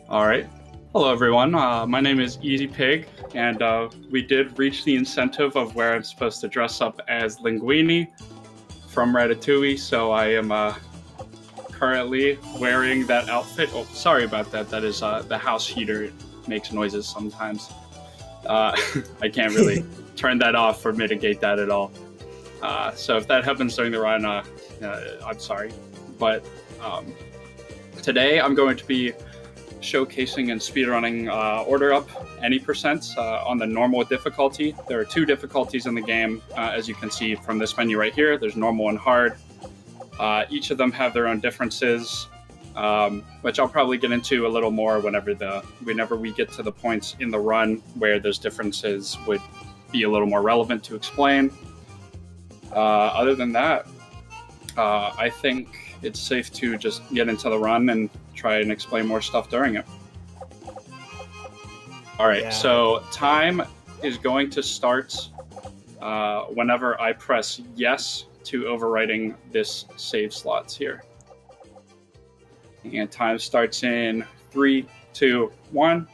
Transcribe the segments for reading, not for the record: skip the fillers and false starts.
All right. Hello, everyone. My name is EZPiig, and we did reach the incentive of where I'm supposed to dress up as Linguini from Ratatouille, so I am currently wearing that outfit. Oh, sorry about that. That is the house heater. It makes noises sometimes. I can't really turn that off or mitigate that at all. So if that happens during the run, I'm sorry. But today I'm going to be showcasing and speedrunning Order Up any percent on the normal difficulty. There are two difficulties in the game, as you can see from this menu right here. There's normal and hard. Each of them have their own differences, which I'll probably get into a little more whenever we get to the points in the run where those differences would be a little more relevant to explain. Other than that, I think it's safe to just get into the run and try and explain more stuff during it. All right, so time is going to start whenever I press yes to overwriting this save slots here. And time starts in 3, 2, 1.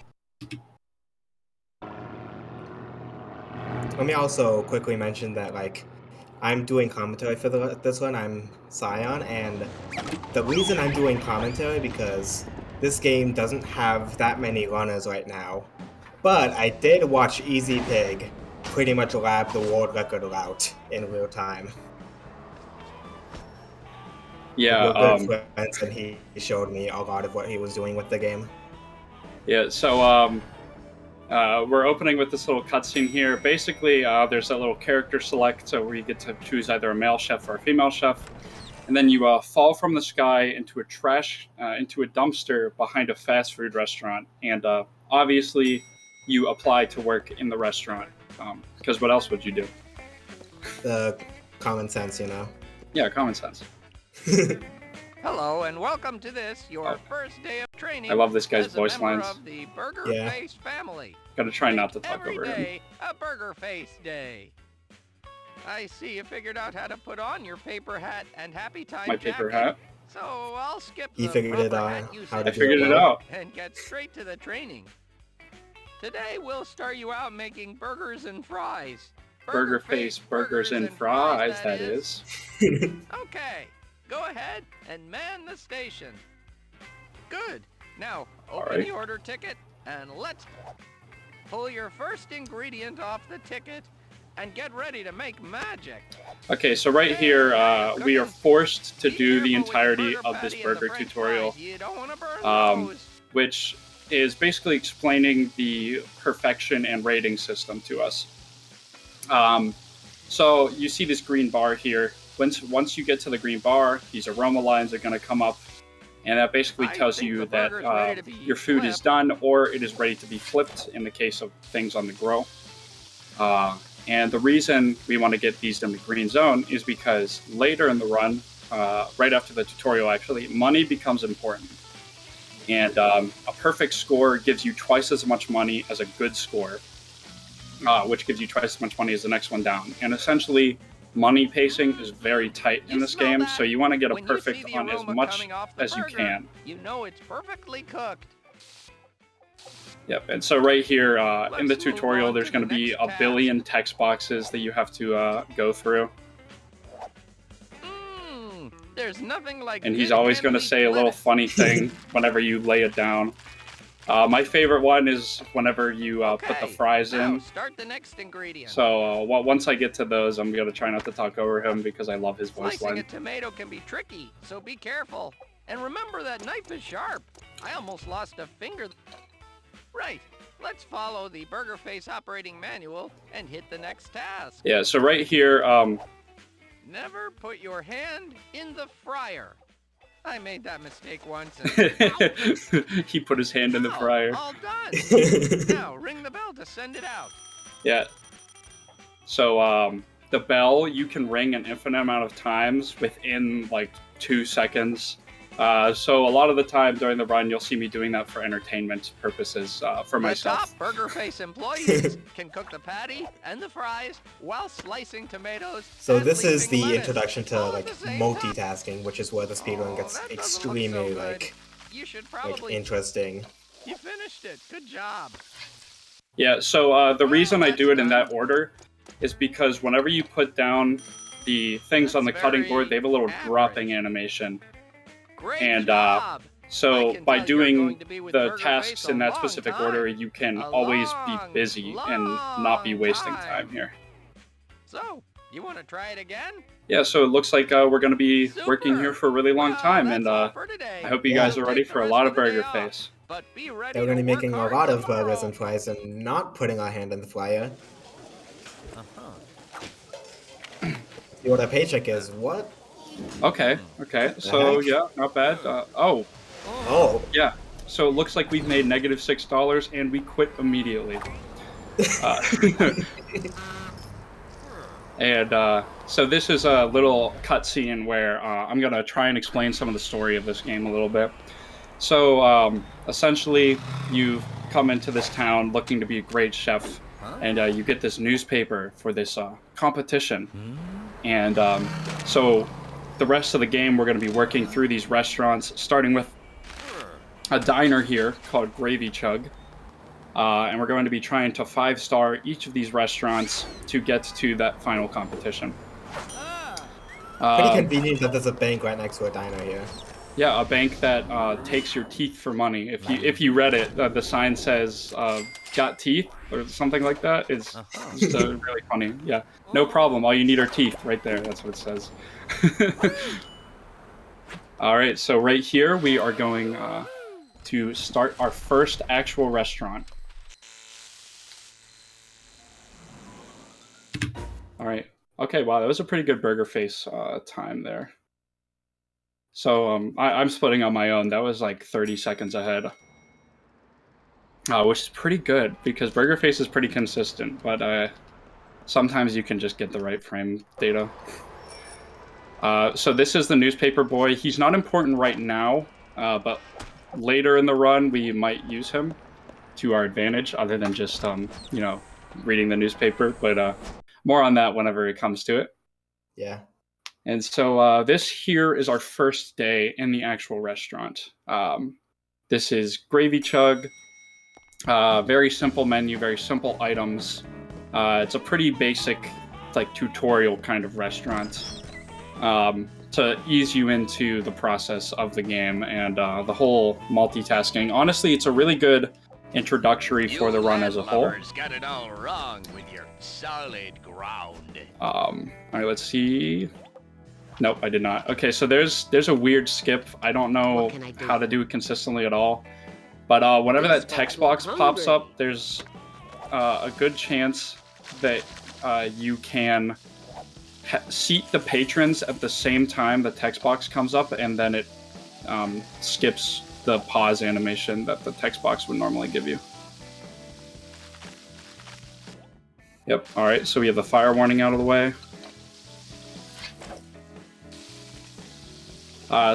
Let me also quickly mention that, I'm doing commentary for this one. I'm Scion, and the reason I'm doing commentary because this game doesn't have that many runners right now. But I did watch EZPiig pretty much lap the world record route in real time. Yeah, we're good friends, and he showed me a lot of what he was doing with the game. Yeah, so we're opening with this little cutscene here. Basically, there's a little character select, so where you get to choose either a male chef or a female chef, and then you fall from the sky into a dumpster behind a fast food restaurant, and obviously, you apply to work in the restaurant. Because what else would you do? Common sense, you know. Yeah, common sense. Hello and welcome to this, your first day of training. I love this guy's voice lines. Of the Burger Face family. Gotta try not to talk over him. Every day, a Burger Face day. I see you figured out how to put on your paper hat and happy time My paper hat? So I'll skip he the figured it out. I figured it out. And get straight to the training. Today we'll start you out making burgers and fries. Burger Face burgers and fries, that is. Okay. Go ahead and man the station. Good. Now, open the order ticket and let's pull your first ingredient off the ticket and get ready to make magic. Okay, so right here, we are forced to do the entirety of this burger tutorial, which is basically explaining the perfection and rating system to us. So you see this green bar here. Once you get to the green bar, these aroma lines are going to come up, and that basically tells you that your food is done or it is ready to be flipped in the case of things on the grill. And the reason we want to get these in the green zone is because later in the run, right after the tutorial actually, money becomes important. And a perfect score gives you twice as much money as a good score, which gives you twice as much money as the next one down. And essentially, money pacing is very tight in this game, so you want to get a perfect on as much as you can. You know it's perfectly cooked. Yep, and so right here in the tutorial, there's going to be a billion text boxes that you have to go through. There's nothing like. And he's always going to say a little funny thing whenever you lay it down. My favorite one is whenever you put the fries in. Start the next ingredient. So once I get to those, I'm going to try not to talk over him because I love his voice line. Slicing a tomato can be tricky, so be careful. And remember that knife is sharp. I almost lost a finger. Right. Let's follow the Burger Face operating manual and hit the next task. Yeah, so right here... Never put your hand in the fryer. I made that mistake once. He put his hand in the fryer. All done. Now ring the bell to send it out. Yeah. So the bell you can ring an infinite amount of times within like 2 seconds. So a lot of the time during the run, you'll see me doing that for entertainment purposes for myself. The top Burger Face employees can cook the patty and the fries while slicing tomatoes. So this is the introduction to multitasking, which is where the speedrun gets extremely interesting. You finished it. Good job. Yeah, so the reason I do it in that's that order is because whenever you put down the things on the cutting board, they have a little dropping animation. Great And job. so I can by tell you're doing going to be with the Burger tasks Face in a that long specific time. order, you can A always be long, busy and not be wasting long time here. So, you want to try it again? Yeah, so it looks like we're going to be Super. working here for a really long time, Well, and that's all for today. I hope you Yeah. guys are ready for a lot of Burger Face. But be ready They're going to be work making a hard lot of tomorrow. burgers and fries and not putting our hand in the fryer. See what our paycheck is. What? Okay, so heck? yeah, not bad. Oh, yeah, so it looks like we've made -$6 and we quit immediately. And so this is a little cutscene where I'm going to try and explain some of the story of this game a little bit. So essentially, you've come into this town looking to be a great chef, and you get this newspaper for this competition. And so the rest of the game, we're going to be working through these restaurants, starting with a diner here called Gravy Chug. And we're going to be trying to 5-star each of these restaurants to get to that final competition. Pretty convenient that there's a bank right next to a diner here. Yeah, a bank that takes your teeth for money. If you read it, the sign says "got teeth" or something like that. It's just really funny. Yeah, no problem. All you need are teeth. Right there. That's what it says. All right, so right here we are going to start our first actual restaurant. All right. Okay, wow, that was a pretty good Burger Face time there. So I'm splitting on my own. That was like 30 seconds ahead. Which is pretty good, because Burger Face is pretty consistent, but sometimes you can just get the right frame data. So this is the newspaper boy. He's not important right now, but later in the run, we might use him to our advantage, other than just, you know, reading the newspaper. But more on that whenever it comes to it. Yeah. And so this here is our first day in the actual restaurant. This is Gravy Chug. Very simple menu, very simple items. It's a pretty basic, like, tutorial kind of restaurant to ease you into the process of the game and the whole multitasking. Honestly, it's a really good introductory for the run as a whole. Got it all wrong with your solid ground. All right, let's see. Nope, I did not. Okay, so there's a weird skip. I don't know how to do it consistently at all. But whenever that text box pops up, there's a good chance that you can seat the patrons at the same time the text box comes up, and then it skips the pause animation that the text box would normally give you. Yep, alright, so we have the fire warning out of the way.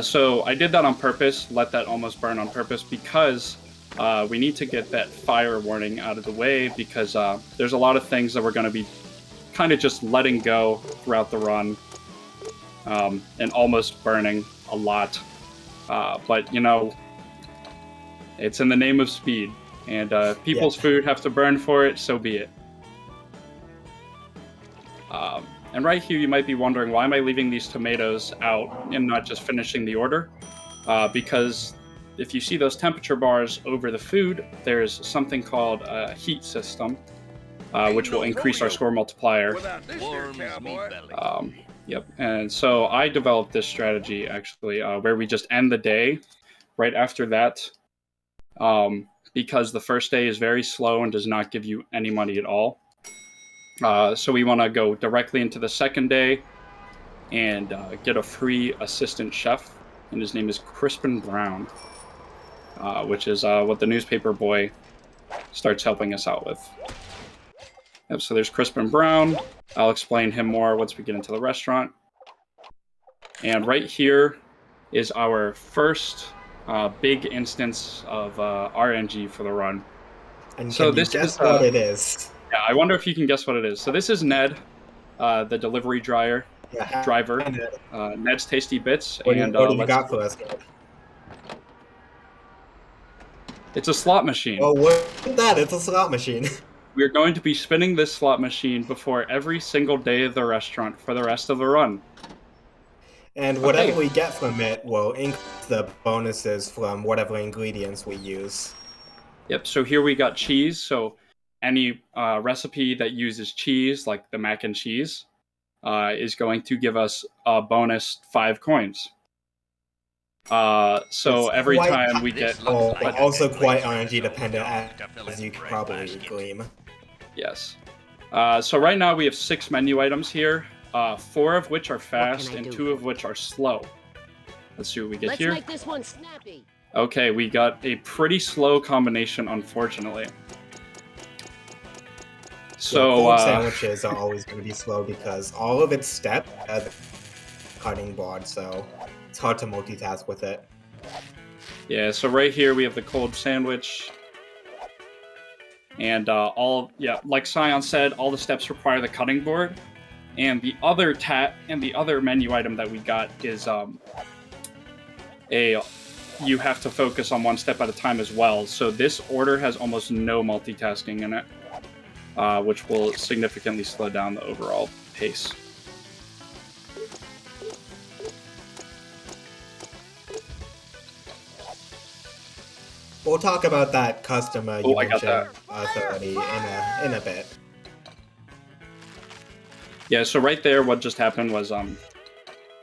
So I did that on purpose, let that almost burn on purpose, because we need to get that fire warning out of the way, because there's a lot of things that we're going to be kind of just letting go throughout the run, and almost burning a lot. But, you know, it's in the name of speed, and people's food have to burn for it, so be it. And right here, you might be wondering, why am I leaving these tomatoes out and not just finishing the order? Because if you see those temperature bars over the food, there's something called a heat system, which will increase our score multiplier. Yep, and so I developed this strategy, actually, where we just end the day right after that, because the first day is very slow and does not give you any money at all. So we want to go directly into the second day and get a free assistant chef, and his name is Crispin Brown, which is what the newspaper boy starts helping us out with. Yep, so there's Crispin Brown. I'll explain him more once we get into the restaurant. And right here is our first big instance of RNG for the run. And so can this you guess is what it is? Yeah, I wonder if you can guess what it is. So this is Ned, the delivery driver. Ned's Tasty Bits. What do you got for us? It's a slot machine. Oh, what's that? It's a slot machine. We're going to be spinning this slot machine before every single day of the restaurant for the rest of the run. And whatever we get from it will increase the bonuses from whatever ingredients we use. Yep, so here we got cheese. So any recipe that uses cheese, like the mac and cheese, is going to give us a bonus 5 coins. So It's every quite- time we get... also quite RNG dependent, as you can probably glean. Yes. So right now we have 6 menu items here, 4 of which are fast and 2 of which are slow. Let's see what we get here. Let's make this one snappy. Okay, we got a pretty slow combination, unfortunately. So sandwiches are always going to be slow because all of its steps are the cutting board, so it's hard to multitask with it. Yeah, so right here we have the cold sandwich. And like Scion said, all the steps require the cutting board. And the other menu item that we got is you have to focus on one step at a time as well. So this order has almost no multitasking in it, which will significantly slow down the overall pace. We'll talk about that customer you mentioned, authority in a bit. Yeah, so right there, what just happened was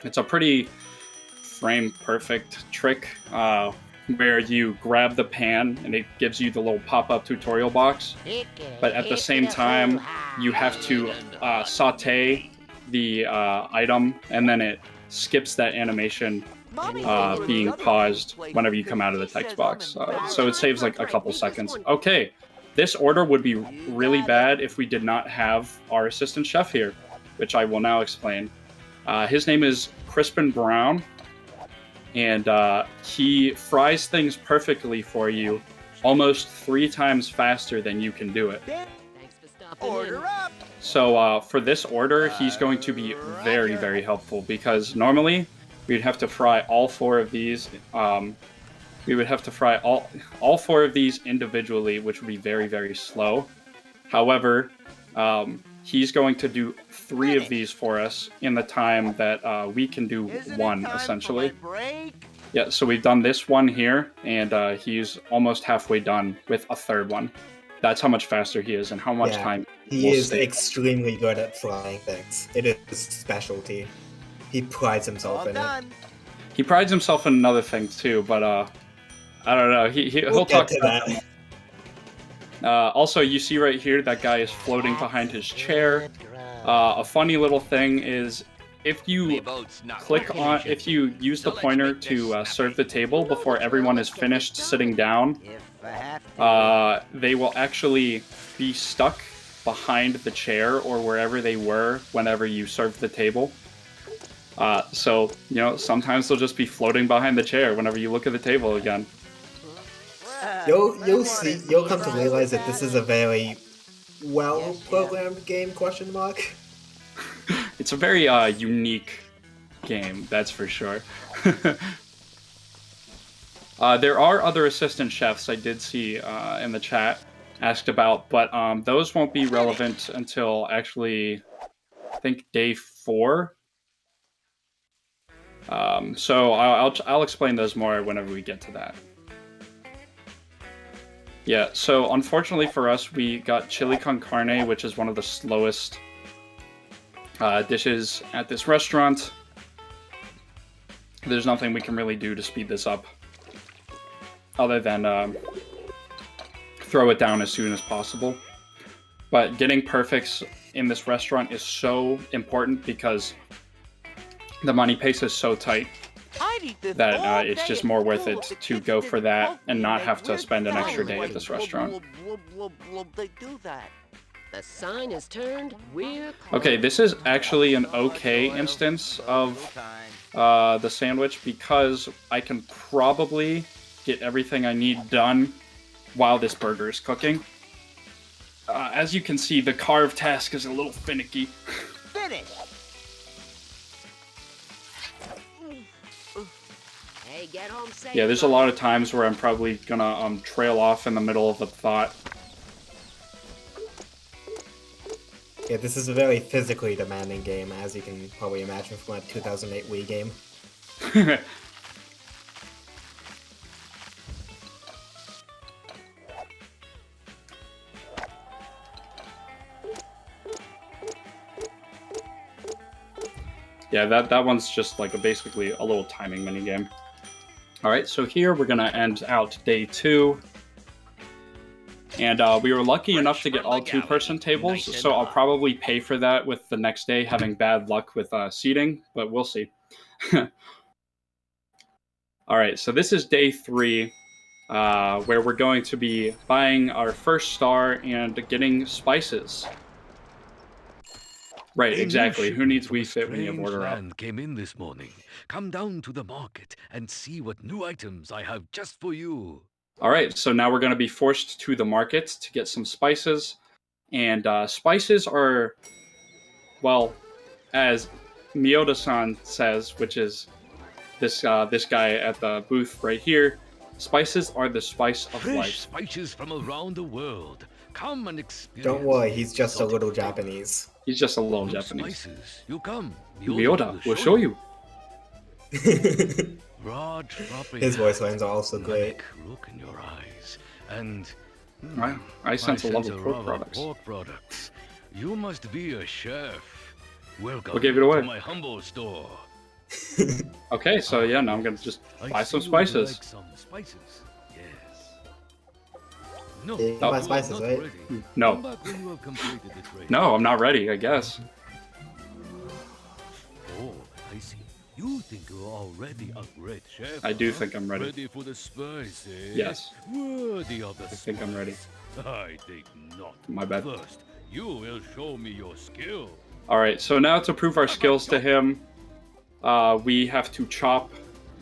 it's a pretty frame-perfect trick where you grab the pan and it gives you the little pop-up tutorial box, but at the same time, you have to saute the item, and then it skips that animation being paused whenever you come out of the text box. So it saves like a couple seconds. Okay, this order would be really bad if we did not have our assistant chef here, which I will now explain. His name is Crispin Brown, and he fries things perfectly for you, almost 3 times faster than you can do it. Order up. So for this order, he's going to be very, very helpful, because normally we'd have to fry all 4 of these. We would have to fry all 4 of these individually, which would be very, very slow. However, he's going to do 3 of these for us in the time that we can do 1, essentially. Yeah, so we've done this one here, and he's almost halfway done with a 3rd one. That's how much faster he is and how much time he is extremely good at frying things. It is his specialty. He prides himself in it. He prides himself in another thing too, but I don't know. He'll talk about that. Also, you see right here that guy is floating behind his chair. A funny little thing is if you use the pointer to serve the table before everyone is finished sitting down, they will actually be stuck behind the chair or wherever they were whenever you serve the table. So, you know, sometimes they'll just be floating behind the chair whenever you look at the table again. You'll come to realize that this is a very well-programmed game, question mark. It's a very unique game, that's for sure. There are other assistant chefs I did see in the chat asked about, but those won't be relevant until actually, I think, day 4. So I'll explain those more whenever we get to that. Yeah, so unfortunately for us, we got chili con carne, which is one of the slowest dishes at this restaurant. There's nothing we can really do to speed this up, other than throw it down as soon as possible. But getting perfects in this restaurant is so important because the money pace is so tight that it's just more worth it to go for that and not have to spend an extra day at this restaurant. The sign is turned. Okay, this is actually an okay instance of the sandwich because I can probably get everything I need done while this burger is cooking. As you can see, the carve task is a little finicky. Hey, Okay, get home safe. Yeah, there's a lot of times where I'm probably gonna trail off in the middle of a thought. Yeah, this is a very physically demanding game, as you can probably imagine from a 2008 Wii game. Yeah, that one's just like basically a little timing minigame. Alright, so here we're gonna end out day 2. And we were lucky enough to get all 2-person tables, so I'll probably pay for that with the next day having bad luck with seating, but we'll see. Alright, so this is day 3, where we're going to be buying our first star and getting spices. Right, exactly. Who needs Wii Fit when you have order up? Came in this morning. Come down to the market and see what new items I have just for you. All right, so now we're going to be forced to the market to get some spices. And spices are, well, as Miyoda-san says, which is this guy at the booth right here, spices are the spice of Fresh life. spices from around the world. Come and experience. Don't worry, he's just a little Japanese. He's just a little Japanese. Spices. You come. Miyoda will show you. His voice lines are also great. Look in your eyes. And I sense a love of pork products. You must be a chef. Welcome What gave it away? to my humble store. Okay, so yeah, now I'm going to just buy some spices. Like some spices. Yes. No, You buy spices, not right? ready. No. Come back when you have completed the trade. No, I'm not ready, I guess. Oh, I see. You think you're already a great chef? I do huh? think I'm ready. Ready for the spice, eh? Yes. Worthy of the I think I'm ready. I think not. My bad. First, you will show me your skill. Alright, so now to prove our skills to him, we have to chop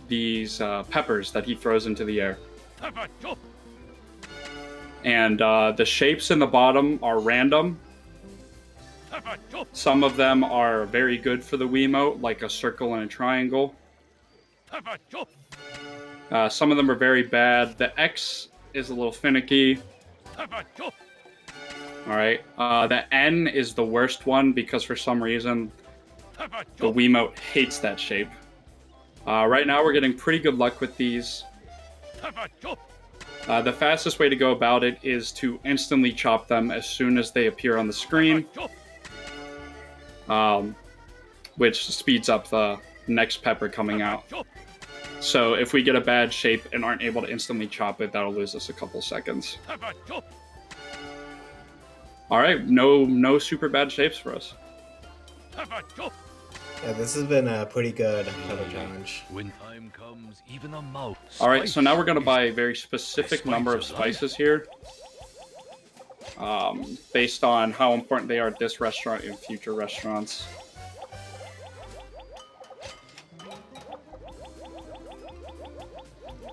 these peppers that he throws into the air. Pepper chop. And the shapes in the bottom are random. Pepper chop. Some of them are very good for the Wiimote, like a circle and a triangle. Pepper chop. Some of them are very bad. The X is a little finicky. Pepper chop. Alright, the N is the worst one because for some reason Pepper the chop. Wiimote hates that shape. Right now we're getting pretty good luck with these. Pepper chop. The fastest way to go about it is to instantly chop them as soon as they appear on the screen, which speeds up the next pepper coming out. So if we get a bad shape and aren't able to instantly chop it, that'll lose us a couple seconds. Alright, no super bad shapes for us. Yeah, this has been a pretty good pepper challenge. When time comes, even a mouth. Alright, so now we're going to buy a very specific number of spices here. Based on how important they are at this restaurant and future restaurants.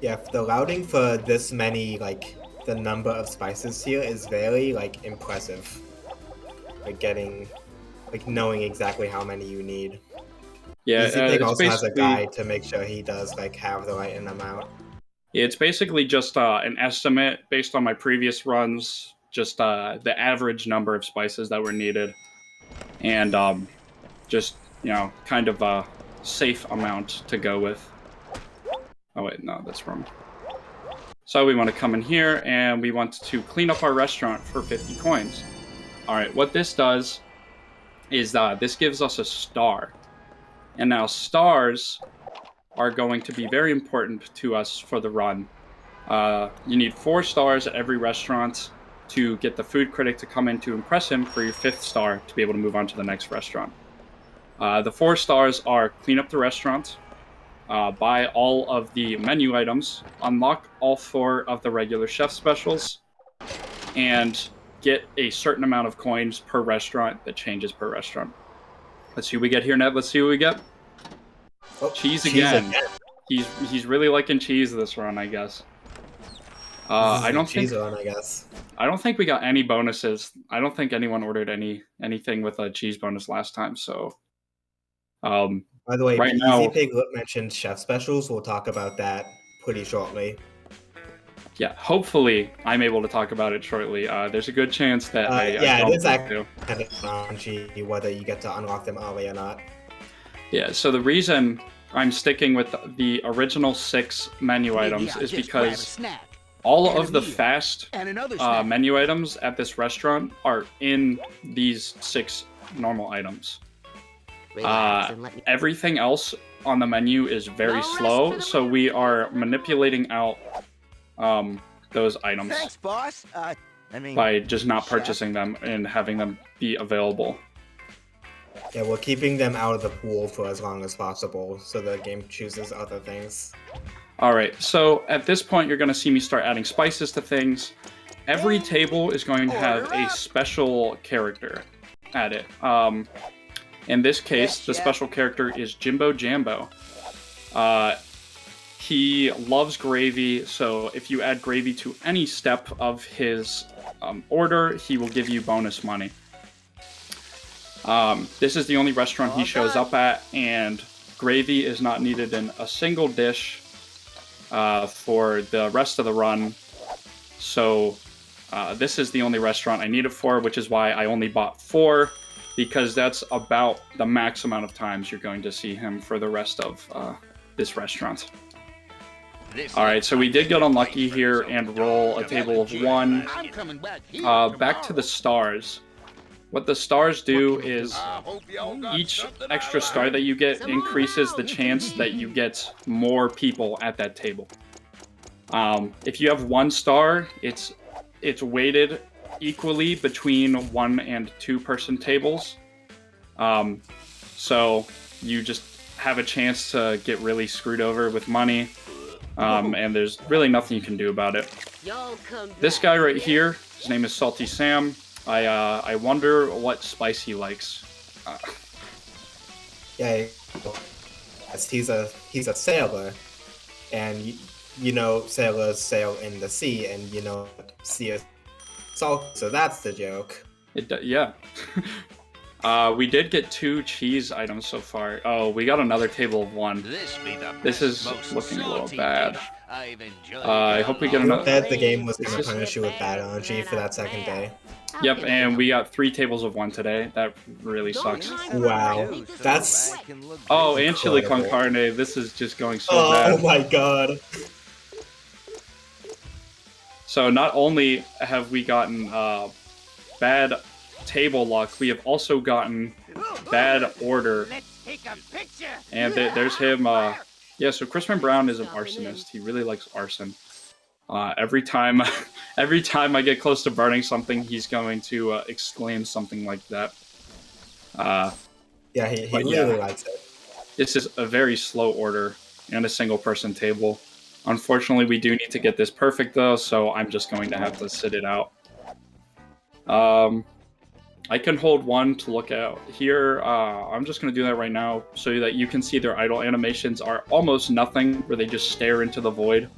Yeah, the routing for this many, like, the number of spices here is very, like, impressive. Like, knowing exactly how many you need. Yeah, EZPiig also has a guide to make sure he does, like, have the right amount. It's basically just an estimate based on my previous runs, just the average number of spices that were needed. And just, you know, kind of a safe amount to go with. Oh wait, no, that's wrong. So we want to come in here and we want to clean up our restaurant for 50 coins. Alright, what this does is this gives us a star. And now stars are going to be very important to us for the run. You need 4 stars at every restaurant to get the food critic to come in to impress him for your 5th star to be able to move on to the next restaurant. The 4 stars are clean up the restaurant, buy all of the menu items, unlock all 4 of the regular chef specials, and get a certain amount of coins per restaurant that changes per restaurant. Let's see what we get here, Ned. Let's see what we get. Oh, cheese again. He's really liking cheese this run, I guess. I don't think we got any bonuses. I don't think anyone ordered anything with a cheese bonus last time, so Oh By the way, right now, EZPiig mentioned chef specials. We'll talk about that pretty shortly. yeah, hopefully I'm able to talk about it shortly. There's a good chance that I it don't is need to. kind of RNG whether you get to unlock them early or not. Yeah, so the reason I'm sticking with the original 6 menu items is because all of the fast menu items at this restaurant are in these 6 normal items. Relax and let me. Everything else on the menu is very slow, so we are manipulating out those items Thanks, boss. by just not purchasing them and having them be available. Yeah, we're keeping them out of the pool for as long as possible, so the game chooses other things. Alright, so at this point you're going to see me start adding spices to things. Every table is going to have a special character at it. In this case, the special character is Jimbo Jambo. He loves gravy, so if you add gravy to any step of his order, he will give you bonus money. This is the only restaurant he shows up at, and gravy is not needed in a single dish for the rest of the run. So this is the only restaurant I need it for, which is why I only bought 4, because that's about the max amount of times you're going to see him for the rest of this restaurant. Alright, so we did get unlucky here and roll a table of 1. Back to the stars. What the stars do is each extra star that you get increases the chance that you get more people at that table. If you have 1 star, it's weighted equally between 1 and 2 person tables. So you just have a chance to get really screwed over with money. And there's really nothing you can do about it. This guy right here, his name is Salty Sam. I wonder what spice he likes. Yeah, he's a sailor, and you know sailors sail in the sea, and you know sea is salt, so that's the joke. Yeah. We did get 2 cheese items so far. Oh, we got another table of 1. This is looking a little bad. I hope we get another. I bet the game was going to punish you with bad RNG for that second day. Yep, and we got 3 tables of 1 today. That really sucks. Wow, that's... Oh, and chili con carne. This is just going so bad. Oh my god. So not only have we gotten bad table luck, we have also gotten bad order. And there's him. Yeah, so Crispin Brown is an arsonist. He really likes arson. Every time I get close to burning something, he's going to exclaim something like that. Yeah, he really likes it. This is a very slow order and a single-person table. Unfortunately, we do need to get this perfect, though, so I'm just going to have to sit it out. I can hold 1 to look out here. I'm just going to do that right now so that you can see their idle animations are almost nothing, where they just stare into the void.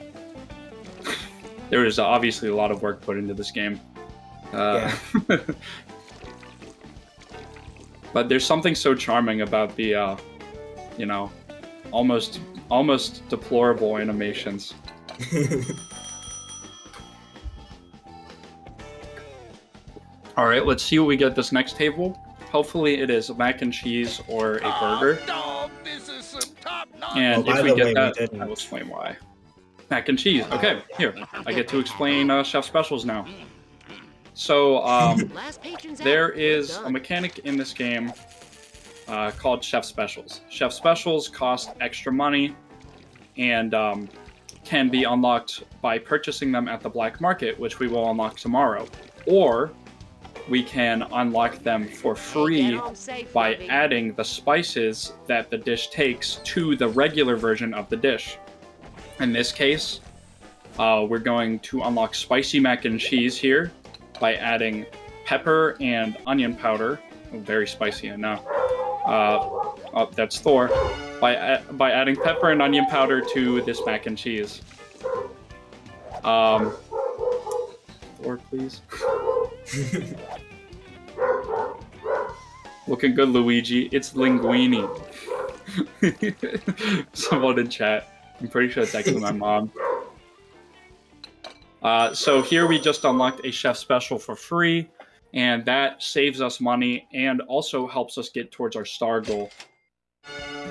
There is obviously a lot of work put into this game. Yeah. But there's something so charming about the, you know, almost deplorable animations. All right, let's see what we get this next table. Hopefully it is mac and cheese or a burger. And if we get that, I will explain why. Mac and cheese. Okay, here. I get to explain chef specials now. So, there is a mechanic in this game called chef specials. Chef specials cost extra money and can be unlocked by purchasing them at the black market, which we will unlock tomorrow. Or we can unlock them for free by adding the spices that the dish takes to the regular version of the dish. In this case, we're going to unlock spicy mac and cheese here by adding pepper and onion powder. Oh, very spicy, I know. Oh, that's Thor. By adding pepper and onion powder to this mac and cheese. Thor, please. Looking good, Luigi. It's linguine. Someone in chat. I'm pretty sure it's actually my mom. So here we just unlocked a chef special for free, and that saves us money and also helps us get towards our star goal.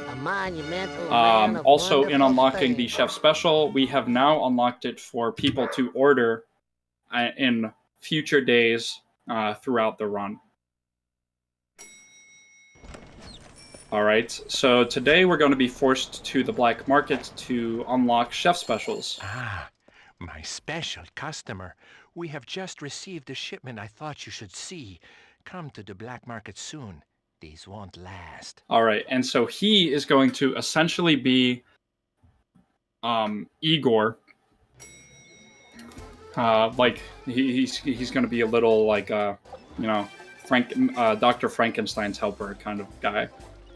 A monumental man of Also, in wonderful unlocking the fame. chef special, we have now unlocked it for people to order in future days throughout the run. All right, so today we're going to be forced to the black market to unlock chef specials. Ah, my special customer. We have just received a shipment I thought you should see. Come to the black market soon. These won't last. All right, and so he is going to essentially be Igor. Like he's going to be a little like you know, Dr. Frankenstein's helper kind of guy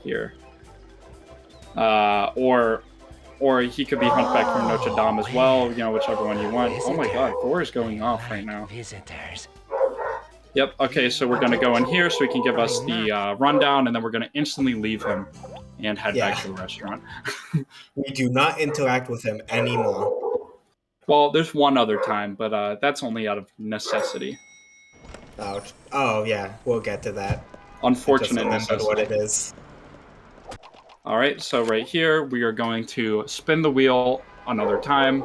here. Or he could be Hunchback from Notre Dame as well, you know, whichever one you want. Oh my god, Thor is going off right now. Visitors. Yep, okay, so we're going to go in here so he can give us the rundown, and then we're going to instantly leave him and head back to the restaurant. We do not interact with him anymore. Well, there's one other time, but that's only out of necessity. Ouch. Oh, yeah, we'll get to that. Unfortunate I just remembered what it is. All right, so right here, we are going to spin the wheel another time.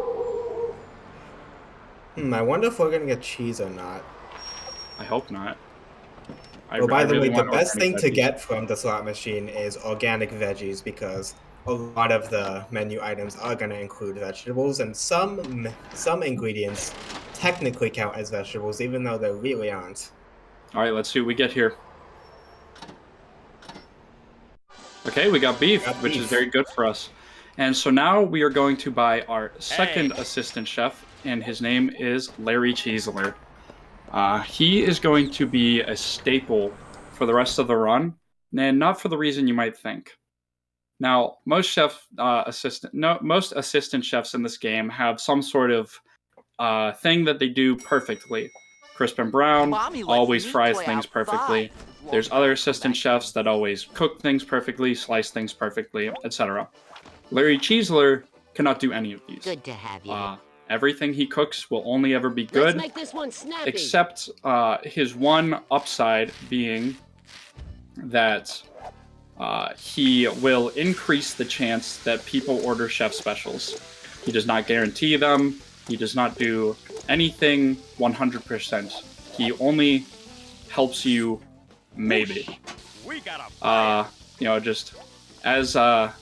I wonder if we're going to get cheese or not. I hope not. Well, by the way, the best thing to get from the slot machine is organic veggies, because a lot of the menu items are going to include vegetables, and some ingredients technically count as vegetables, even though they really aren't. All right, let's see what we get here. Okay, we got beef, which is very good for us. And so now we are going to buy our second assistant chef, and his name is Larry Cheesler. He is going to be a staple for the rest of the run, and not for the reason you might think. Now, most assistant chefs in this game have some sort of thing that they do perfectly. Crisp and Brown always fries things perfectly. There's other assistant chefs that always cook things perfectly, slice things perfectly, etc. Larry Cheesler cannot do any of these. Good to have you. Everything he cooks will only ever be good, Let's make this one snappy. except his one upside being that he will increase the chance that people order chef specials. He does not guarantee them. He does not do anything 100%. He only helps you maybe. You know, just as at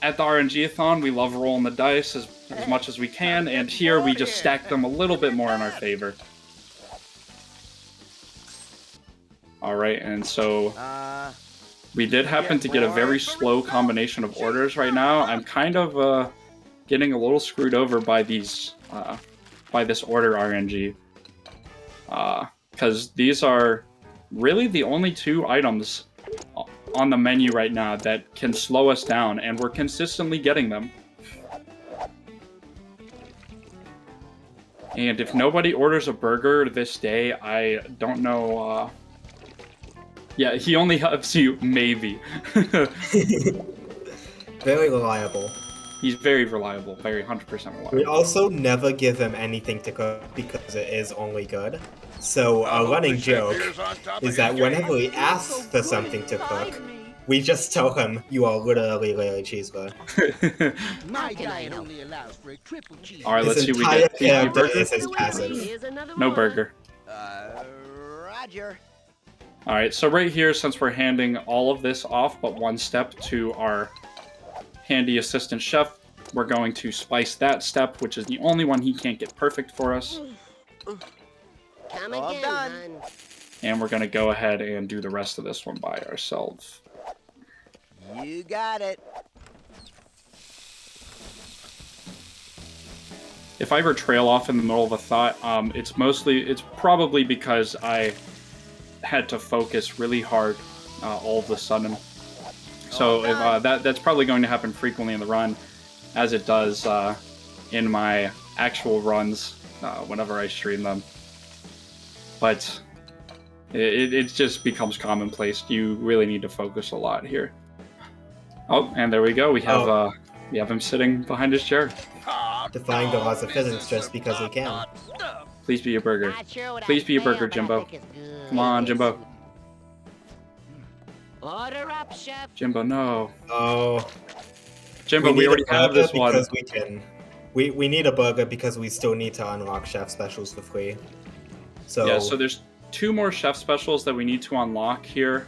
the RNG-A-Thon, we love rolling the dice as much as we can, and here we just stack them a little bit more in our favor. Alright, and so we did happen to get a very slow combination of orders right now. I'm kind of getting a little screwed over by these by this order RNG. Because these are really the only two items on the menu right now that can slow us down, and we're consistently getting them. And if nobody orders a burger this day, I don't know. Yeah, he only helps you maybe. Very reliable. He's very reliable, very 100% reliable. We also never give him anything to cook because it is only good. So a running joke is that whenever we ask for something to cook, we just tell him, "You are literally Larry Cheesler." My diet only allows for a triple cheese. All right, let's see. We His get entire burger. character is his passive. No burger. Roger. All right, so right here, since we're handing all of this off but one step to our handy assistant chef, we're going to spice that step, which is the only one he can't get perfect for us. Come All again, done. hun. And we're going to go ahead and do the rest of this one by ourselves. You got it. If I ever trail off in the middle of a thought, it's probably because I had to focus really hard all of a sudden. So if that's probably going to happen frequently in the run, as it does in my actual runs whenever I stream them. But it just becomes commonplace. You really need to focus a lot here. Oh, and there we go. We have him sitting behind his chair. Defying the laws of physics just because we can. Please be a burger. Please be a burger, Jimbo. Come on, Jimbo. Order up, chef. Jimbo, no. Oh. Jimbo, we already have this one. Because we can. We need a burger because we still need to unlock chef specials for free. So yeah, so there's 2 more chef specials that we need to unlock here.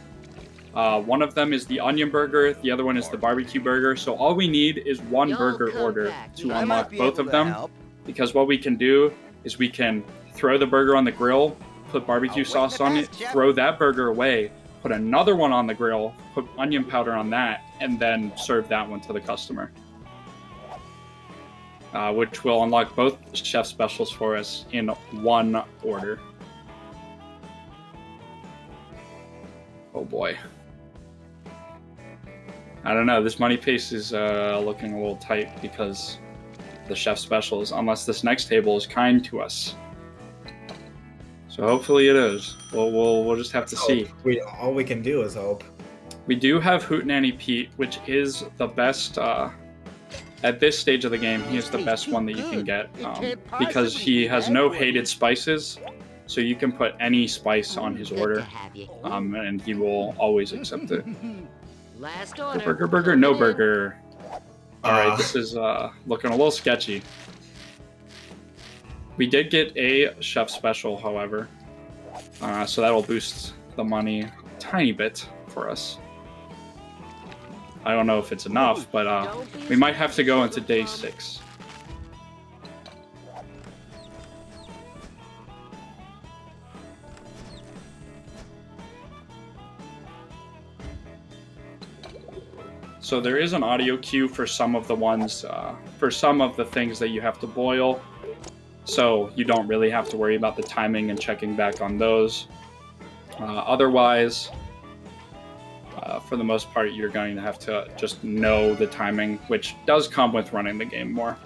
One of them is the onion burger, the other one is the barbecue burger. So all we need is 1 burger order to unlock both of them. Because what we can do is we can throw the burger on the grill, put barbecue sauce on it, throw that burger away, put another one on the grill, put onion powder on that, and then serve that one to the customer. Which will unlock both chef specials for us in 1 order. Oh boy. I don't know, this money pace is looking a little tight because the chef specials, unless this next table is kind to us. So hopefully it is. We'll just have to see. All we can do is hope. We do have Hootenanny Pete, which is the best at this stage of the game. He is the best one that you can get because he has no hated spices, so you can put any spice on his order, and he will always accept it. Last order. Burger, no burger. All right, this is looking a little sketchy. We did get a chef special, however, so that'll boost the money a tiny bit for us. I don't know if it's enough, but we might have to go into day 6. So there is an audio cue for some of the ones, for some of the things that you have to boil. So you don't really have to worry about the timing and checking back on those. Otherwise, for the most part, you're going to have to just know the timing, which does come with running the game more.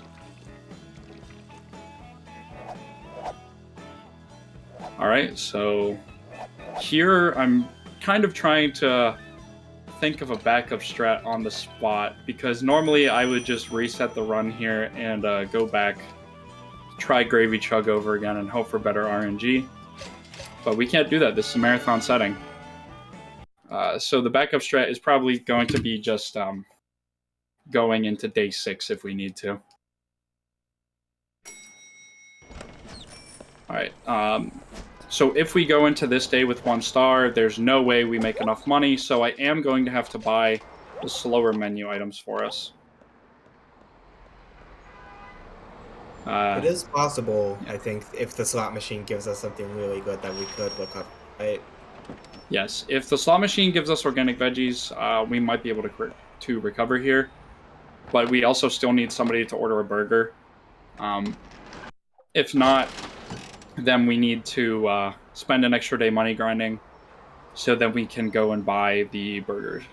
All right, so here I'm kind of trying to think of a backup strat on the spot, because normally I would just reset the run here and go back, try Gravy Chug over again and hope for better RNG. But we can't do that. This is a marathon setting. So the backup strat is probably going to be just going into day 6 if we need to. Alright, so if we go into this day with 1 star, there's no way we make enough money, so I am going to have to buy the slower menu items for us. It is possible, I think, if the slot machine gives us something really good that we could look up, right? Yes, if the slot machine gives us organic veggies, we might be able to recover here. But we also still need somebody to order a burger. If not, then we need to spend an extra day money grinding so that we can go and buy the burgers,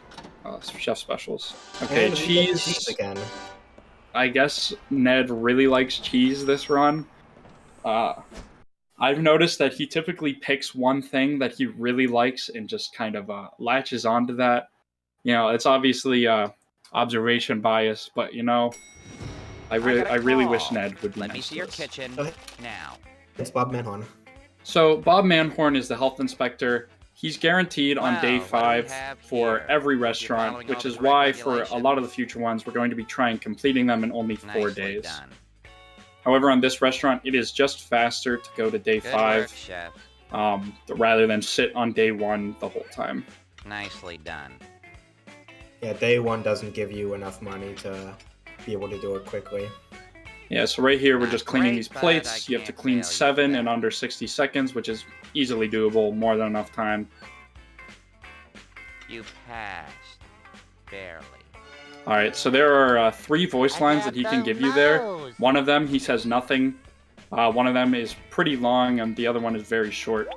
chef specials. Okay, And cheese again. I guess Ned really likes cheese this run. I've noticed that he typically picks one thing that he really likes and just kind of latches onto that. You know, it's obviously observation bias, but you know, I really wish Ned would be Let me nice see to your us. kitchen now. It's Bob Manhorn. So Bob Manhorn is the health inspector. He's guaranteed on day Well, 5 what do we have for here? every You're restaurant, following which all is the why correct for a regulations. lot of the future ones, we're going to be trying completing them in only 4 Nicely days. done. However, on this restaurant, it is just faster to go to day Good 5 work, chef. rather than sit on day 1 the whole time. Nicely done. Yeah, day 1 doesn't give you enough money to be able to do it quickly. Yeah, so right here we're just cleaning Great, these but plates. I You have to can't clean fail you 7 for in that. under 60 seconds, which is easily doable, more than enough time. You passed. Barely. All right, so there are 3 voice lines that he can give you there. One of them, he says nothing. One of them is pretty long, and the other one is very short.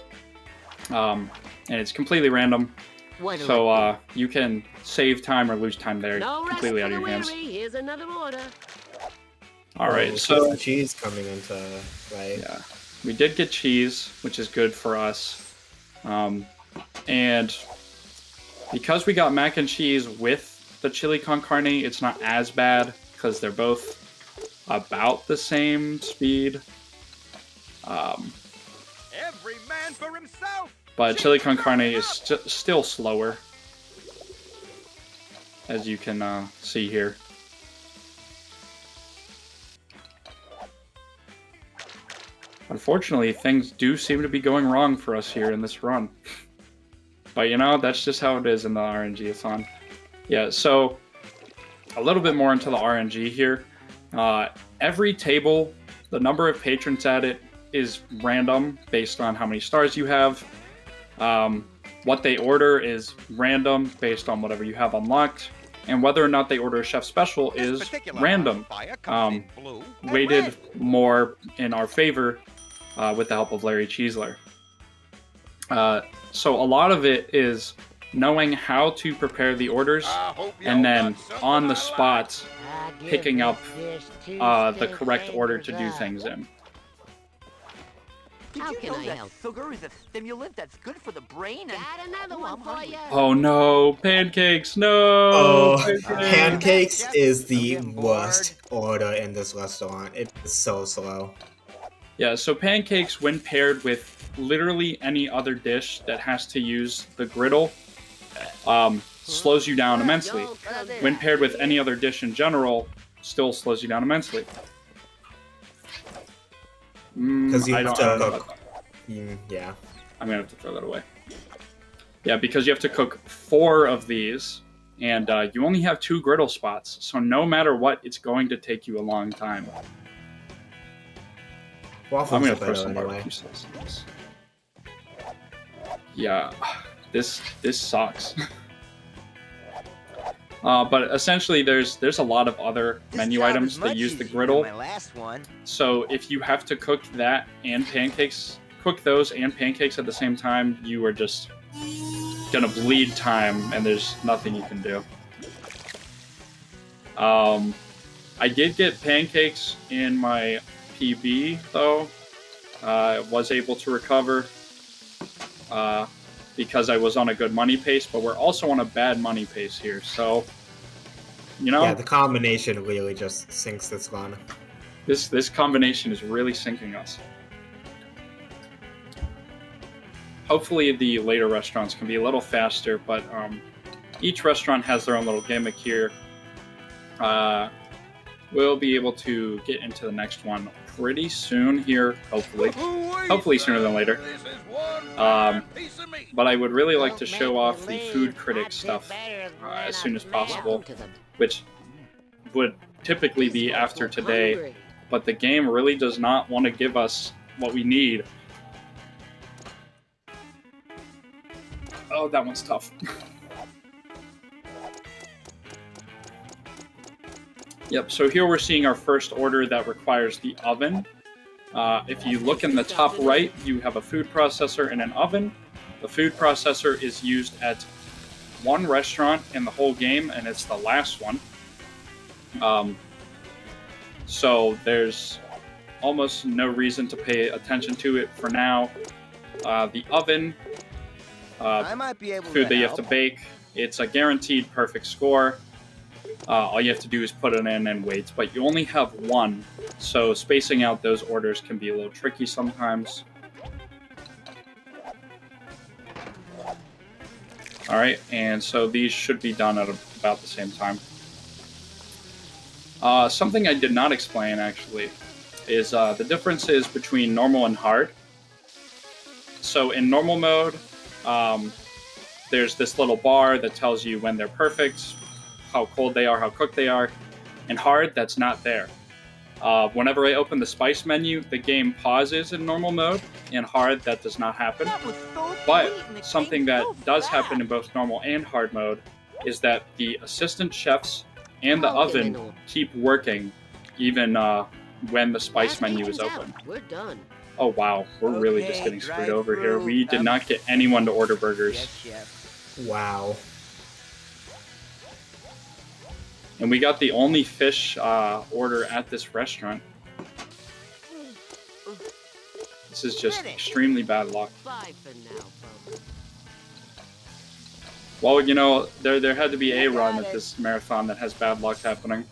And it's completely random. So you can save time or lose time there, completely out of your hands. Here's another order. All right, Oh, so the cheese coming into play. yeah, we did get cheese, which is good for us. And because we got mac and cheese with the chili con carne, it's not as bad because they're both about the same speed. Every man for himself. But chili con carne is still slower, as you can see here. Unfortunately, things do seem to be going wrong for us here in this run. But you know, that's just how it is in the RNG-A-Thon. Yeah, so a little bit more into the RNG here. Every table, the number of patrons at it is random based on how many stars you have. What they order is random based on whatever you have unlocked. And whether or not they order a chef special is random. Weighted more in our favor with the help of Larry Cheesler. So a lot of it is knowing how to prepare the orders and then on the spot picking up the correct order to do things in. How can I help? Sugar is a stimulant that's good for the brain. Got another one for you. Oh no, pancakes, no! Oh, pancakes is the worst order in this restaurant. It is so slow. Yeah, so pancakes, when paired with literally any other dish that has to use the griddle, slows you down immensely. When paired with any other dish in general, still slows you down immensely. Because you have to cook. Yeah. I'm gonna have to throw that away. Yeah, because you have to cook 4 of these, and you only have 2 griddle spots, so no matter what, it's going to take you a long time. Waffles I'm gonna are throw better some anyway. barbecue sauce in this. Yeah, this sucks. But essentially, there's a lot of other menu items that use the griddle. So if you have to cook that and pancakes, cook those and pancakes at the same time, you are just gonna bleed time, and there's nothing you can do. I did get pancakes in my PB though. I was able to recover because I was on a good money pace, but we're also on a bad money pace here. So, you know, yeah, the combination really just sinks this one. This combination is really sinking us. Hopefully the later restaurants can be a little faster, but each restaurant has their own little gimmick here. We'll be able to get into the next one pretty soon here, hopefully. Hopefully sooner than later. But I would really like to show off the food critic stuff as soon as possible, which would typically be after today, but the game really does not want to give us what we need. Oh, that one's tough. Yep, so here we're seeing our first order that requires the oven. If you look in the top right, you have a food processor and an oven. The food processor is used at one restaurant in the whole game, and it's the last one. So there's almost no reason to pay attention to it for now. The oven, food that you have to bake, it's a guaranteed perfect score. All you have to do is put it in and wait, but you only have one, so spacing out those orders can be a little tricky sometimes. Alright, and so these should be done at about the same time. Something I did not explain, actually, is the differences between normal and hard. So in normal mode, there's this little bar that tells you when they're perfect, how cold they are, how cooked they are. In hard, that's not there. Whenever I open the spice menu, the game pauses in normal mode. In hard, that does not happen. But something that does happen in both normal and hard mode is that the assistant chefs and the oven keep working even when the spice menu is open. We're done. Oh wow, we're really just getting screwed over here. We did not get anyone to order burgers. Wow. And we got the only fish order at this restaurant. This is just extremely bad luck. Bye for now, folks. Well, you know, there had to be a run at this marathon that has bad luck happening.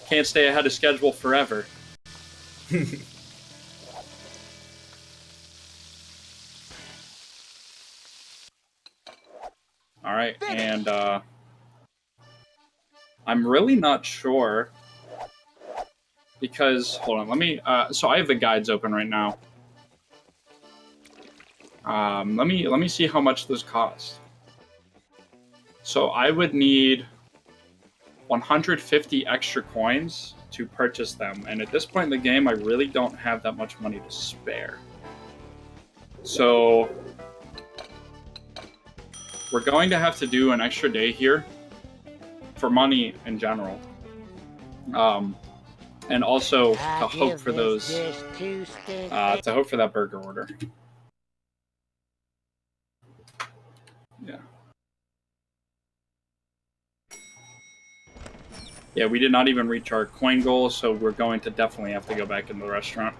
Can't stay ahead of schedule forever. All right, and I'm really not sure because hold on, let me. So I have the guides open right now. Let me see how much those cost. So I would need 150 extra coins to purchase them, and at this point in the game, I really don't have that much money to spare. So we're going to have to do an extra day here for money in general, and also to hope for those, to hope for that burger order. Yeah. Yeah, we did not even reach our coin goal, so we're going to definitely have to go back in the restaurant.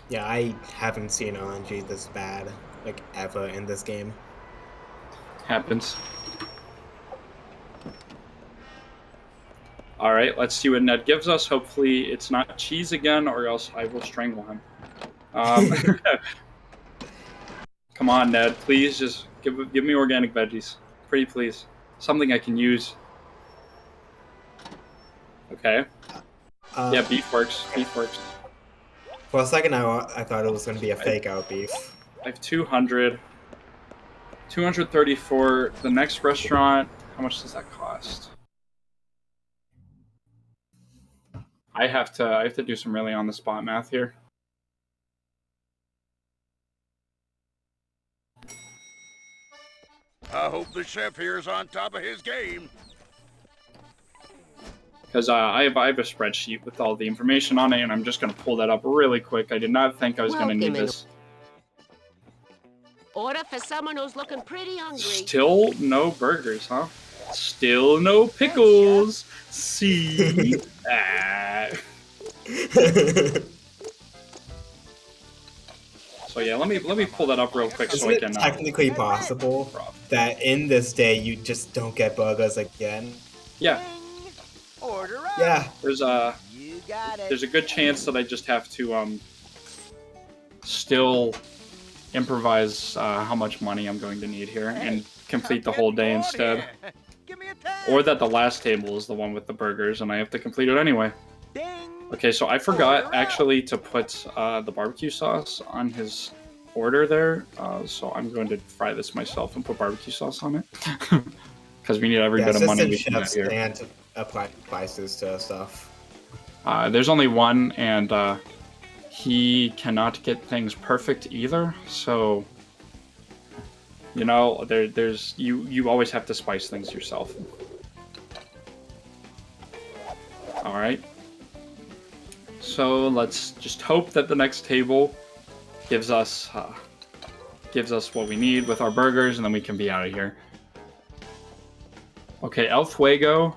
Yeah, I haven't seen RNG this bad, like, ever in this game. Happens. Alright, let's see what Ned gives us. Hopefully it's not cheese again, or else I will strangle him. Come on, Ned. Please just give me organic veggies. Pretty please. Something I can use. Okay. Yeah, beef works. Beef works. For a second, I thought it was going to be a fake out beef. I have 200. 230 for the next restaurant. How much does that cost? I have to do some really on the spot math here. I hope the chef here is on top of his game. Because I have a spreadsheet with all the information on it, and I'm just going to pull that up really quick. I did not think I was going to need this. Order for someone who's looking pretty hungry. Still no burgers, huh? Still no pickles. See? So yeah, let me pull that up real quick so I can. Is it technically possible that in this day you just don't get burgers again? Yeah. Order up. Yeah. There's a good chance that I just have to still improvise how much money I'm going to need here and complete the whole day instead. Or that the last table is the one with the burgers and I have to complete it anyway. Okay, so I forgot actually to put the barbecue sauce on his order there, so I'm going to fry this myself and put barbecue sauce on it. Because we need every bit of money we can get here. And apply prices to stuff. There's only one, and he cannot get things perfect either, so you know, you always have to spice things yourself. All right. So let's just hope that the next table gives us what we need with our burgers, and then we can be out of here. Okay, El Fuego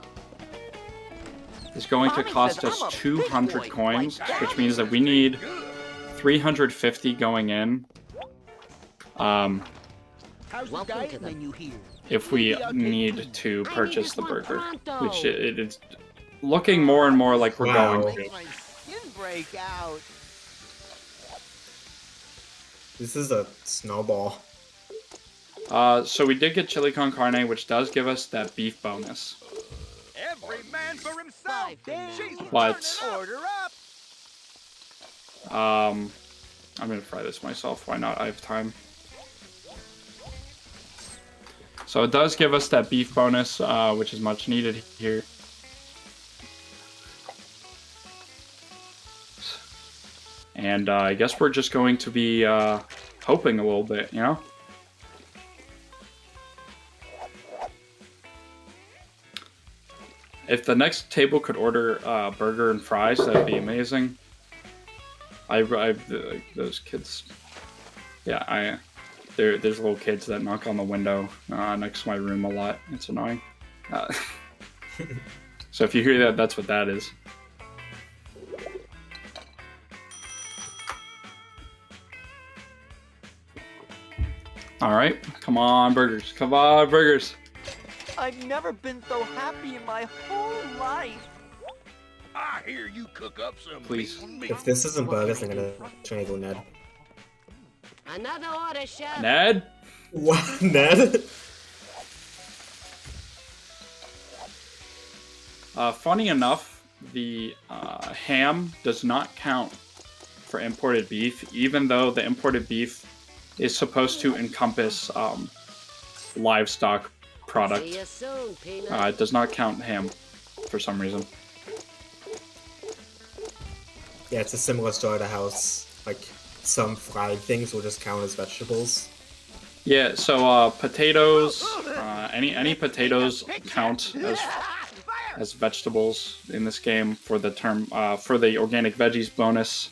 is going to cost us 200 coins, which means that we need 350 going in. If we need to purchase the burger, which it is looking more and more like we're going to. This is a snowball. So we did get chili con carne, which does give us that beef bonus. Every man for himself. But Order up. I'm gonna fry this myself. Why not? I have time. So it does give us that beef bonus, which is much needed here. And I guess we're just going to be hoping a little bit, you know? If the next table could order burger and fries, that'd be amazing. Those kids. Yeah, there's little kids that knock on the window next to my room a lot. It's annoying. So if you hear that, that's what that is. All right, come on, burgers. Come on, burgers. I've never been so happy in my whole life. I hear you cook up some Please. mean meat. If this isn't burgers, I'm gonna strangle Ned. Another order, chef. Ned? What, Ned? Funny enough, the ham does not count for imported beef, even though the imported beef is supposed to encompass livestock product. See you soon, Peanut. It does not count ham for some reason. Yeah, it's a similar story to how like some fried things will just count as vegetables. Yeah, so potatoes, any potatoes count as vegetables in this game for the term for the organic veggies bonus.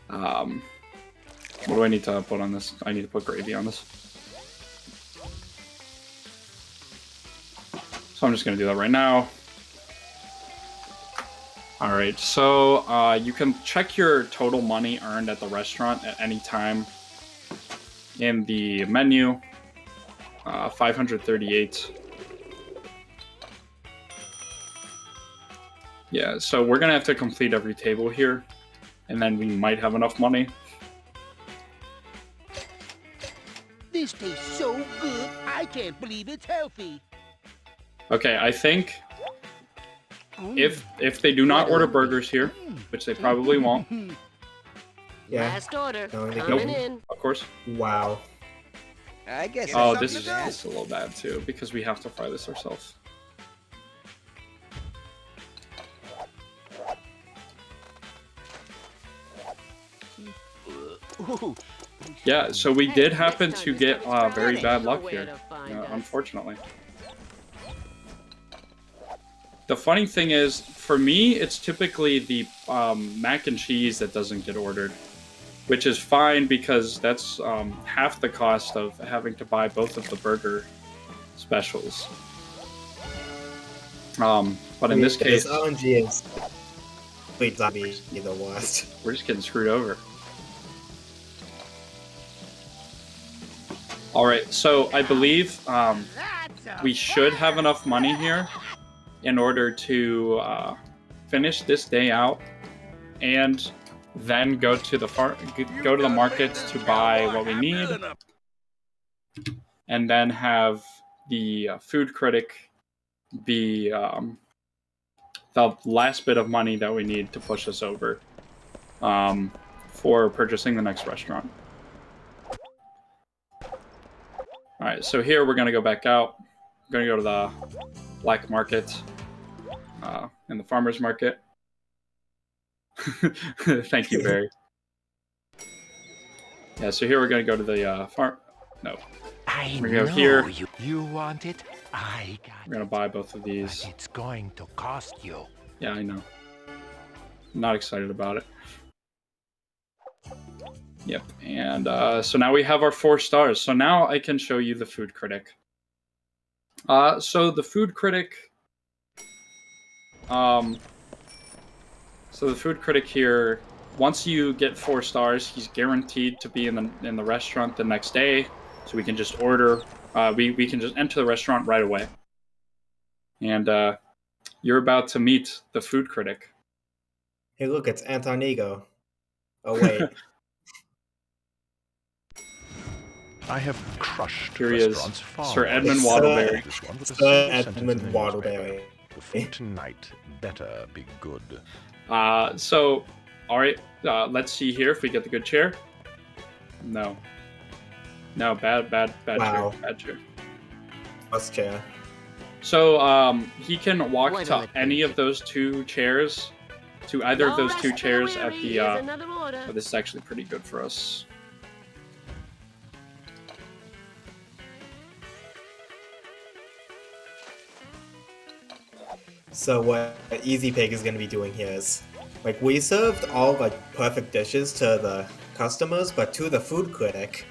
What do I need to put on this? I need to put gravy on this. So I'm just gonna do that right now. Alright, so you can check your total money earned at the restaurant at any time in the menu. 538. Yeah, so we're gonna have to complete every table here, and then we might have enough money. This tastes so good, I can't believe it's healthy. Okay, I think if they do not order burgers here, which they probably won't. Yeah. Last order. No, they Coming Nope. in. Of course. Wow. I guess Oh, that's this something is a little bad too, because we have to fry this ourselves. Ooh, Yeah, so we did happen to get very bad luck here, Find us. unfortunately. The funny thing is, for me, it's typically the mac and cheese that doesn't get ordered, which is fine because that's half the cost of having to buy both of the burger specials. But in this case, RNG is complete zombie the worst. we're just getting screwed over. Alright, so I believe we should have enough money here in order to finish this day out and then go to the market to buy what we need, and then have the food critic be the last bit of money that we need to push us over for purchasing the next restaurant. Alright, so here we're going to go back out. We're going to go to the black market and the farmer's market. Thank you, Barry. Yeah, so here we're going to go to the farm. No. I We're know gonna go here. You want it? I got We're going to buy both of it. these. But it's going to cost you. Yeah, I know. I'm not excited about it. Yep, and so now we have our 4 stars. So now I can show you the food critic. So the food critic... so the food critic here, once you get 4 stars, he's guaranteed to be in the restaurant the next day. So we can just order. We can just enter the restaurant right away. And you're about to meet the food critic. Hey, look, it's Antonigo. Oh, wait. I have crushed Here he is, restaurants far Sir worse. Edmund Waddleberry. This one with a Sir single Edmund sentence in the Waddleberry. newspaper. The food tonight better be good. So, all right, let's see here if we get the good chair. No. No, bad Wow. chair, bad chair. Bus chair. So, he can walk Wait to a minute. any of those 2 chairs, to either of No those 2 rest for chairs at weary. the, Here's another order. oh, this is actually pretty good for us. So what EZPiig is going to be doing here is, like, we served all, like, perfect dishes to the customers, but to the food critic,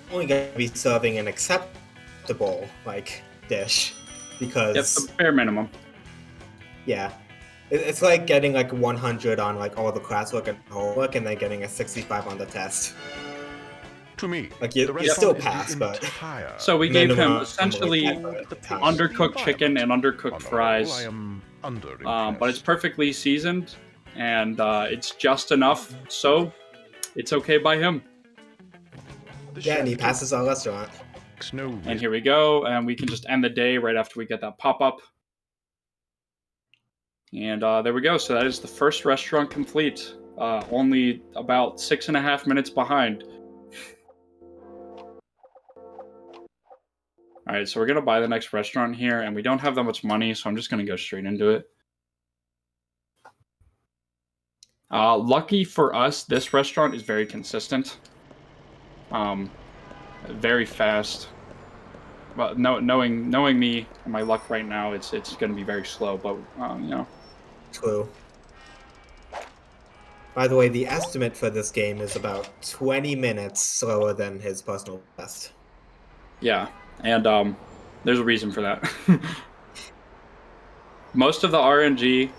we're only going to be serving an acceptable, like, dish. Because, Yep, the bare minimum. yeah. It's like getting, like, 100 on, like, all the classwork and homework, and then getting a 65 on the test. To me, Like you the still restaurant is pass, the but entire So we gave him minimum, essentially like, undercooked chicken and undercooked On the fries. whole, I am But it's perfectly seasoned, and it's just enough, so it's okay by him. yeah, and he passes our restaurant. And here we go, and we can just end the day right after we get that pop-up. And there we go. So that is the first restaurant complete. Only about 6.5 minutes behind. All right, so we're going to buy the next restaurant here, and we don't have that much money, so I'm just going to go straight into it. Lucky for us, this restaurant is very consistent. Very fast. Well, knowing me and my luck right now, it's going to be very slow, but, you know. True. By the way, the estimate for this game is about 20 minutes slower than his personal best. Yeah, and there's a reason for that. Most of the RNG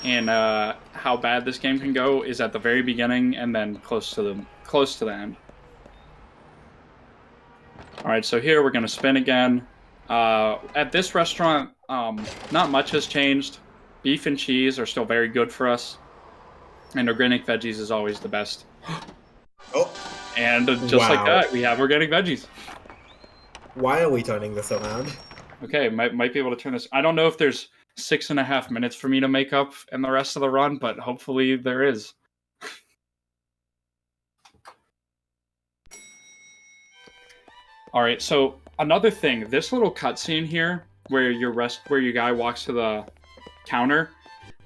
and how bad this game can go is at the very beginning and then close to the end. All right, so here we're gonna spin again. At this restaurant, not much has changed. Beef and cheese are still very good for us, and organic veggies is always the best. Oh, and just like that, we have organic veggies. Why are we turning this around? Okay, might be able to turn this. I don't know if there's 6.5 minutes for me to make up in the rest of the run, but hopefully there is. All right, so another thing, this little cutscene here, where your guy walks to the counter,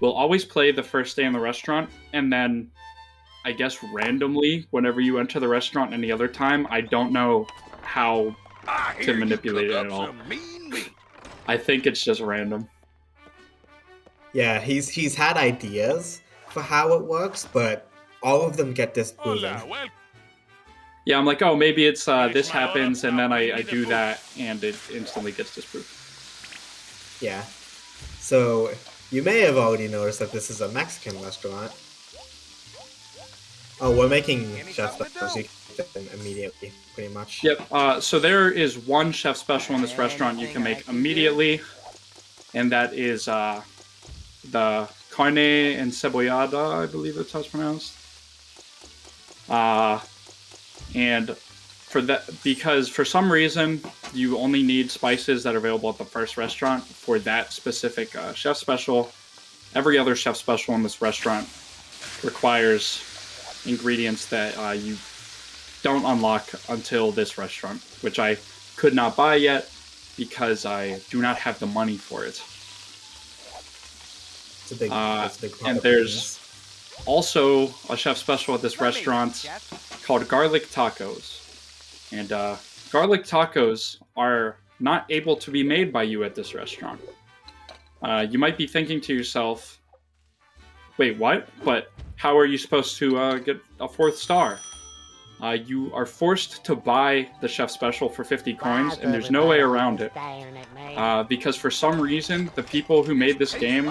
will always play the first day in the restaurant, and then, I guess randomly, whenever you enter the restaurant any other time, I don't know how to manipulate it at all. I think it's just random. Yeah, he's had ideas for how it works, but all of them get disproven. Yeah, I'm like, oh, maybe it's this happens, and then I do that, and it instantly gets disproved. Yeah. So, you may have already noticed that this is a Mexican restaurant. Oh, we're making chef specials immediately, pretty much. Yep, so there is one chef special in this restaurant you can make immediately, and that is the carne encebollada, I believe that's how it's pronounced. And for that, because for some reason you only need spices that are available at the first restaurant for that specific chef special. Every other chef special in this restaurant requires ingredients that you don't unlock until this restaurant, which I could not buy yet because I do not have the money for it. It's a big and there's also a chef special at this restaurant called garlic tacos. And garlic tacos are not able to be made by you at this restaurant. You might be thinking to yourself, wait, what? But how are you supposed to get a 4th star? You are forced to buy the chef special for 50 coins, and there's no way around it. Because for some reason, the people who made this game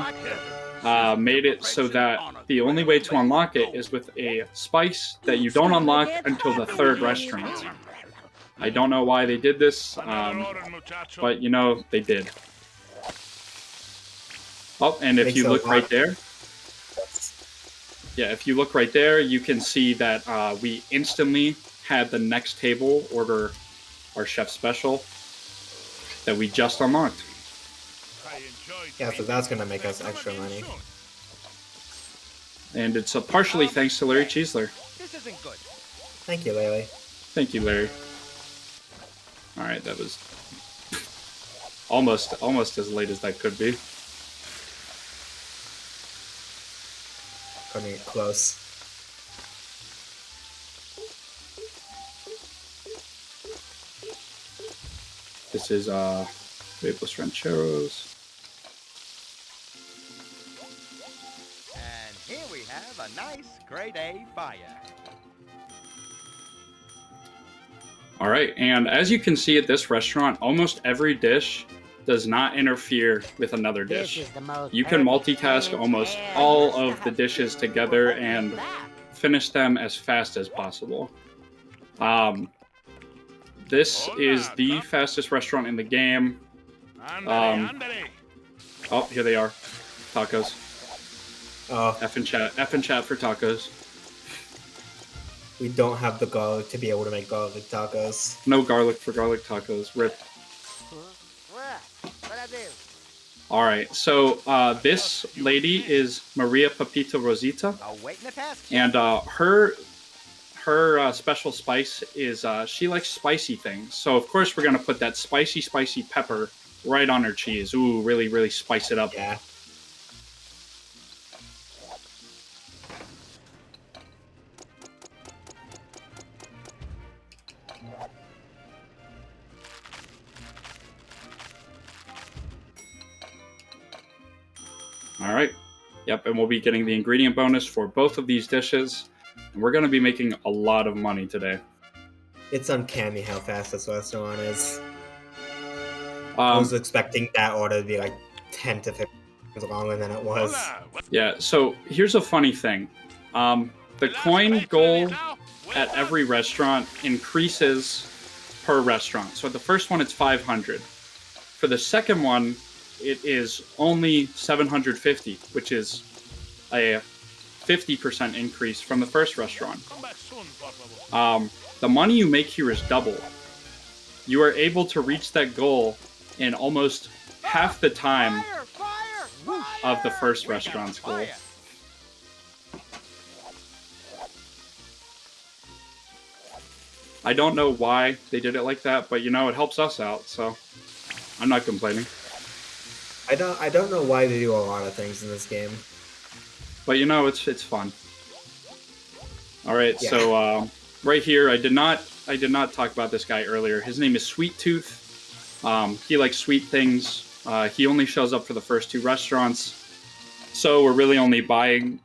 made it so that the only way to unlock it is with a spice that you don't unlock until the 3rd restaurant. I don't know why they did this, but you know, they did. Oh, and if you look right there, yeah, if you look right there, you can see that we instantly had the next table order our chef special that we just unlocked. Yeah, so that's gonna make us extra money. And it's partially thanks to Larry Cheesler. This isn't good. Thank you, Larry. Thank you, Larry. All right, that was almost as late as that could be. Coming close. This is Vaporless Rancheros. And here we have a nice grade A fire. All right, and as you can see at this restaurant, almost every dish does not interfere with another dish. You can multitask almost all of the dishes together and finish them as fast as possible. This is the fastest restaurant in the game. Oh, here they are. Tacos. F in chat for tacos. We don't have the garlic to be able to make garlic tacos. No garlic for garlic tacos. Rip. Alright, so this lady is Maria Pepita Rosita. And her special spice is she likes spicy things. So of course we're going to put that spicy pepper right on her cheese. Ooh, really, really spice it up. Yeah. Alright. Yep, and we'll be getting the ingredient bonus for both of these dishes. And we're going to be making a lot of money today. It's uncanny how fast this restaurant is. I was expecting that order to be like 10 to 15 minutes longer than it was. Yeah, so here's a funny thing. The coin goal at every restaurant increases per restaurant. So the first one, it's 500. For the second one, it is only 750, which is a 50% increase from the first restaurant. The money you make here is double. You are able to reach that goal in almost half the time of the first restaurant's goal. I don't know why they did it like that, but you know, it helps us out, so I'm not complaining. I don't know why they do a lot of things in this game. But you know, it's fun. Alright, Yeah. so right here, I did not talk about this guy earlier. His name is Sweet Tooth. He likes sweet things. He only shows up for the first two restaurants. So we're really only buying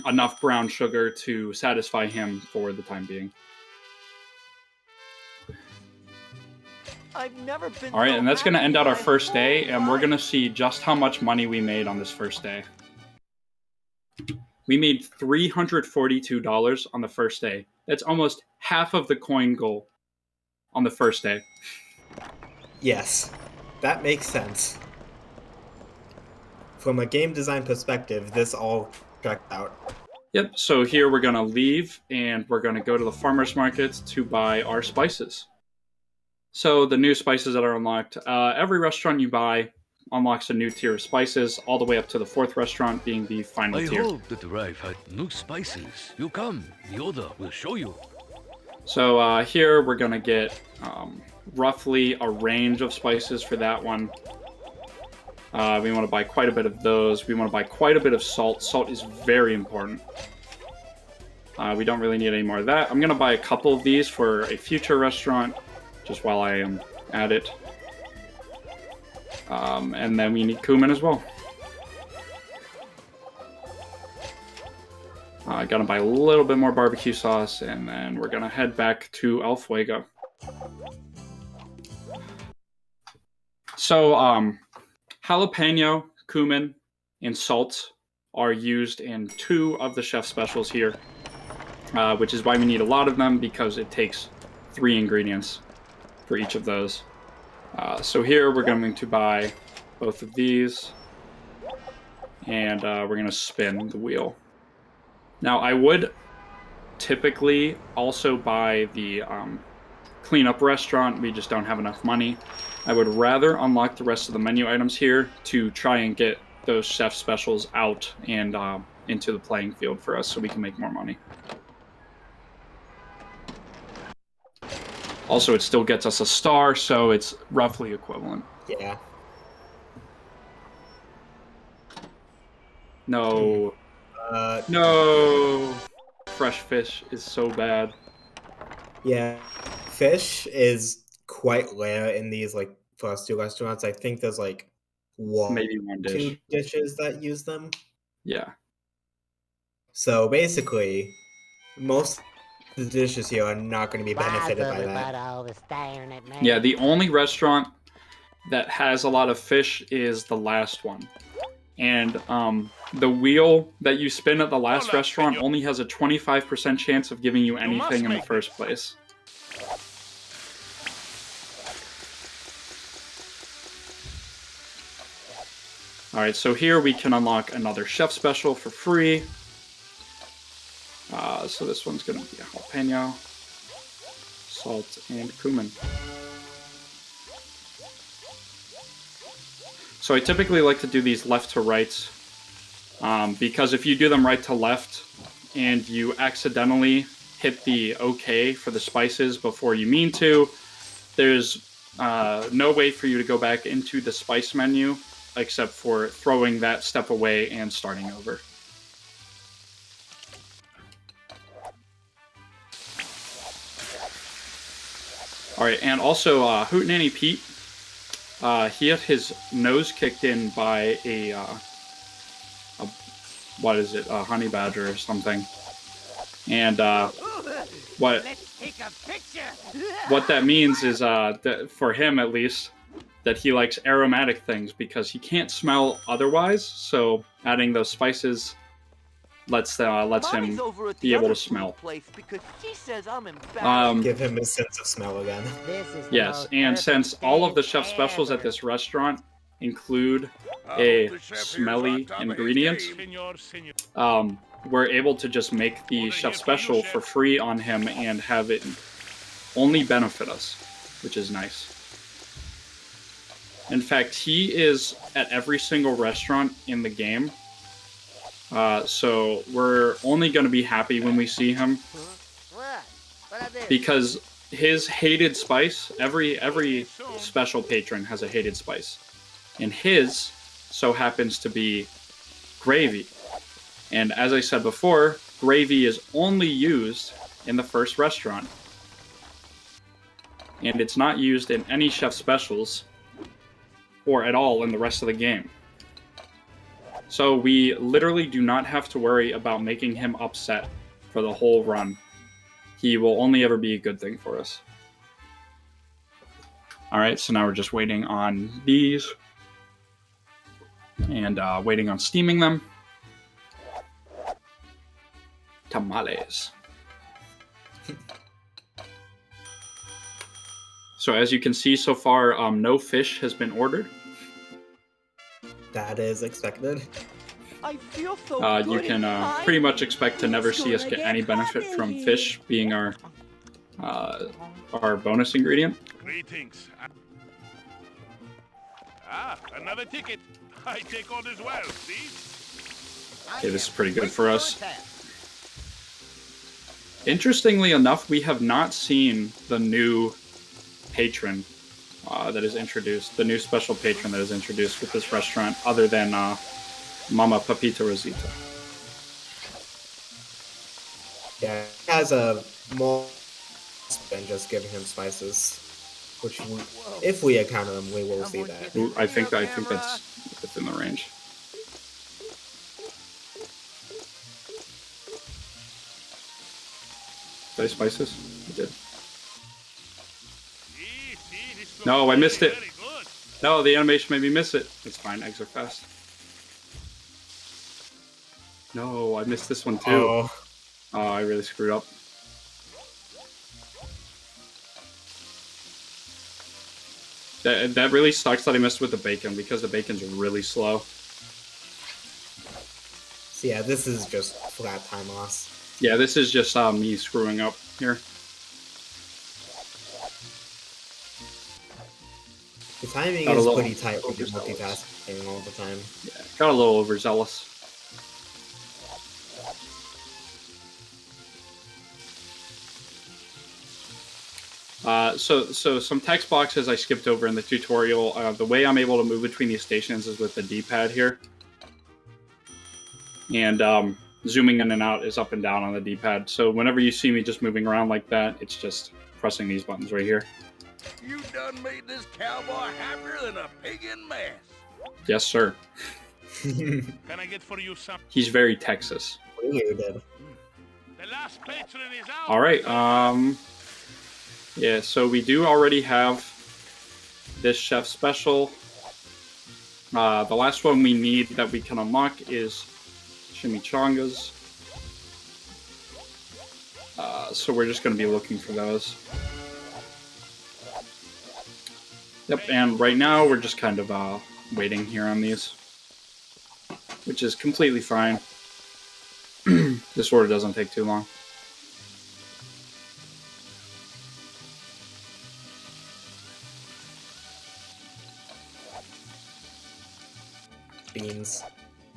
enough brown sugar to satisfy him for the time being. I've never been Alright, and that's going to end out our first day, and we're going to see just how much money we made on this first day. We made $342 on the first day. That's almost half of the coin goal on the first day. Yes, that makes sense. From a game design perspective, this all checked out. Yep, so here we're going to leave, and we're going to go to the farmer's market to buy our spices. So the new spices that are unlocked, every restaurant you buy unlocks a new tier of spices, all the way up to the fourth restaurant being the final tier. I hope that the Rife had new spices. You come, the order will show you. So here we're going to get roughly a range of spices for that one. We want to buy quite a bit of those. We want to buy quite a bit of salt. Salt is very important. We don't really need any more of that. I'm going to buy a couple of these for a future restaurant, just while I am at it. And then we need cumin as well. Gonna buy a little bit more barbecue sauce, and then we're gonna head back to El Fuego. So, jalapeno, cumin, and salt are used in 2 of the chef specials here, which is why we need a lot of them, because it takes 3 ingredients for each of those. So here we're going to buy both of these, and we're going to spin the wheel. Now I would typically also buy the cleanup restaurant. We just don't have enough money. I would rather unlock the rest of the menu items here to try and get those chef specials out and into the playing field for us so we can make more money. Also, it still gets us a star, so it's roughly equivalent. Yeah. No. No! Fresh fish is so bad. Yeah. Fish is quite rare in these, like, first 2 restaurants. I think there's, like, maybe 1 dish. 2 dishes that use them. Yeah. So, basically, most the dishes here are not going to be benefited by that. Yeah, the only restaurant that has a lot of fish is the last one. And the wheel that you spin at the last restaurant only has a 25% chance of giving you anything in the first place. Alright, so here we can unlock another chef special for free. So this one's going to be a jalapeno, salt, and cumin. So I typically like to do these left to right, because if you do them right to left and you accidentally hit the OK for the spices before you mean to, there's no way for you to go back into the spice menu except for throwing that step away and starting over. Alright, and also Hootenanny Pete, he had his nose kicked in by a what is it, a honey badger or something. And what that means is, that for him at least, that he likes aromatic things because he can't smell otherwise, so adding those spices lets him be able to smell. Give him a sense of smell again. Yes, and since all of the chef specials at this restaurant include a smelly ingredient, we're able to just make the chef special for free on him and have it only benefit us, which is nice. In fact, he is at every single restaurant in the game, so we're only going to be happy when we see him, because his hated spice, every special patron has a hated spice, and his so happens to be gravy. And as I said before, gravy is only used in the first restaurant, and it's not used in any chef specials or at all in the rest of the game. So we literally do not have to worry about making him upset for the whole run. He will only ever be a good thing for us. Alright, so now we're just waiting on these. And waiting on steaming them. Tamales. So as you can see so far, no fish has been ordered. That is expected. I feel so you can pretty much expect to never see us get any benefit from fish being our bonus ingredient. Greetings. Another ticket. I take orders well, see? Okay, this is pretty good for us. Interestingly enough, we have not seen the new patron that is introduced, the new special patron that is introduced with this restaurant, other than Mama Papita Rosita. Yeah, he has a more than just giving him spices, which if we encounter them, we will see that. Ooh, I think that's within the range. Did I spices? I did. No, I missed it. No, the animation made me miss it. It's fine, eggs are fast. No, I missed this one too. Oh, I really screwed up. That really sucks that I missed with the bacon, because the bacon's really slow. So yeah, this is just flat time loss. Yeah, this is just me screwing up here. The timing is pretty tight when you're multitasking all the time. Yeah, got a little overzealous. So some text boxes I skipped over in the tutorial. The way I'm able to move between these stations is with the D-pad here. And zooming in and out is up and down on the D-pad. So whenever you see me just moving around like that, it's just pressing these buttons right here. You done made this cowboy happier than a pig in mess. Yes, sir. Can I get for you some? He's very Texas. Weird. The last patron is out. All right. Yeah, so we do already have this chef special. The last one we need that we can unlock is chimichangas. So we're just going to be looking for those. Yep, and right now we're just kind of waiting here on these. which is completely fine. This order doesn't take too long.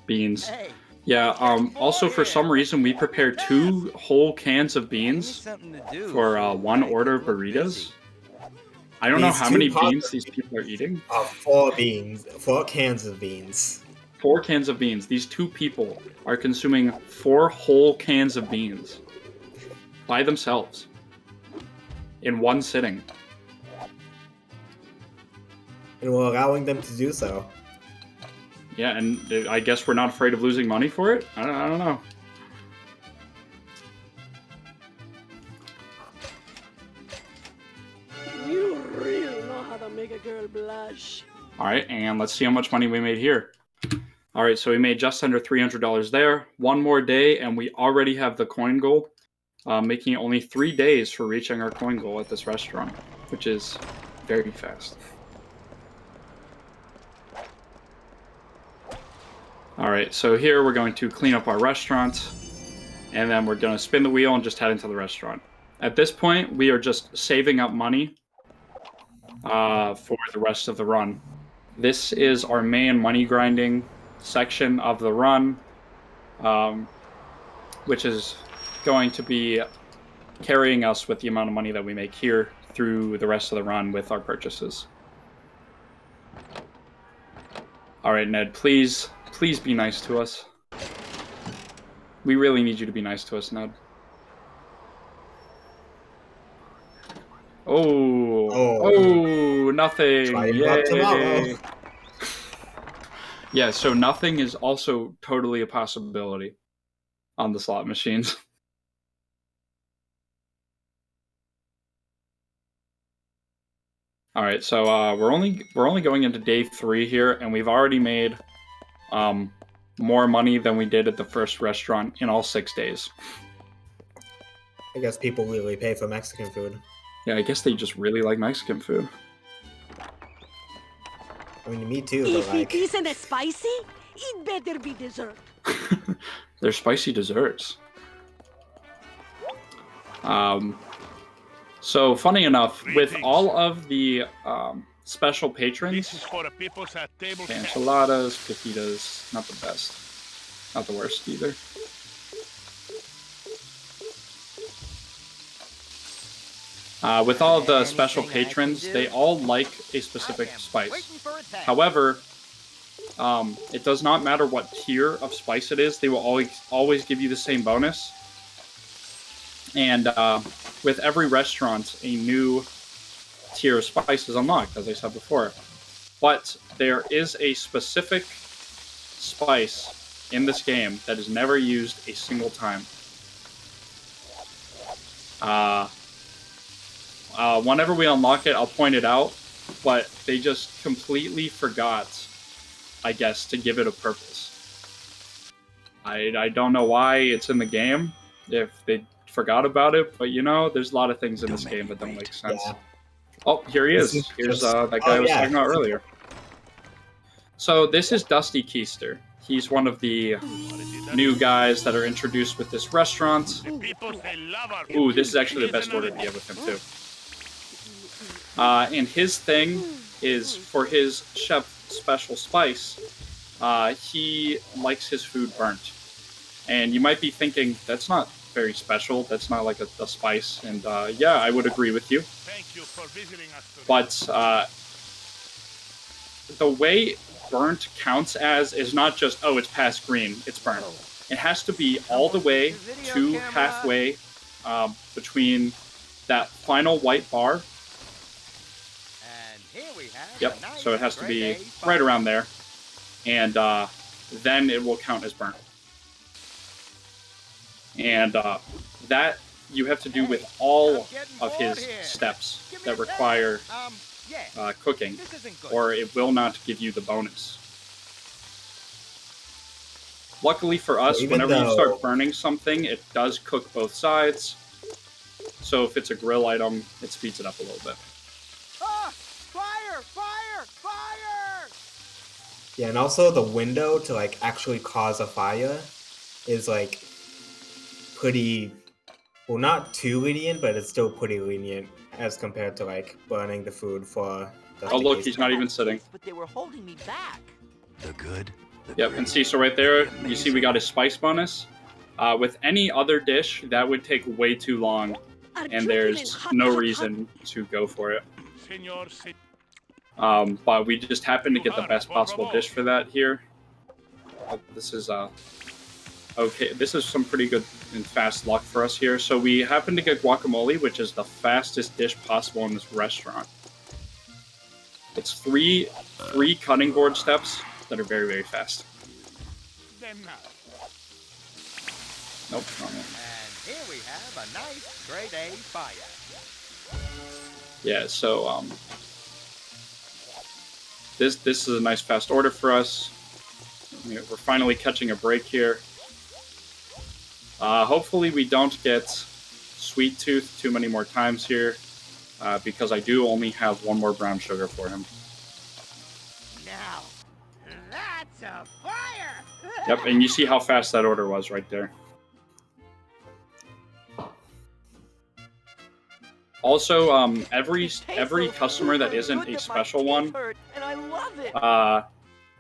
Beans. Yeah, also for some reason we prepared 2 whole cans of beans for 1 order of burritos. I don't know how many beans these people are eating. 4 beans. 4 cans of beans. 4 cans of beans. These 2 people are consuming 4 whole cans of beans by themselves in one sitting. And we're allowing them to do so. Yeah, and I guess we're not afraid of losing money for it? I don't know. You really know how to make a girl blush. Alright, and let's see how much money we made here. Alright, so we made just under $300 there. 1 more day, and we already have the coin goal, making it only 3 days for reaching our coin goal at this restaurant, which is very fast. Alright, so here we're going to clean up our restaurant, and then we're going to spin the wheel and just head into the restaurant. At this point, we are just saving up money for the rest of the run. This is our main money grinding section of the run, which is going to be carrying us with the amount of money that we make here through the rest of the run with our purchases. Alright, Ned, please be nice to us. We really need you to be nice to us, Ned. Oh, nothing. Yay. Yeah, so nothing is also totally a possibility on the slot machines. All right, so we're only going into day 3 here, and we've already made more money than we did at the first restaurant in all 6 days. I guess people really pay for Mexican food. Yeah, I guess they just really like Mexican food. I mean, me too, If but like... it isn't spicy, it better be dessert. They're spicy desserts. So, funny enough, with all of the special patrons, enchiladas, fajitas, not the best. Not the worst either. With all of the special patrons, they all like a specific spice. However, it does not matter what tier of spice it is, they will always give you the same bonus. And with every restaurant, a new tier of spice is unlocked, as I said before. But there is a specific spice in this game that is never used a single time. Whenever we unlock it, I'll point it out, but they just completely forgot, I guess, to give it a purpose. I don't know why it's in the game, if they forgot about it, but you know, there's a lot of things in this game that don't make sense. Yeah. Oh, here he is. Here's that guy I was talking about earlier. So this is Dusty Keister. He's one of the new guys that are introduced with this restaurant. Ooh, this is actually the best order to get with him, too. And his thing is, for his chef special spice, he likes his food burnt. And you might be thinking, that's not very special, that's not like a spice, and yeah, I would agree with you. Thank you for visiting us today. But the way burnt counts as is not just, oh, it's past green, it's burnt. It has to be all the way to halfway between that final white bar. Yep, so it has to be right around there, and then it will count as burnt. And that you have to do with all of his steps that require cooking, or it will not give you the bonus. Luckily for us, whenever you start burning something, it does cook both sides. So if it's a grill item, it speeds it up a little bit. Ah! Fire! Fire! Fire! Yeah, and also the window to like actually cause a fire is like pretty, well, not too lenient, but it's still pretty lenient as compared to like burning the food for just Oh, in look, case. he's not even sitting. But they were holding me back. The good, the Yep, and see, so right there, you see we got a spice bonus. With any other dish, that would take way too long, and there's no reason to go for it. Senor, But we just happened to get the best possible dish for that here. This is okay. This is some pretty good and fast luck for us here. So we happen to get guacamole, which is the fastest dish possible in this restaurant. It's three cutting board steps that are very, very fast. Nope, wrong one. And here we have a nice grade A fire. Yeah, so this is a nice fast order for us. We're finally catching a break here. Hopefully we don't get Sweet Tooth too many more times here, because I do only have one more brown sugar for him. Now, that's a fire! Yep, and you see how fast that order was right there. Also, every customer that isn't a special one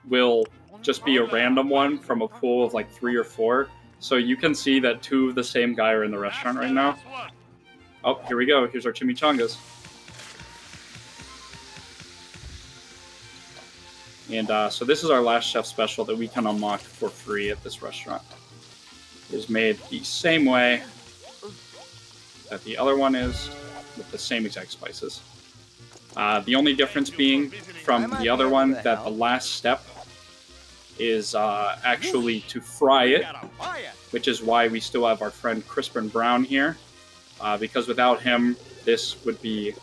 will just be a random one from a pool of like 3 or 4. So you can see that 2 of the same guy are in the restaurant right now. Oh, here we go. Here's our chimichangas. And so this is our last chef special that we can unlock for free at this restaurant. It is made the same way that the other one is, with the same exact spices. The only difference being from the other one that the last step is actually to fry it, which is why we still have our friend Crispin Brown here, because without him, this would be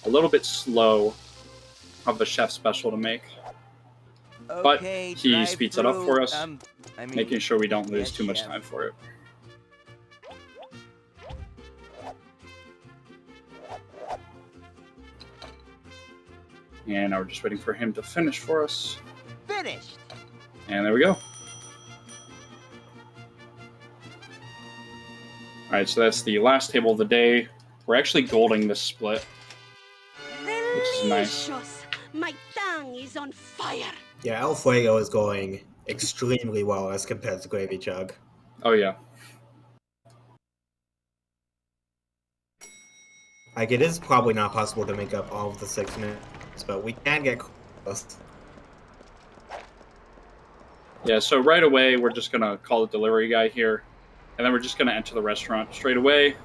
a little bit slow of a chef special to make. But he speeds it up for us, making sure we don't lose too much time for it. And now we're just waiting for him to finish for us. Finished! And there we go. Alright, so that's the last table of the day. We're actually golding this split, which is nice. My tongue is on fire. Yeah, El Fuego is going extremely well as compared to Gravy Jug. Oh yeah. Like, it is probably not possible to make up all of the 6 minutes, but we can get close. Yeah, so right away, we're just going to call the delivery guy here, and then we're just going to enter the restaurant straight away.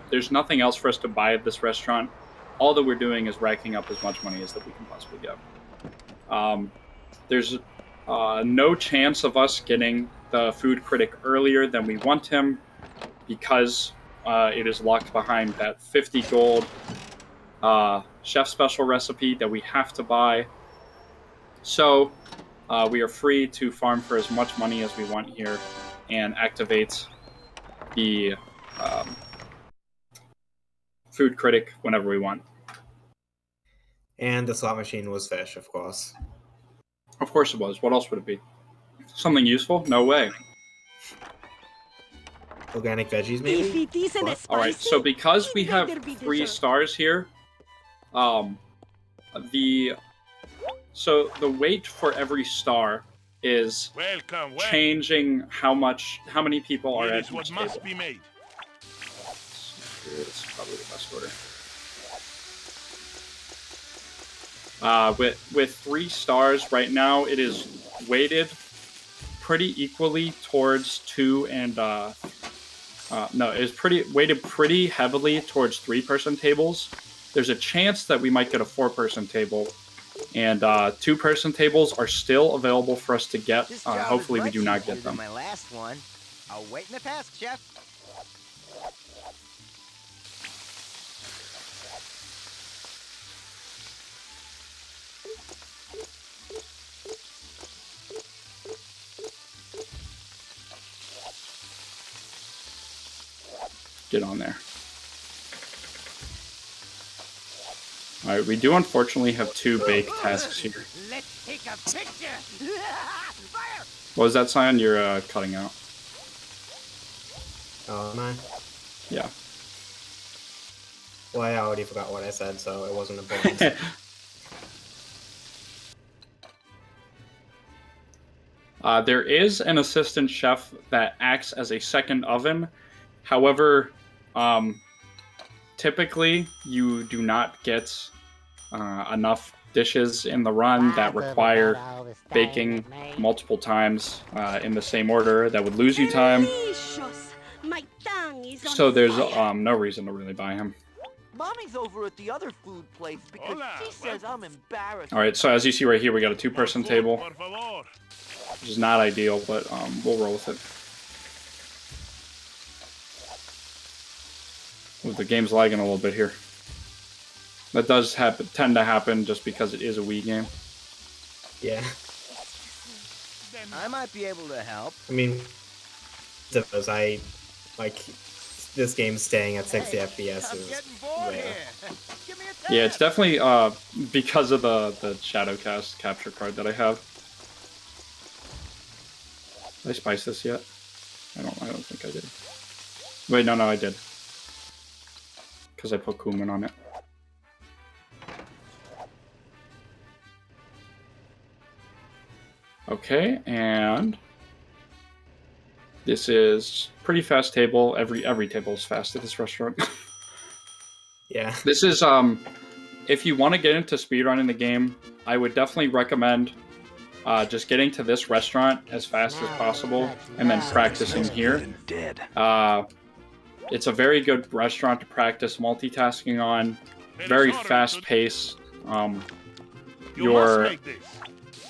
There's nothing else for us to buy at this restaurant. All that we're doing is racking up as much money as that we can possibly get. There's no chance of us getting the food critic earlier than we want him, because it is locked behind that 50 gold chef special recipe that we have to buy. So we are free to farm for as much money as we want here and activate the food critic whenever we want. And the slot machine was fish, of course. Of course it was. What else would it be? Something useful? No way. Organic veggies, maybe? Alright, so because we have 3 stars here, so the weight for every star is changing how many people are at each table. It's probably the best order. With 3 stars right now, it is weighted pretty equally towards 2 and no, it's weighted pretty heavily towards 3-person tables. There's a chance that we might get a 4-person table, and 2-person tables are still available for us to get. Hopefully, we do not get them. My last one. I'll wait in the task, chef. Get on there. All right, we do unfortunately have 2 bake tasks here. Let's take a picture. Fire! What was that sign? You're cutting out. Oh, am I? Yeah. Well, I already forgot what I said, so it wasn't important. There is an assistant chef that acts as a second oven. However, typically you do not get enough dishes in the run that require baking multiple times in the same order. That would lose you time. So there's no reason to really buy him. Mommy's over at the other food place because she says I'm embarrassed. All right, so as you see right here, we got a 2-person table, which is not ideal, but we'll roll with it. Ooh, the game's lagging a little bit here. That does tend to happen just because it is a Wii game. Yeah. I might be able to help. I mean, because I like this game staying at 60 FPS is rare. Yeah, it's definitely because of the Shadowcast capture card that I have. Did I spice this yet? I don't think I did. Wait, no, I did. Because I put cumin on it. Okay, and this is pretty fast table. Every table is fast at this restaurant. Yeah. This is if you want to get into speedrunning the game, I would definitely recommend just getting to this restaurant as fast as possible and then practicing here. It's a very good restaurant to practice multitasking on. Very fast pace. Your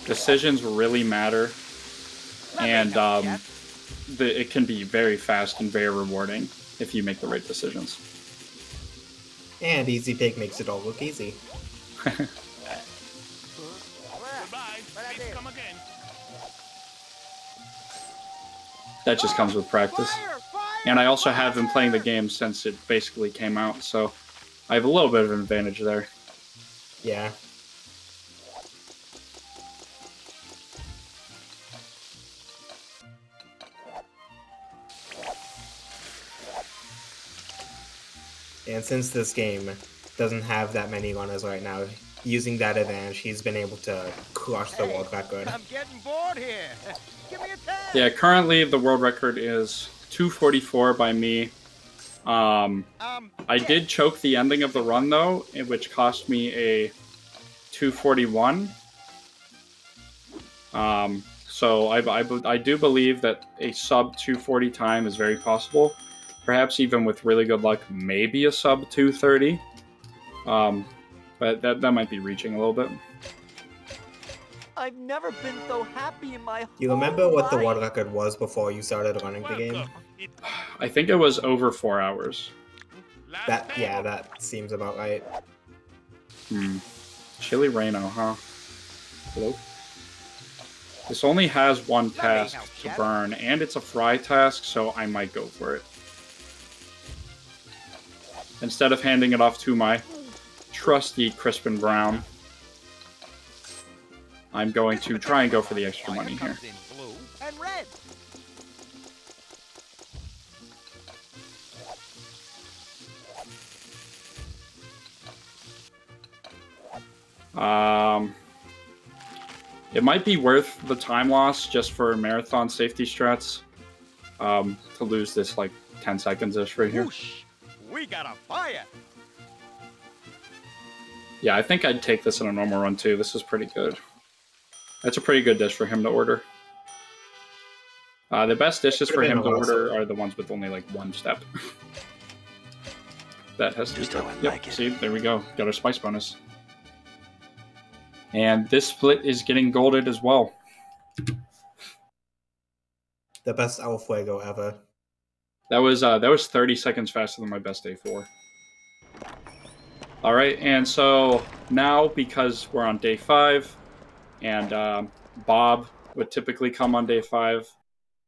decisions really matter, and it can be very fast and very rewarding if you make the right decisions. And EZPiig makes it all look easy. Goodbye. Please come again. That just comes with practice. And I also have been playing the game since it basically came out, so I have a little bit of an advantage there. Yeah. And since this game doesn't have that many runners right now, using that advantage, he's been able to crush the world record. I'm getting bored here. Give me a tap. Yeah, currently the world record is 2:44 by me. I did choke the ending of the run, though, which cost me a 2:41. So I do believe that a sub 2:40 time is very possible. Perhaps even with really good luck, maybe a sub 2:30. But that might be reaching a little bit. I've never been so happy in my whole You remember what the life. world record was before you started running the game? I think it was over 4 hours. That seems about right. Chili Reno, huh? Hello? This only has one task to burn, and it's a fry task, so I might go for it. Instead of handing it off to my trusty Crispin Brown, I'm going to try and go for the extra money here. And red. It might be worth the time loss just for marathon safety strats to lose this like 10 seconds-ish right here. Whoosh. We got a fire. Yeah, I think I'd take this in a normal run too. This is pretty good. That's a pretty good dish for him to order. The best dishes for him to order are the ones with only like one step. That has to be good. Yep, see, there we go. Got our spice bonus. And this split is getting golded as well. The best El Fuego ever. That was 30 seconds faster than my best day 4. All right, and so now because we're on day 5, and Bob would typically come on day 5,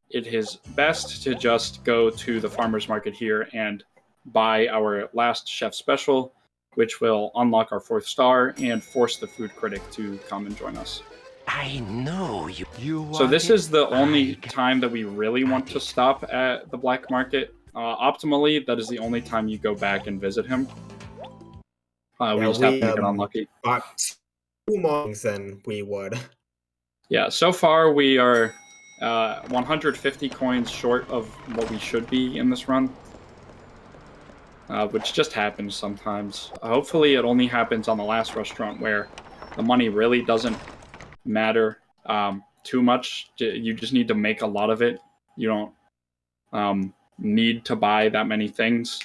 it is best to just go to the farmer's market here and buy our last chef special, which will unlock our 4th star and force the food critic to come and join us. I know you So this is the only Pig. time that we really want to stop at the black market. Optimally, that is the only time you go back and visit him. We just happen to get unlucky. Got 2 more things than we would. Yeah, so far we are 150 coins short of what we should be in this run, which just happens sometimes. Hopefully it only happens on the last restaurant where the money really doesn't matter too much. You just need to make a lot of it. You don't need to buy that many things,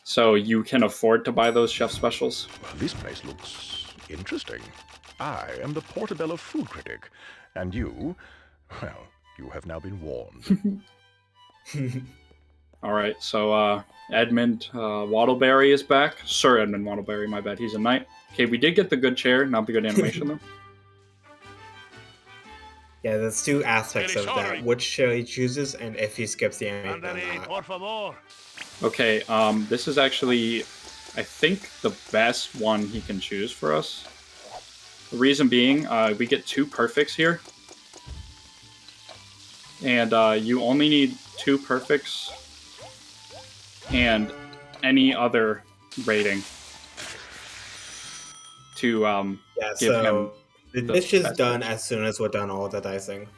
so you can afford to buy those chef specials. Well, this place looks interesting. I am the Portobello food critic, and you, well, you have now been warned. All right, so Edmund Waddleberry is back. Sir Edmund Waddleberry, my bad. He's a knight. Okay, we did get the good chair, not the good animation though. Yeah, there's 2 aspects of that: which chair he chooses and if he skips the animation or not. Okay, this is actually, I think, the best one he can choose for us. The reason being, we get 2 perfects here. And you only need 2 perfects and any other rating to give him. The dish is done as soon as we're done all the dicing.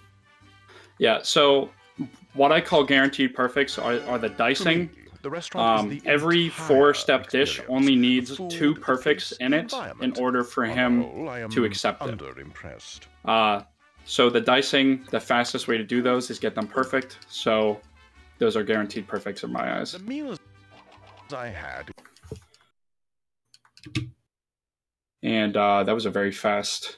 Yeah, so what I call guaranteed perfects are the dicing. The restaurant is the every 4-step dish only needs 2 perfects in it in order for him to accept it. So the dicing, the fastest way to do those is get them perfect. So those are guaranteed perfects in my eyes. The meals I had. And that was a very fast.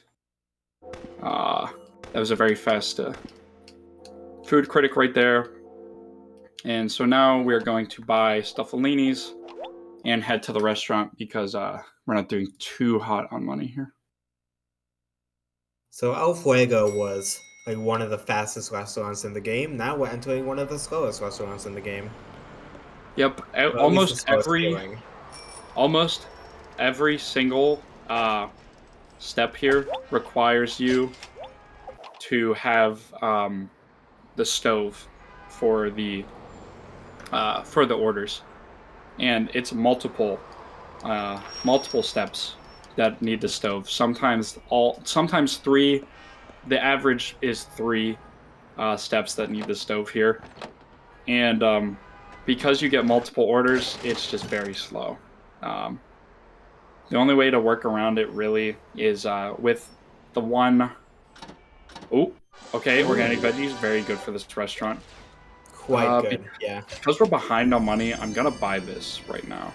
Food critic right there. And so now we're going to buy Stuffalini's and head to the restaurant because we're not doing too hot on money here. So El Fuego was like one of the fastest restaurants in the game. Now we're entering one of the slowest restaurants in the game. Yep, almost every single step here requires you to have the stove for the orders, and it's multiple steps that need the stove. Sometimes 3. The average is 3 steps that need the stove here, and because you get multiple orders, it's just very slow. The only way to work around it really is with the one. Oh, okay, organic veggies, very good for this restaurant. Quite good, yeah. Because we're behind on money, I'm gonna buy this right now.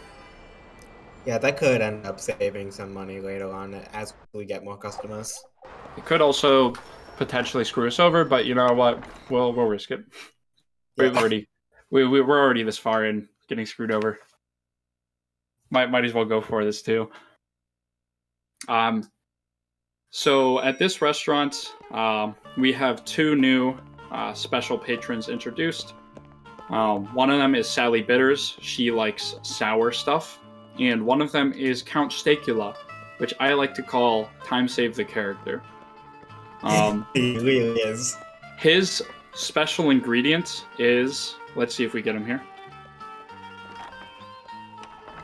Yeah, that could end up saving some money later on as we get more customers. It could also potentially screw us over, but you know what? We'll risk it. Yeah. We're already this far in getting screwed over. Might as well go for this too. So at this restaurant, we have 2 new special patrons introduced. One of them is Sally Bitters. She likes sour stuff. And one of them is Count Stakula, which I like to call Time Save the Character. He really is. His special ingredient is... Let's see if we get him here.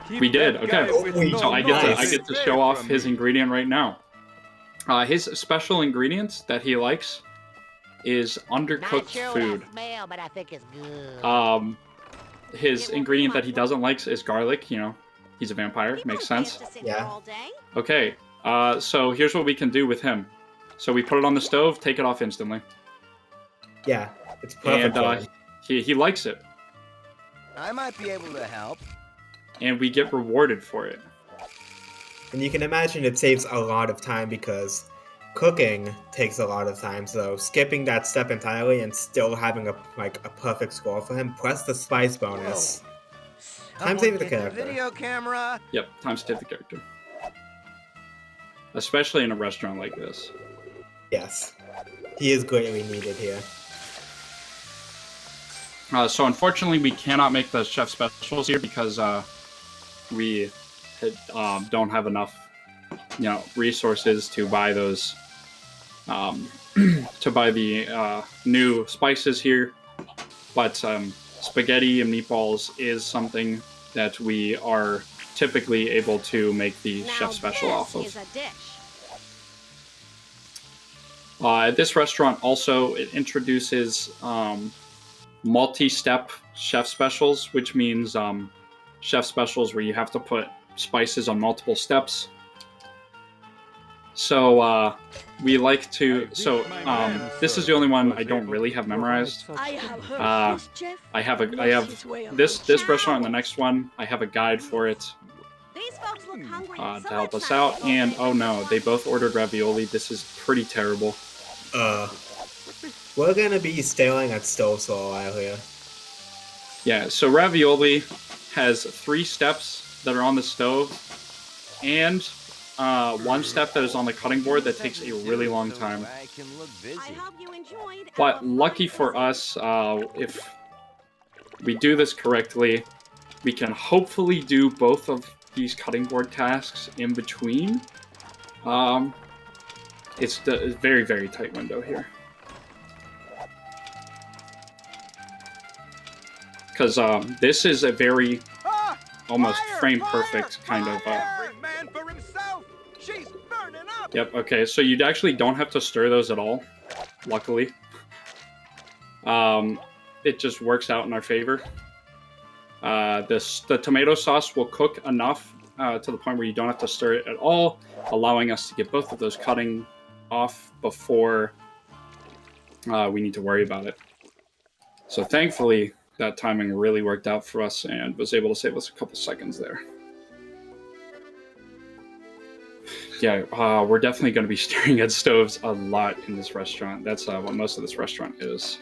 We did, okay. So I get to show off his ingredient right now. His special ingredient that he likes is undercooked food. Smell, but I think it's good. His ingredient that he doesn't like is garlic. You know, he's a vampire. Makes sense. Yeah. Okay. So here's what we can do with him. So we put it on the stove, take it off instantly. Yeah, it's perfect. And he likes it. I might be able to help. And we get rewarded for it. And you can imagine it saves a lot of time because cooking takes a lot of time. So skipping that step entirely and still having a perfect score for him, plus the spice bonus. Time save the character. Video camera. Yep, time save the character. Especially in a restaurant like this. Yes, he is greatly needed here. So unfortunately, we cannot make the chef specials here because we don't have enough, resources to buy those, to buy the new spices here. But spaghetti and meatballs is something that we are typically able to make the chef special off of. At this restaurant also, it introduces multi-step chef specials, which means chef specials where you have to put spices on multiple steps. So we like to. So this is the only one I don't really have memorized. I have this restaurant and the next one. I have a guide for it to help us out. And oh no, they both ordered ravioli. This is pretty terrible. We're gonna be staring at stoves for a while here. Yeah, so ravioli has 3 steps that are on the stove, and 1 step that is on the cutting board that takes a really long time. But lucky for us, if we do this correctly, we can hopefully do both of these cutting board tasks in between. It's a very, very tight window here. Because this is a very, almost frame-perfect kind of... Yep, okay, so you actually don't have to stir those at all, luckily. It just works out in our favor. The tomato sauce will cook enough to the point where you don't have to stir it at all, allowing us to get both of those cutting off before we need to worry about it. So thankfully, that timing really worked out for us and was able to save us a couple seconds there. Yeah, we're definitely going to be staring at stoves a lot in this restaurant. That's what most of this restaurant is.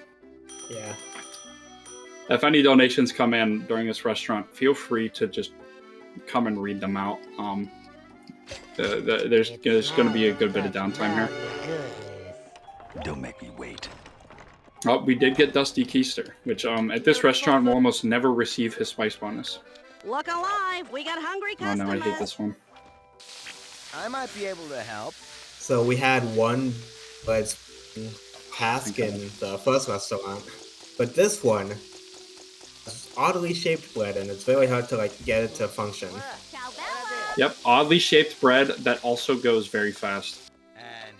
Yeah. If any donations come in during this restaurant, feel free to just come and read them out. There's going to be a good bit of downtime here. Don't make me wait. Oh, we did get Dusty Keister, which at this restaurant will almost never receive his spice bonus. Look alive, we got hungry customers. Oh no, I hate this one. I might be able to help. So we had one task in the first restaurant, but this one is oddly shaped bread, and it's very hard to get it to function. Yep, oddly shaped bread that also goes very fast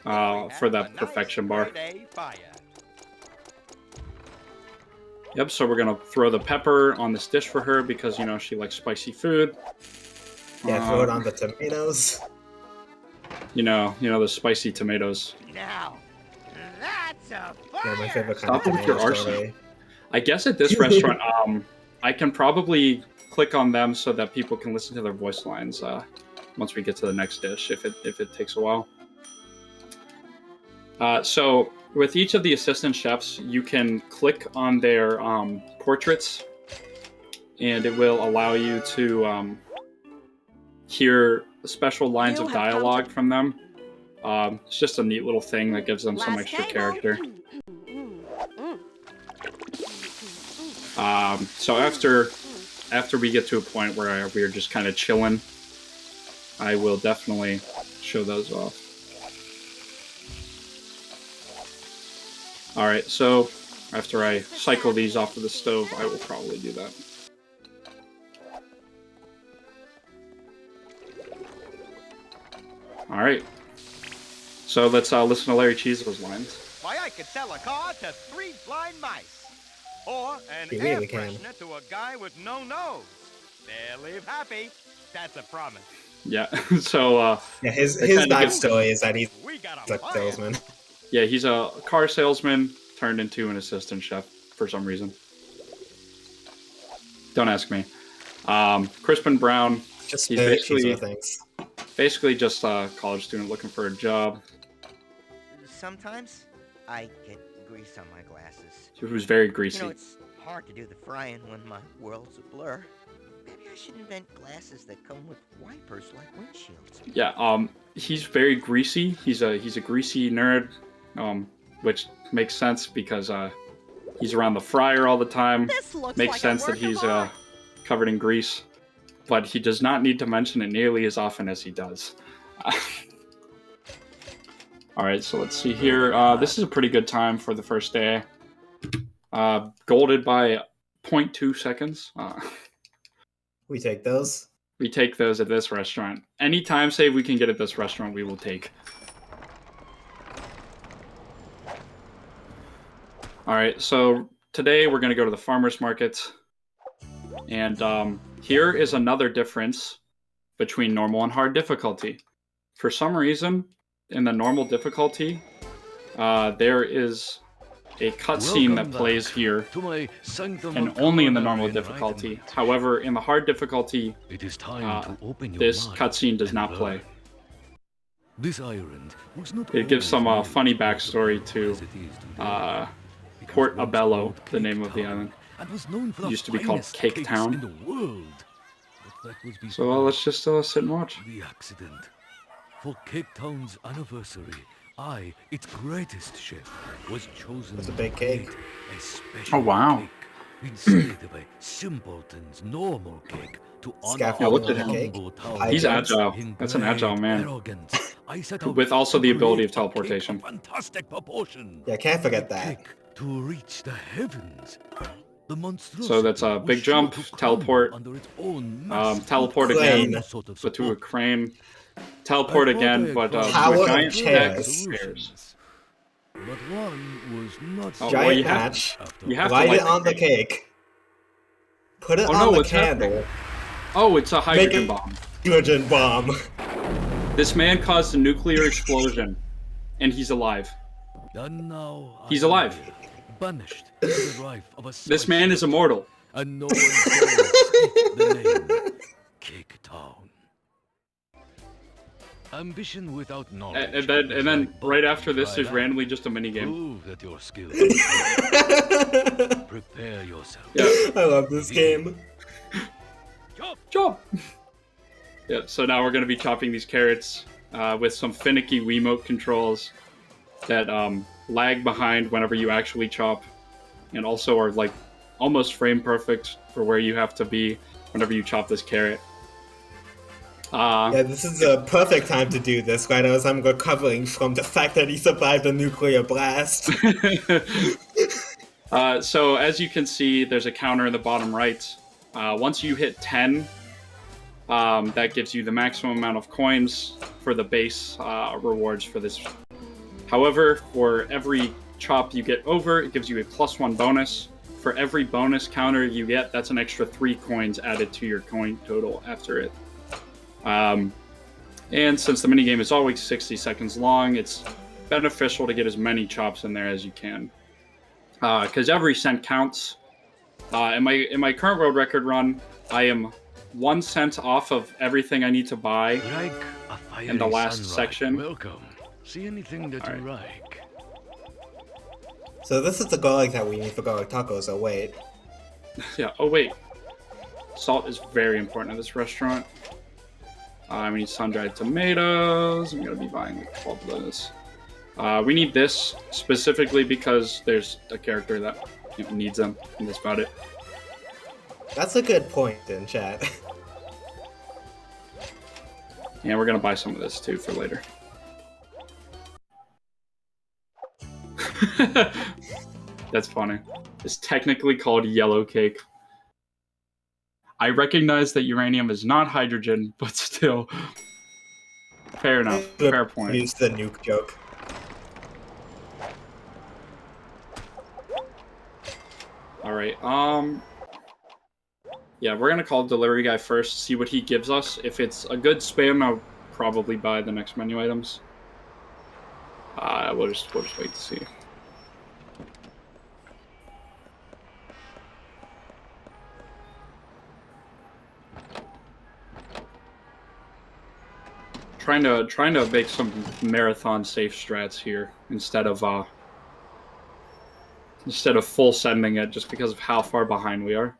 for that perfection bar. Yep, so we're gonna throw the pepper on this dish for her because she likes spicy food. Yeah, throw it on the tomatoes. The spicy tomatoes. Now, that's a fire! Yeah, my favorite kind Stop of it with your tomatoes, arson. totally. I guess at this restaurant, I can probably click on them so that people can listen to their voice lines once we get to the next dish, if it takes a while. So with each of the assistant chefs, you can click on their portraits, and it will allow you to hear special lines of dialogue from them. It's just a neat little thing that gives them some extra character. So after we get to a point where we're just kind of chilling, I will definitely show those off. Alright, so after I cycle these off of the stove, I will probably do that. Alright. So let's listen to Larry Cheese's lines. Why, I could sell a car to 3 blind mice. Or an You air really can. freshener to a guy with no nose. They live happy. That's a promise. Yeah, so yeah, his backstory is that he's a salesman. Yeah, he's a car salesman turned into an assistant chef for some reason. Don't ask me. Crispin Brown, just he's basically just a college student looking for a job. Sometimes I get grease on my glasses. He was very greasy. It's hard to do the frying when my world's a blur. Maybe I should invent glasses that come with wipers like windshields. Yeah, he's very greasy. He's a greasy nerd, which makes sense because he's around the fryer all the time. This looks makes like sense a that work he's of art. covered in grease. but he does not need to mention it nearly as often as he does. All right, so let's see here. This is a pretty good time for the first day. Golded by 0.2 seconds. We take those? We take those at this restaurant. Any time save we can get at this restaurant, we will take. All right, so today we're going to go to the farmer's market. And here is another difference between normal and hard difficulty. For some reason, in the normal difficulty, there is a cutscene that plays here, and only in the normal difficulty. However, in the hard difficulty, this cutscene does not play. It gives some funny backstory to Portobello, the name of the island. It used to be called Cake Town. So let's just sit and watch. The accident. For Cake Town's anniversary, I, its greatest chef, was chosen to bake a special wow. cake instead of a simpleton's normal cake to honor look at him. He's agile. That's an agile man. With also the ability of teleportation. Fantastic proportion. Yeah, can't forget that. To reach the heavens. So that's a big jump, teleport, teleport again, but to a crane, teleport again, but to a giant stack of stairs. But one was not giant match. You have light to light it on the cake. Put it on the candle. Happening? Oh, it's a hydrogen bomb. Hydrogen bomb. This man caused a nuclear explosion, and he's alive. He's alive. Banished to the life of a this man is immortal. And no one dares speak the name Cake Town. Ambition without knowledge. And then right after this, there's randomly just a mini game. Prove that your skills. Prepare yourself. Yeah. I love this game. Chop. Yeah. So now we're gonna be chopping these carrots with some finicky Wiimote controls that lag behind whenever you actually chop, and also are like almost frame perfect for where you have to be whenever you chop this carrot. Yeah, this is a perfect time to do this, right? As I'm recovering from the fact that he survived a nuclear blast. So as you can see, there's a counter in the bottom right. Once you hit 10, that gives you the maximum amount of coins for the base rewards for this. However, for every chop you get over, it gives you a +1 bonus. For every bonus counter you get, that's an extra 3 coins added to your coin total after it. And since the minigame is always 60 seconds long, it's beneficial to get as many chops in there as you can. Because every cent counts. In my current world record run, I am 1 cent off of everything I need to buy in the last section. Welcome. See anything that you like. So this is the garlic that we need for garlic tacos, oh wait. Yeah, oh wait. Salt is very important at this restaurant. We need sun-dried tomatoes. I'm going to be buying 12 of those. We need this specifically because there's a character that needs them, and that's about it. That's a good point in chat. Yeah, we're going to buy some of this too for later. That's funny. It's technically called yellow cake. I recognize that uranium is not hydrogen, but still. Fair enough. Fair point. Use the nuke joke. Alright, yeah, we're gonna call delivery guy first, see what he gives us. If it's a good spam, I'll probably buy the next menu items. We'll just wait to see. Trying to make some marathon safe strats here instead of full sending it just because of how far behind we are.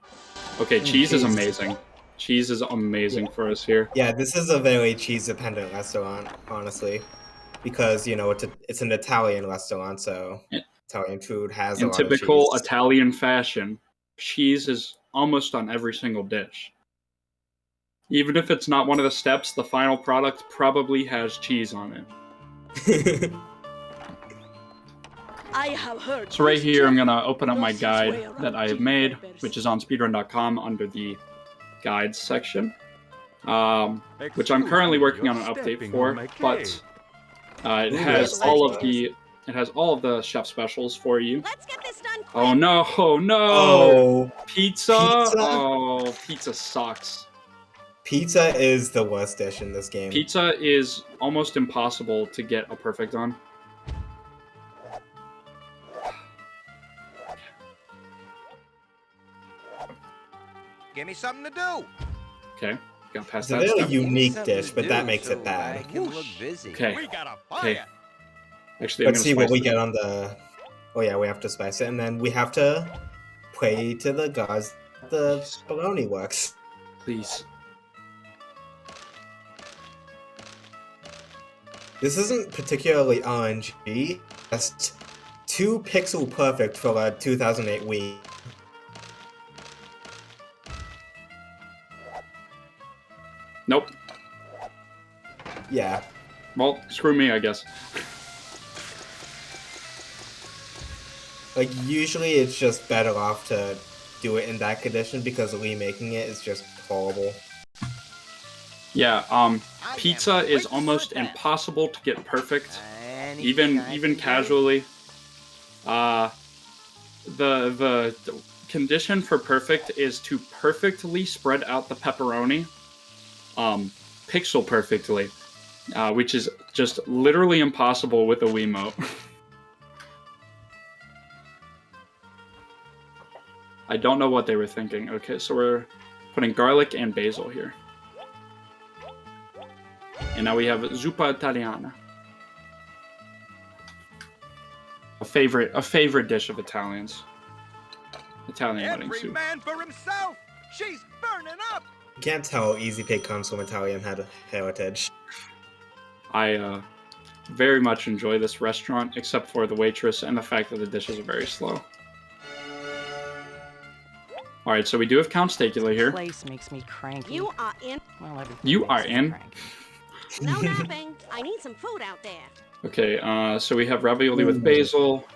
Okay, cheese is amazing. Cheese is amazing for us here. Yeah, this is a very cheese-dependent restaurant, honestly, because you know it's an Italian restaurant, so Italian food has a lot of cheese. In typical Italian fashion, cheese is almost on every single dish. Even if it's not one of the steps, the final product probably has cheese on it. I have heard. So right here, I'm going to open up my guide that I have made, which is on speedrun.com under the guides section, which I'm currently working on an update for, but it has all of the chef specials for you. Let's get this done quick. Oh no! Oh no! Oh, Pizza! Oh, pizza sucks. Pizza is the worst dish in this game. Pizza is almost impossible to get a perfect on. Give me something to do. Okay, got past It's a that very step. unique dish, but that makes it bad. Okay. We got a Okay. fire. Actually, I'm Let's gonna see what spice we it. get on the... Oh yeah, we have to spice it, and then we have to pray to the gods the bologna works. Please. This isn't particularly RNG, just 2 pixel perfect for a 2008 Wii. Nope. Yeah. Well, screw me, I guess. Like, usually it's just better off to do it in that condition because remaking it is just horrible. Yeah, pizza is almost impossible to get perfect, even casually. The condition for perfect is to perfectly spread out the pepperoni, pixel perfectly, which is just literally impossible with a Wiimote. I don't know what they were thinking. Okay, so we're putting garlic and basil here. And now we have zuppa italiana. A favorite dish of Italians. Italian wedding Every soup. man for himself. She's burning up. You can't tell EZPiig comes from Italian heritage. I very much enjoy this restaurant, except for the waitress and the fact that the dishes are very slow. All right, so we do have Count Stacula here. Place makes me cranky. You are in. Well, You are in. No napping. I need some food out there. Okay, so we have ravioli with basil.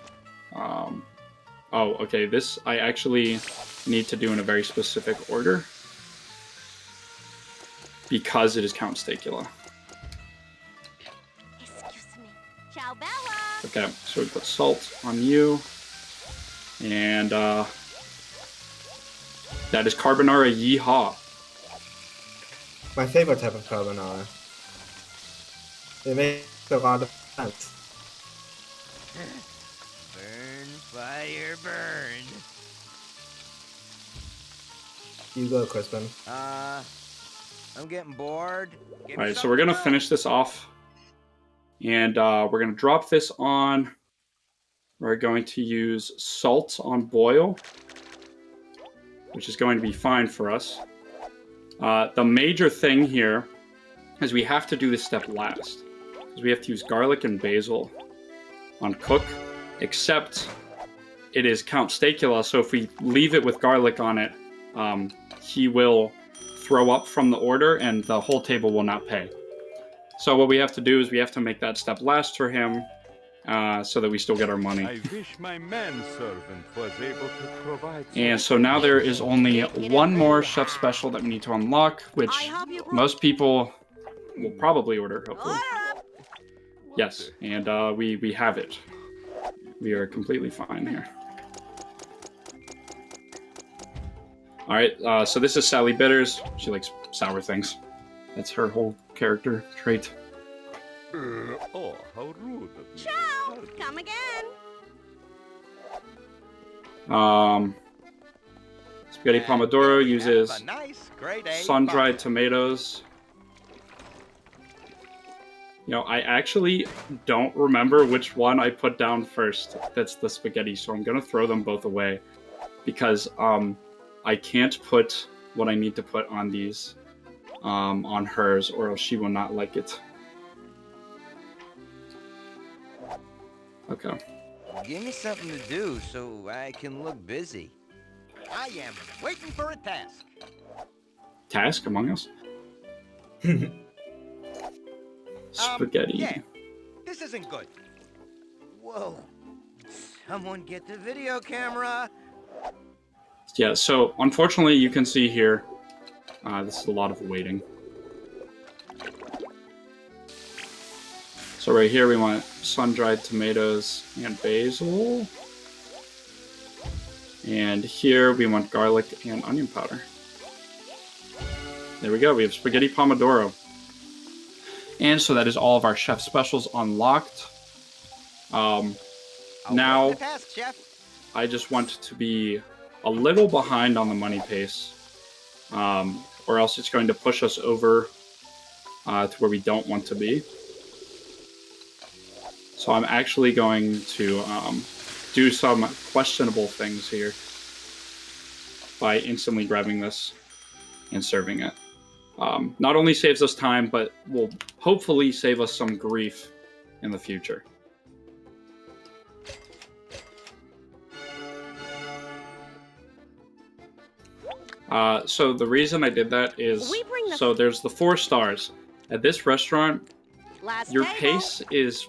Oh, okay, this I actually need to do in a very specific order because it is Count Stacula. Excuse me. Ciao, Bella. Okay, so we put salt on you, and that is carbonara yeehaw. My favorite type of carbonara. It makes a lot of sense. Burn, fire, burn. You go, Crispin. I'm getting bored. Give me Alright, so we're gonna finish this off. And we're gonna drop this on. We're going to use salt on boil, which is going to be fine for us. The major thing here is we have to do this step last. Because we have to use garlic and basil on cook, except it is Count Stacula, so if we leave it with garlic on it, he will throw up from the order and the whole table will not pay. So what we have to do is we have to make that step last for him, so that we still get our money. I wish my manservant was able to provide. And so now there is only one more chef special that we need to unlock, which most people will probably order, hopefully. Yes, and we have it. We are completely fine here. Alright, so this is Sally Bitters. She likes sour things. That's her whole character trait. Oh, how rude of me. Ciao. Come again. Spaghetti Pomodoro uses A nice, grade A sun-dried tomatoes. You know, I actually don't remember which one I put down first. That's the spaghetti, so I'm gonna throw them both away. Because, I can't put what I need to put on these, on hers, or else she will not like it. Okay. Give me something to do so I can look busy. I am waiting for a task. Task Among Us? Spaghetti. Yeah, this isn't good. Whoa. Someone get the video camera. Yeah, so unfortunately you can see here, this is a lot of waiting. So right here we want sun-dried tomatoes and basil. And here we want garlic and onion powder. There we go, we have spaghetti pomodoro. And so that is all of our chef specials unlocked. Now, The task, chef. I just want to be a little behind on the money pace, or else it's going to push us over to where we don't want to be. So I'm actually going to do some questionable things here by instantly grabbing this and serving it. Not only saves us time, but will hopefully save us some grief in the future. So the reason I did that is, so there's the 4 stars. At this restaurant, your pace is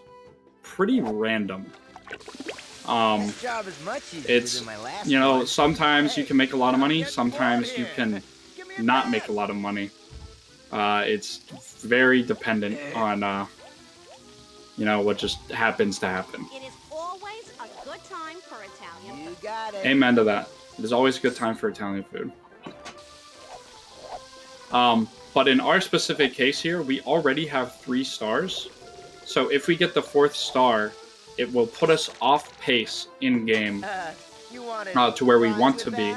pretty random. This job is much easier than my last you know, one. sometimes you can make a lot of money, sometimes you can not make a lot of money. It's very dependent on, you know, what just happens to happen. It is always a good time for Italian food. You got it. Amen to that. It is always a good time for Italian food. But in our specific case here, we already have 3 stars. So if we get the 4th star, it will put us off pace in-game to where we want to be.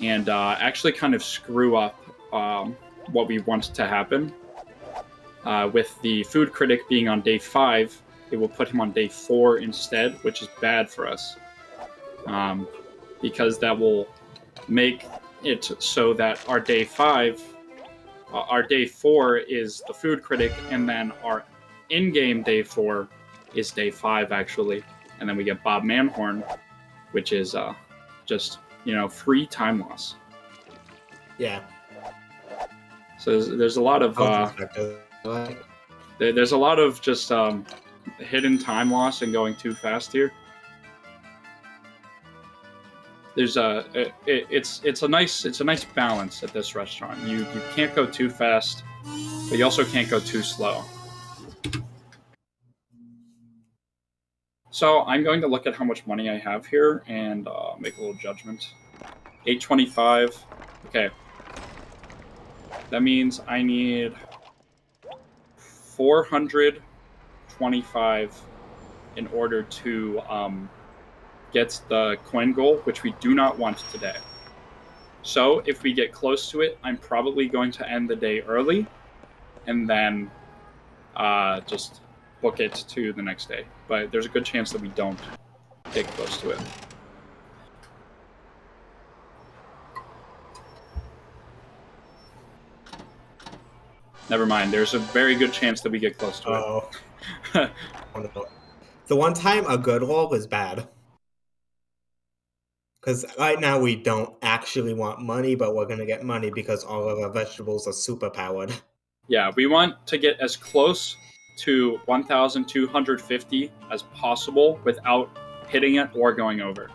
And actually kind of screw up what we want to happen. With the food critic being on day 5, it will put him on day 4 instead, which is bad for us. Because that will make it so that our day 5, our day 4 is the food critic, and then our in-game day 4 is day 5 actually, and then we get Bob Manhorn, which is just, you know, free time loss. Yeah. So there's a lot of there's a lot of just hidden time loss and going too fast here. There's it's a nice balance at this restaurant. You can't go too fast, but you also can't go too slow. So I'm going to look at how much money I have here and make a little judgment. 825. Okay. That means I need 425 in order to get the coin goal, which we do not want today. So if we get close to it, I'm probably going to end the day early and then just book it to the next day. But there's a good chance that we don't get close to it. Never mind. There's a very good chance that we get close to it. The one time a good roll is bad. Because right now we don't actually want money, but we're going to get money because all of our vegetables are super powered. Yeah, we want to get as close to 1,250 as possible without hitting it or going over.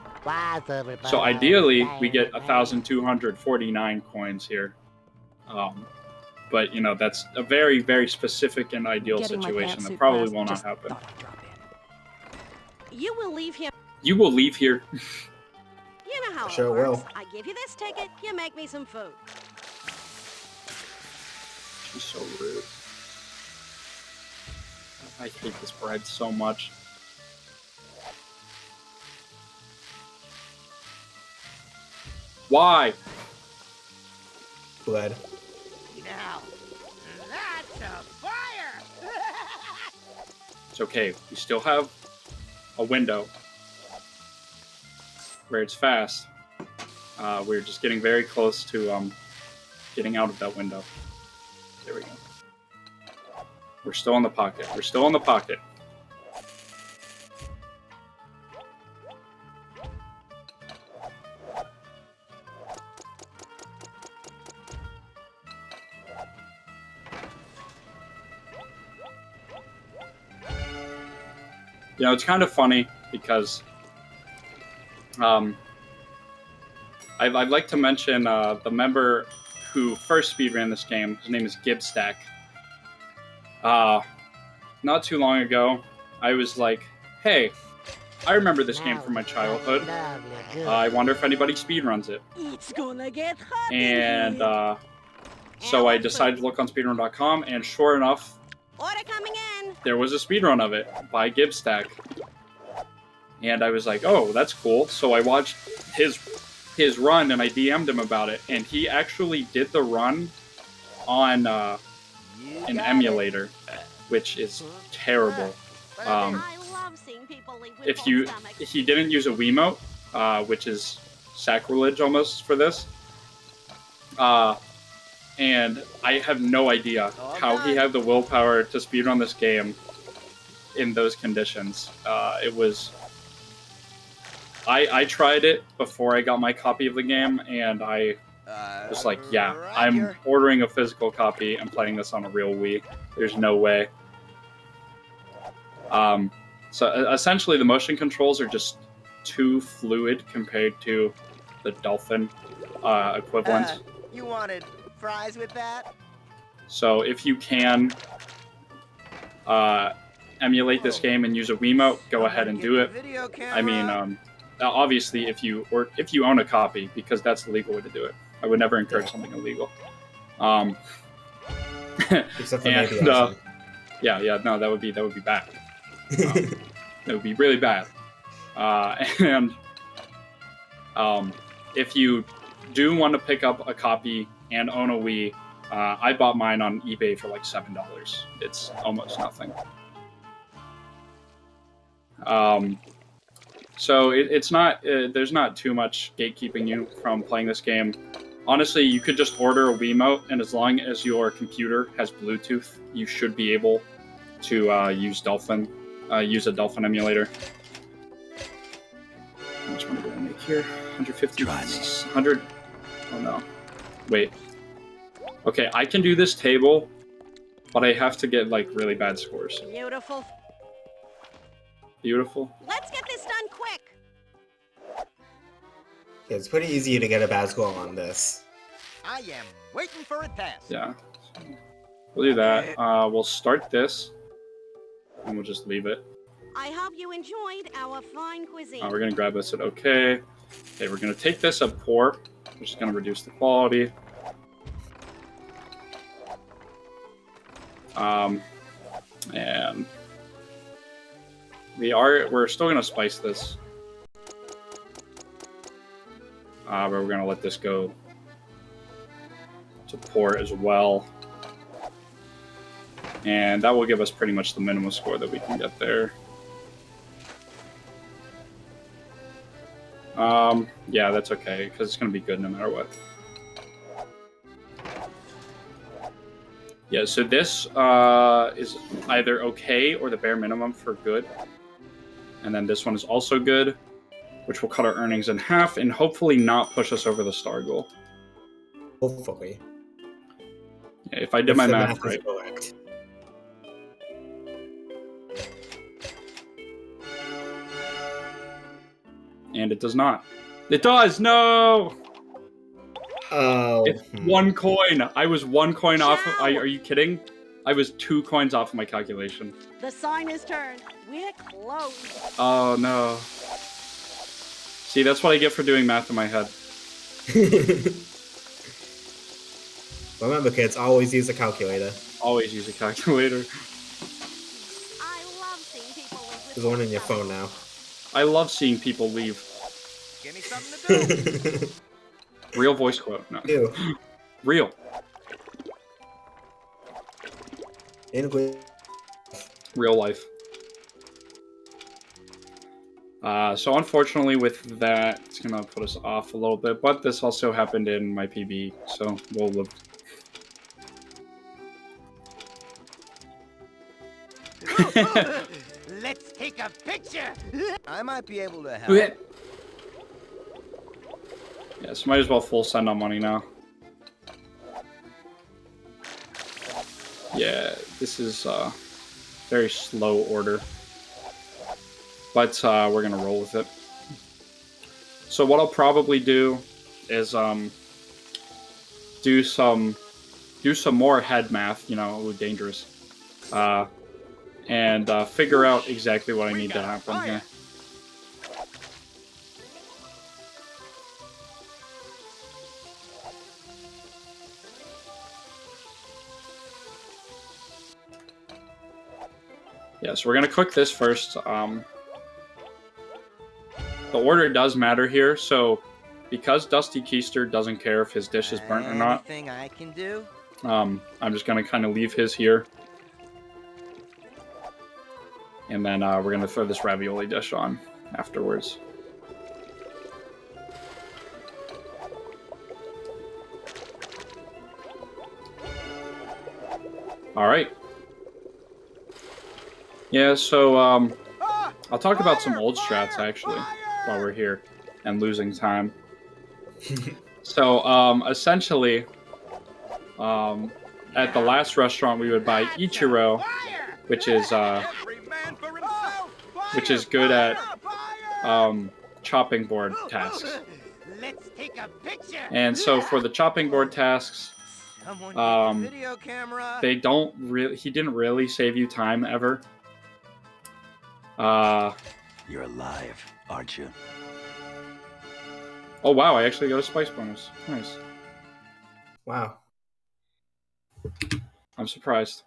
So ideally, we get 1,249 coins here. But, you know, that's a very, very specific and ideal situation that probably will not happen. You will leave here. You will leave here. You know how Sure it works. will. I give you this ticket, you make me some food. She's so rude. I hate this bread so much. Why? Bread. Now, that's a fire! It's okay. We still have a window where it's fast. We're just getting very close to getting out of that window. There we go. We're still in the pocket. We're still in the pocket. You know, it's kind of funny because I'd like to mention the member who first speedran this game. His name is Gibstack. Not too long ago, I was like, hey, I remember this game from my childhood. I wonder if anybody speedruns it. It's gonna get hot. And so I decided to look on speedrun.com, and sure enough, Order coming in. there was a speedrun of it by Gibstack. And I was like, oh, that's cool. So I watched his run, and I DM'd him about it. And he actually did the run on an emulator, which is terrible. I love seeing people leave with If full stomachs. he didn't use a Wiimote, which is sacrilege almost for this. And I have no idea how he had the willpower to speedrun this game in those conditions. It was... I tried it before I got my copy of the game, and I was like, yeah, I'm ordering a physical copy and playing this on a real Wii. There's no way. So essentially the motion controls are just too fluid compared to the Dolphin equivalent. You wanted fries with that? So if you can emulate this game and use a Wiimote, go ahead and do it. I mean, obviously if you own a copy, because that's the legal way to do it. I would never encourage something illegal. Except for and, maybe no, that would be bad. That would be really bad. And if you do want to pick up a copy and own a Wii, I bought mine on eBay for like $7. It's almost nothing. So it's not, there's not too much gatekeeping you from playing this game. Honestly, you could just order a Wiimote, and as long as your computer has Bluetooth, you should be able to use a Dolphin emulator. How much money do I make here? 150? 100? Oh no. Wait. Okay, I can do this table, but I have to get like really bad scores. Beautiful. Beautiful. Let's get this done quick. Yeah, it's pretty easy to get a bad score on this. I am waiting for a test. Yeah. We'll do that. We'll start this, and we'll just leave it. I hope you enjoyed our fine cuisine. We're gonna grab this at okay. Okay, we're gonna take this at poor. We're just gonna reduce the quality. And we're still gonna spice this. But we're gonna let this go to poor as well. And that will give us pretty much the minimum score that we can get there. Yeah, that's okay, because it's going to be good no matter what. Yeah, so this is either okay or the bare minimum for good. And then this one is also good, which will cut our earnings in half and hopefully not push us over the star goal. Hopefully. Yeah, if I did my math right. Correct. And it does not. It does! No! Oh. It's 1 coin. I was 1 coin off. Are you kidding? I was 2 coins off of my calculation. The sign is turned. We're close. Oh, no. See, that's what I get for doing math in my head. Remember, kids, always use a calculator. Always use a calculator. I love seeing people live with There's one in your phone now. I love seeing people leave. Give me something to do. Real voice quote. No. Ew. Real. Real life. So unfortunately with that, it's gonna put us off a little bit, but this also happened in my PB, so we'll live. Let's take a picture. I might be able to help. Yes, might as well full send on money now. Yeah, this is very slow order. but we're gonna roll with it. So what I'll probably do is do some more head math. You know, ooh, dangerous. And figure out exactly what I need to happen here. Yeah, so we're gonna cook this first. The order does matter here, so because Dusty Keister doesn't care if his dish is burnt or not, Anything I can do? I'm just gonna kind of leave his here. And then we're gonna throw this ravioli dish on afterwards. All right. Yeah, so I'll talk about some old strats actually while we're here and losing time. So essentially, at the last restaurant we would buy Ichiro, which is good at chopping board tasks. Let's take a picture. And so for the chopping board tasks, they don't really. He didn't really save you time ever. You're alive, aren't you? Oh wow! I actually got a spice bonus. Nice. Wow. I'm surprised.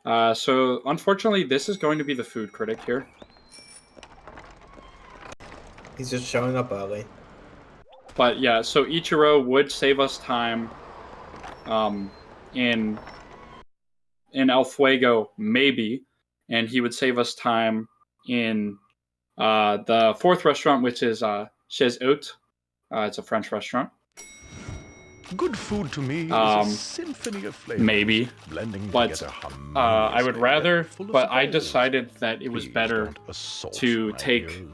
So unfortunately, this is going to be the food critic here. He's just showing up early. But yeah, so Ichiro would save us time in El Fuego, maybe, and he would save us time in the fourth restaurant, which is Chez Haute. It's a French restaurant. Good food to me is a symphony of flavors. Maybe, but I would rather. But I decided that it was better to take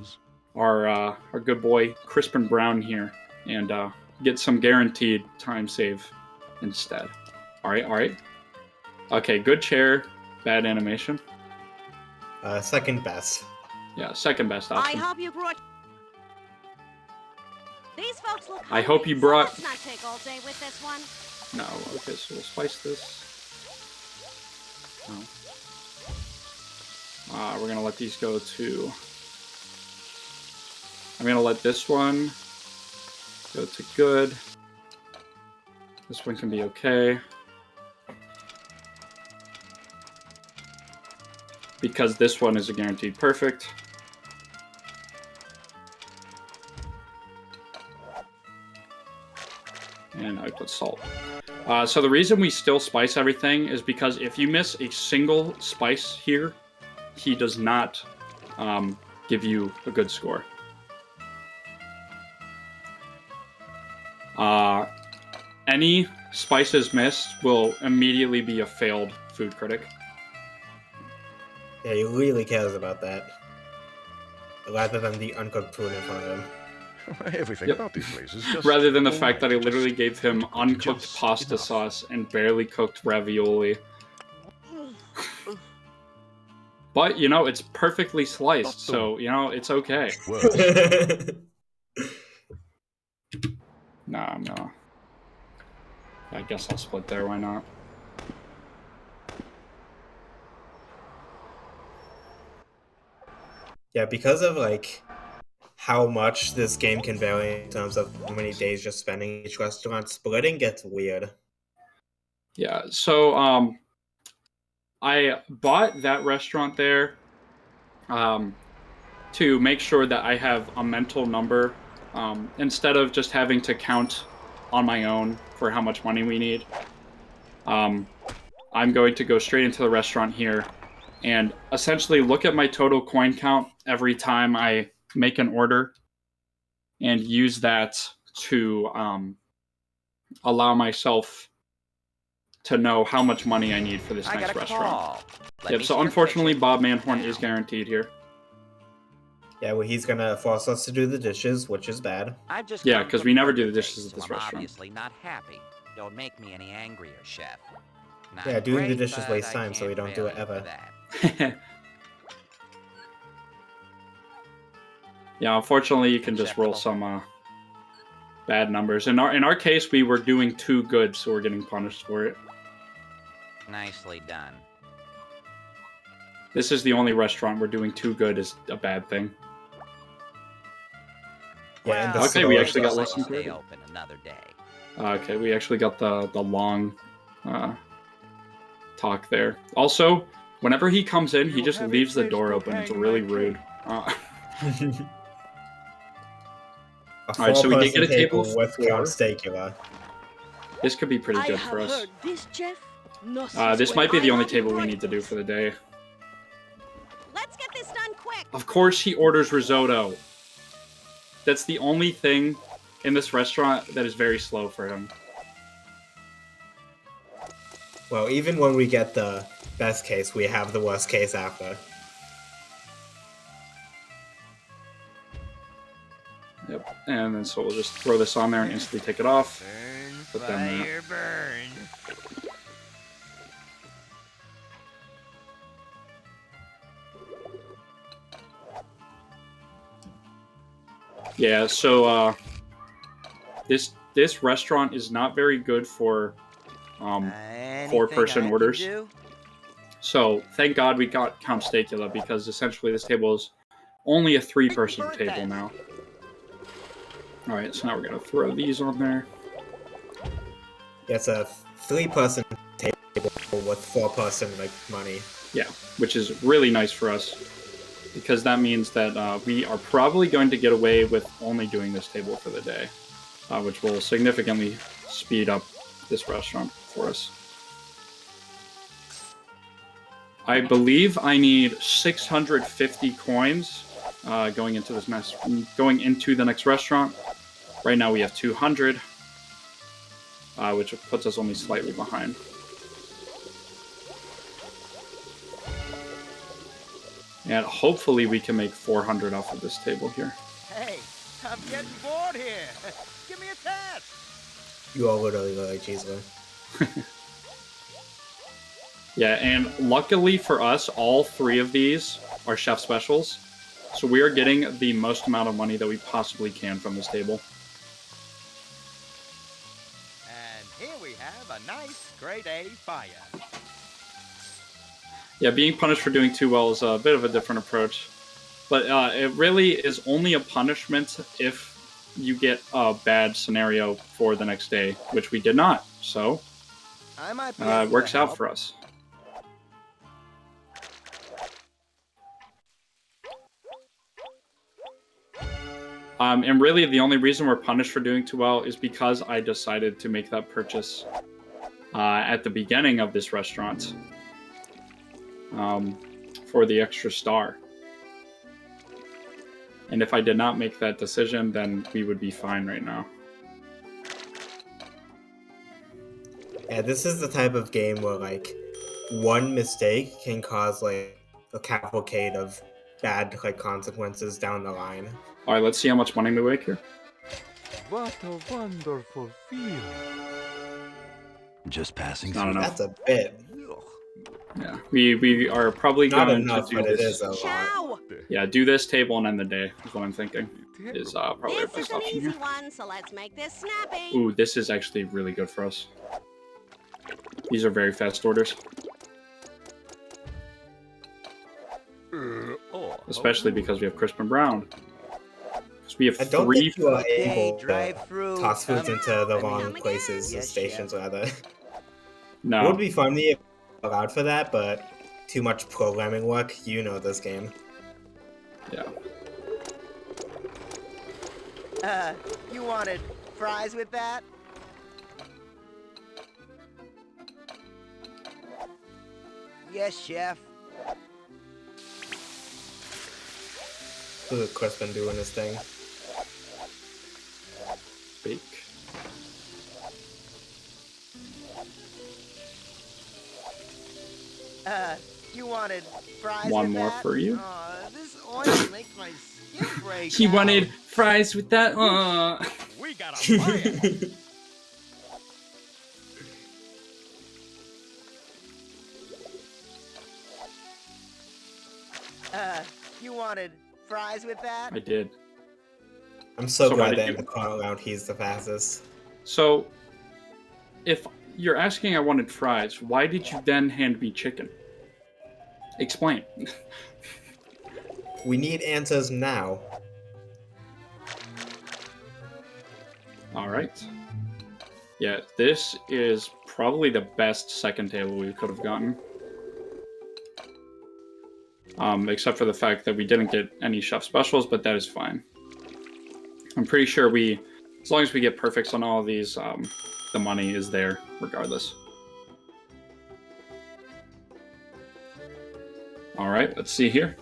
our good boy Crispin Brown here and get some guaranteed time save instead. All right. Okay, good chair, bad animation. Second best. Yeah, second best option. I hope you brought. These folks look. I hope you brought. So let's not take all day with this one. No, okay, so we'll spice this. No. We're gonna let these go to. I'm gonna let this one go to good. This one can be okay. Because this one is a guaranteed perfect. And I put salt. So the reason we still spice everything is because if you miss a single spice here, he does not give you a good score. Any spices missed will immediately be a failed food critic. Yeah, he really cares about that. Rather than the uncooked food in front of him. Everything about these places just... Rather than the fact that I literally gave him uncooked pasta sauce and barely cooked ravioli. But, you know, it's perfectly sliced, so, you know, it's okay. Nah, no. I guess I'll split there, why not? Yeah, because of, like, how much this game can vary in terms of how many days you're spending each restaurant, splitting gets weird. Yeah, so, I bought that restaurant there, to make sure that I have a mental number, instead of just having to count on my own for how much money we need. I'm going to go straight into the restaurant here and essentially look at my total coin count every time I make an order and use that to allow myself to know how much money I need for this next restaurant. Yep, so unfortunately Bob Manhorn is guaranteed here. Yeah, well, he's gonna force us to do the dishes, which is bad. Yeah, because we never do the dishes at this restaurant. Obviously not happy. Don't make me any angrier, chef. Yeah, doing the dishes wastes time, so we don't do it ever. Yeah, unfortunately, you can just roll some bad numbers. In our case, we were doing too good, so we're getting punished for it. Nicely done. This is the only restaurant where doing too good is a bad thing. Yeah, Well, okay, we actually got I'll less than stay 30. open another day. Okay, we actually got the long talk there. Also, whenever he comes in, he just leaves the door open. It's really rude. A Alright, so we did get four-person a table table with 4. Count Stacula. This could be pretty I good have for us. heard this, Jeff. No This since might be when the I only had table we right. need to do for the day. Let's get this done quick. Of course he orders risotto. That's the only thing in this restaurant that is very slow for him. Well, even when we get the best case, we have the worst case after. Yep, and then so we'll just throw this on there and instantly take it off. Burn, Put them fire, there. burn. Yeah, so this restaurant is not very good for 4-person orders. So thank God we got Count Stacula, because essentially this table is only a 3-person table now. Alright, so now we're gonna throw these on there. It's a 3-person table with 4-person like money. Yeah, which is really nice for us, because that means that we are probably going to get away with only doing this table for the day, which will significantly speed up this restaurant for us. I believe I need 650 coins going into the next restaurant. Right now we have 200, which puts us only slightly behind. And hopefully we can make 400 off of this table here. Hey, I'm getting bored here. Give me a task. You are literally like Cheeseman. Yeah, and luckily for us, all 3 of these are chef specials. So we are getting the most amount of money that we possibly can from this table. And here we have a nice grade A fire. Yeah, being punished for doing too well is a bit of a different approach. But it really is only a punishment if you get a bad scenario for the next day, which we did not. So it works out for us. And really, the only reason we're punished for doing too well is because I decided to make that purchase at the beginning of this restaurant for the extra star. And if I did not make that decision, then we would be fine right now. Yeah, this is the type of game where, like, one mistake can cause, like, a cavalcade of bad, like, consequences down the line. Alright, let's see how much money we make here. What a wonderful feeling. Just passing Not through. enough. That's a bit. Yeah, we are probably Not going enough, to do but it this. is a lot. Yeah, do this table and end the day is what I'm thinking. Is probably our This best is an option easy here. one, so let's make this snappy. Ooh, this is actually really good for us. These are very fast orders. Especially because we have crisp and brown. Because we have I don't 3 think you are able to drive-through, toss foods into the wrong Coming places, Yes, stations, rather. No. It would be fun if allowed for that, but too much programming work. You know this game. Yeah. You wanted fries with that? Yes, chef. Look at Crispin doing his thing. Bake. You wanted fries One with more that? for you. This oil makes my skin break He out. wanted fries with that. We got a fire. You wanted fries with that? I did. I'm so why glad did that you- in the final round he's the fastest. So, if you're asking I wanted fries, why did you then hand me chicken? Explain. We need answers now. Alright. Yeah, this is probably the best second table we could have gotten. Except for the fact that we didn't get any chef specials, but that is fine. I'm pretty sure as long as we get perfects on all of these, the money is there regardless. Alright, let's see here.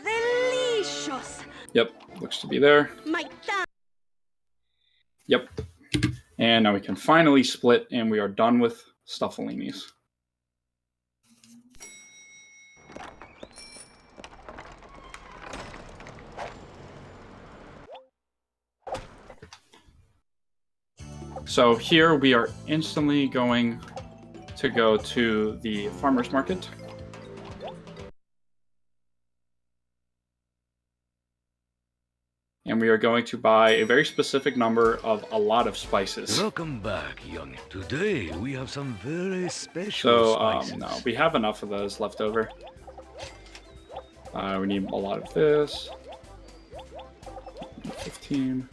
Delicious. Yep, looks to be there. My God. Yep. And now we can finally split, and we are done with Stuffalinis. So here we are instantly going to go to the farmer's market. And we are going to buy a very specific number of a lot of spices. Welcome back, young. Today we have some very special spices. No, we have enough of those left over. We need a lot of this. 15.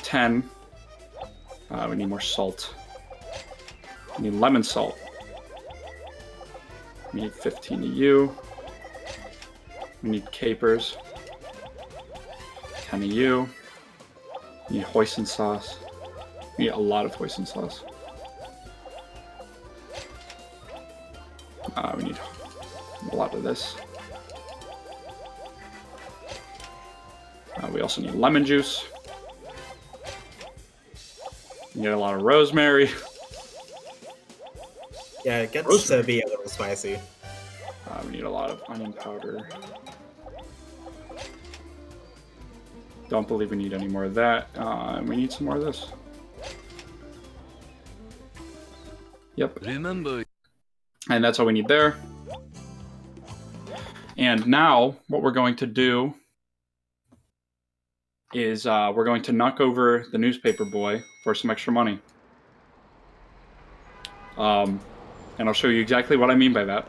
10. We need more salt. We need lemon salt. We need 15 of you. We need capers. 10 of you. We need hoisin sauce. We need a lot of hoisin sauce. We need a lot of this. We also need lemon juice. We need a lot of rosemary. Yeah, it gets to be a little spicy. We need a lot of onion powder. Don't believe we need any more of that. And we need some more of this. Yep. Remember. And that's all we need there. And now, what we're going to do is we're going to knock over the newspaper boy for some extra money. And I'll show you exactly what I mean by that.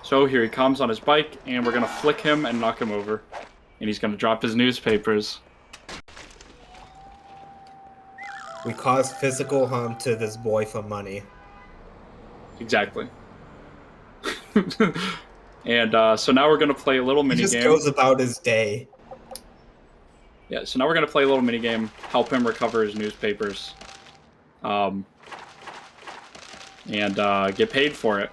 So here he comes on his bike, and we're going to flick him and knock him over. And he's going to drop his newspapers. We caused physical harm to this boy for money. Exactly. And so now we're going to play a little minigame. He just goes about his day. Yeah, so now we're going to play a little minigame, help him recover his newspapers. And get paid for it.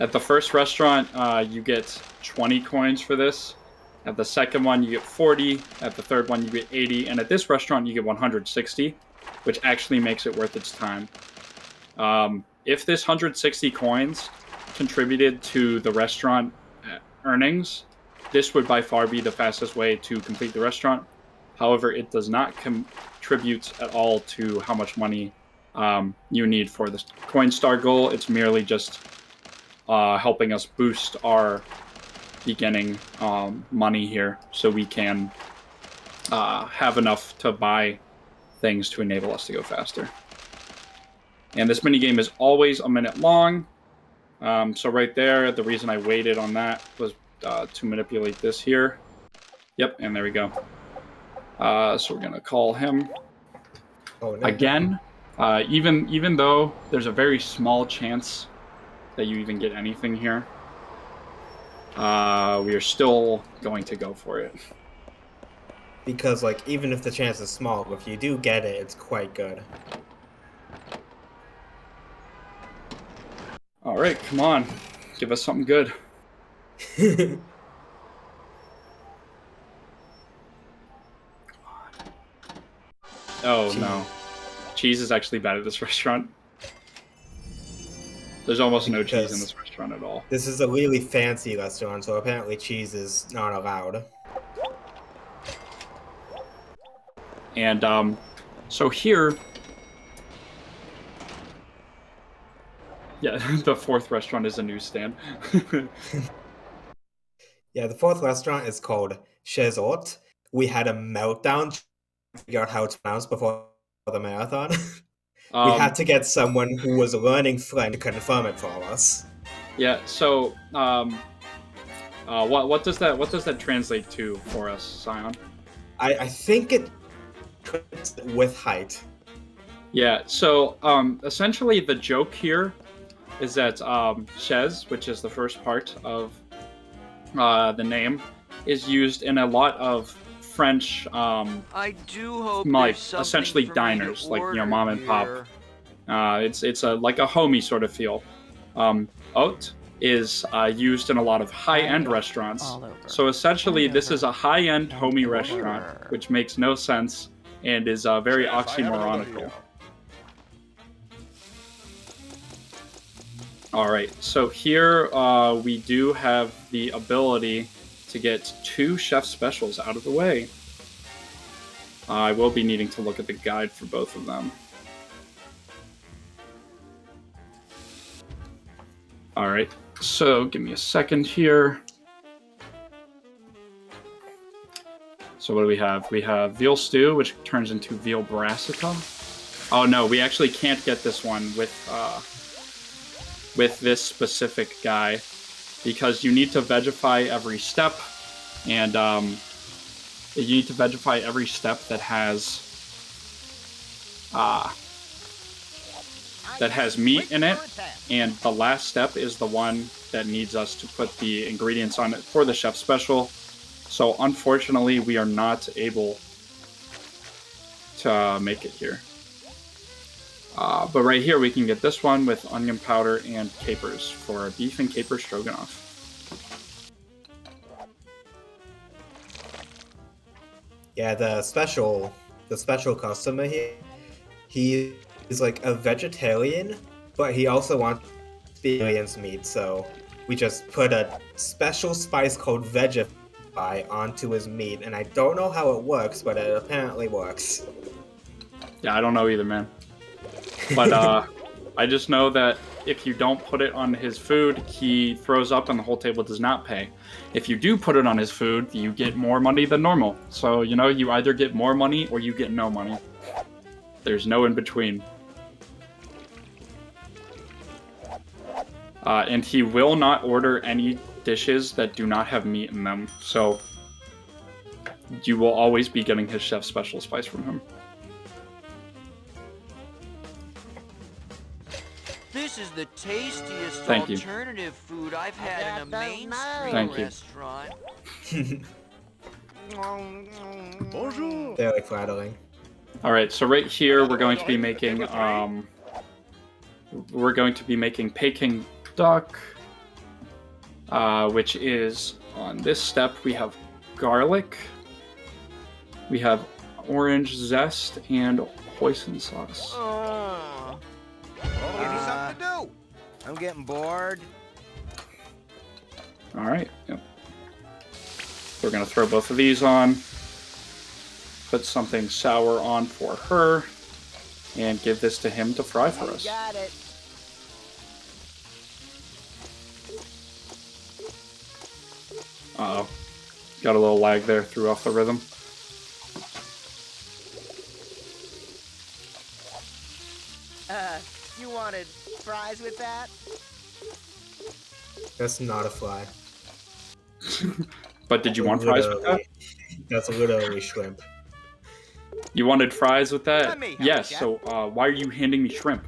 At the first restaurant, you get 20 coins for this. At the second one, you get 40. At the third one, you get 80. And at this restaurant, you get 160, which actually makes it worth its time. If this 160 coins contributed to the restaurant earnings, this would by far be the fastest way to complete the restaurant. However, it does not contribute at all to how much money you need for the Coinstar goal. It's merely just helping us boost our beginning money here so we can have enough to buy things to enable us to go faster. And this minigame is always a minute long. So right there, the reason I waited on that was to manipulate this here. Yep, and there we go. So we're going to call him. Oh, no. Again, even though there's a very small chance that you even get anything here, we are still going to go for it. Because, like, even if the chance is small, if you do get it, it's quite good. All right, come on. Give us something good. Oh, cheese. No. Cheese is actually bad at this restaurant. There's almost no cheese in this restaurant at all. This is a really fancy restaurant, so apparently cheese is not allowed. And so here, Yeah, the fourth restaurant is a newsstand. Yeah, the fourth restaurant is called Chezort. We had a meltdown to figure out how it's pronounced before the marathon. We had to get someone who was learning French to confirm it for us. Yeah. So, what does that translate to for us, Scion? I think it with height. Yeah. So, essentially, the joke here is that Chez, which is the first part of the name, is used in a lot of French, I do hope like there's something essentially for me diners, to like order mom and pop. here. It's like a homey sort of feel. Haute is used in a lot of high-end restaurants. So essentially, this is a high-end homey restaurant, which makes no sense and is very oxymoronical. All right, so here we do have the ability to get 2 chef specials out of the way. I will be needing to look at the guide for both of them. All right, so give me a second here. So what do we have? We have veal stew, which turns into veal brassica. Oh no, we actually can't get this one with this specific guy because you need to vegify every step, and you need to vegify every step that has meat in it, and the last step is the one that needs us to put the ingredients on it for the chef special. So unfortunately, we are not able to make it here. But right here, we can get this one with onion powder and capers for beef and caper stroganoff. Yeah, the special customer here, he is like a vegetarian, but he also wants alien's meat, so we just put a special spice called Vegify onto his meat, and I don't know how it works, but it apparently works. Yeah, I don't know either, man. But I just know that if you don't put it on his food, he throws up and the whole table does not pay. If you do put it on his food, you get more money than normal. So, you know, you either get more money or you get no money. There's no in between. And he will not order any dishes that do not have meat in them. So you will always be getting his chef special spice from him. This is the tastiest Thank you. alternative food I've had in a mainstream Thank you. restaurant. Bonjour. Very flattering. All right, so right here we're going to be making Peking duck, which is on this step. We have garlic, we have orange zest, and hoisin sauce. Give me something to do. I'm getting bored. All right, yep. We're gonna throw both of these on, put something sour on for her, and give this to him to fry for us. Got it. Uh-oh. Got a little lag there, threw off the rhythm. You wanted fries with that? That's not a fly. But did you want fries with that? That's literally shrimp. You wanted fries with that? Let me help Yes, you, so why are you handing me shrimp?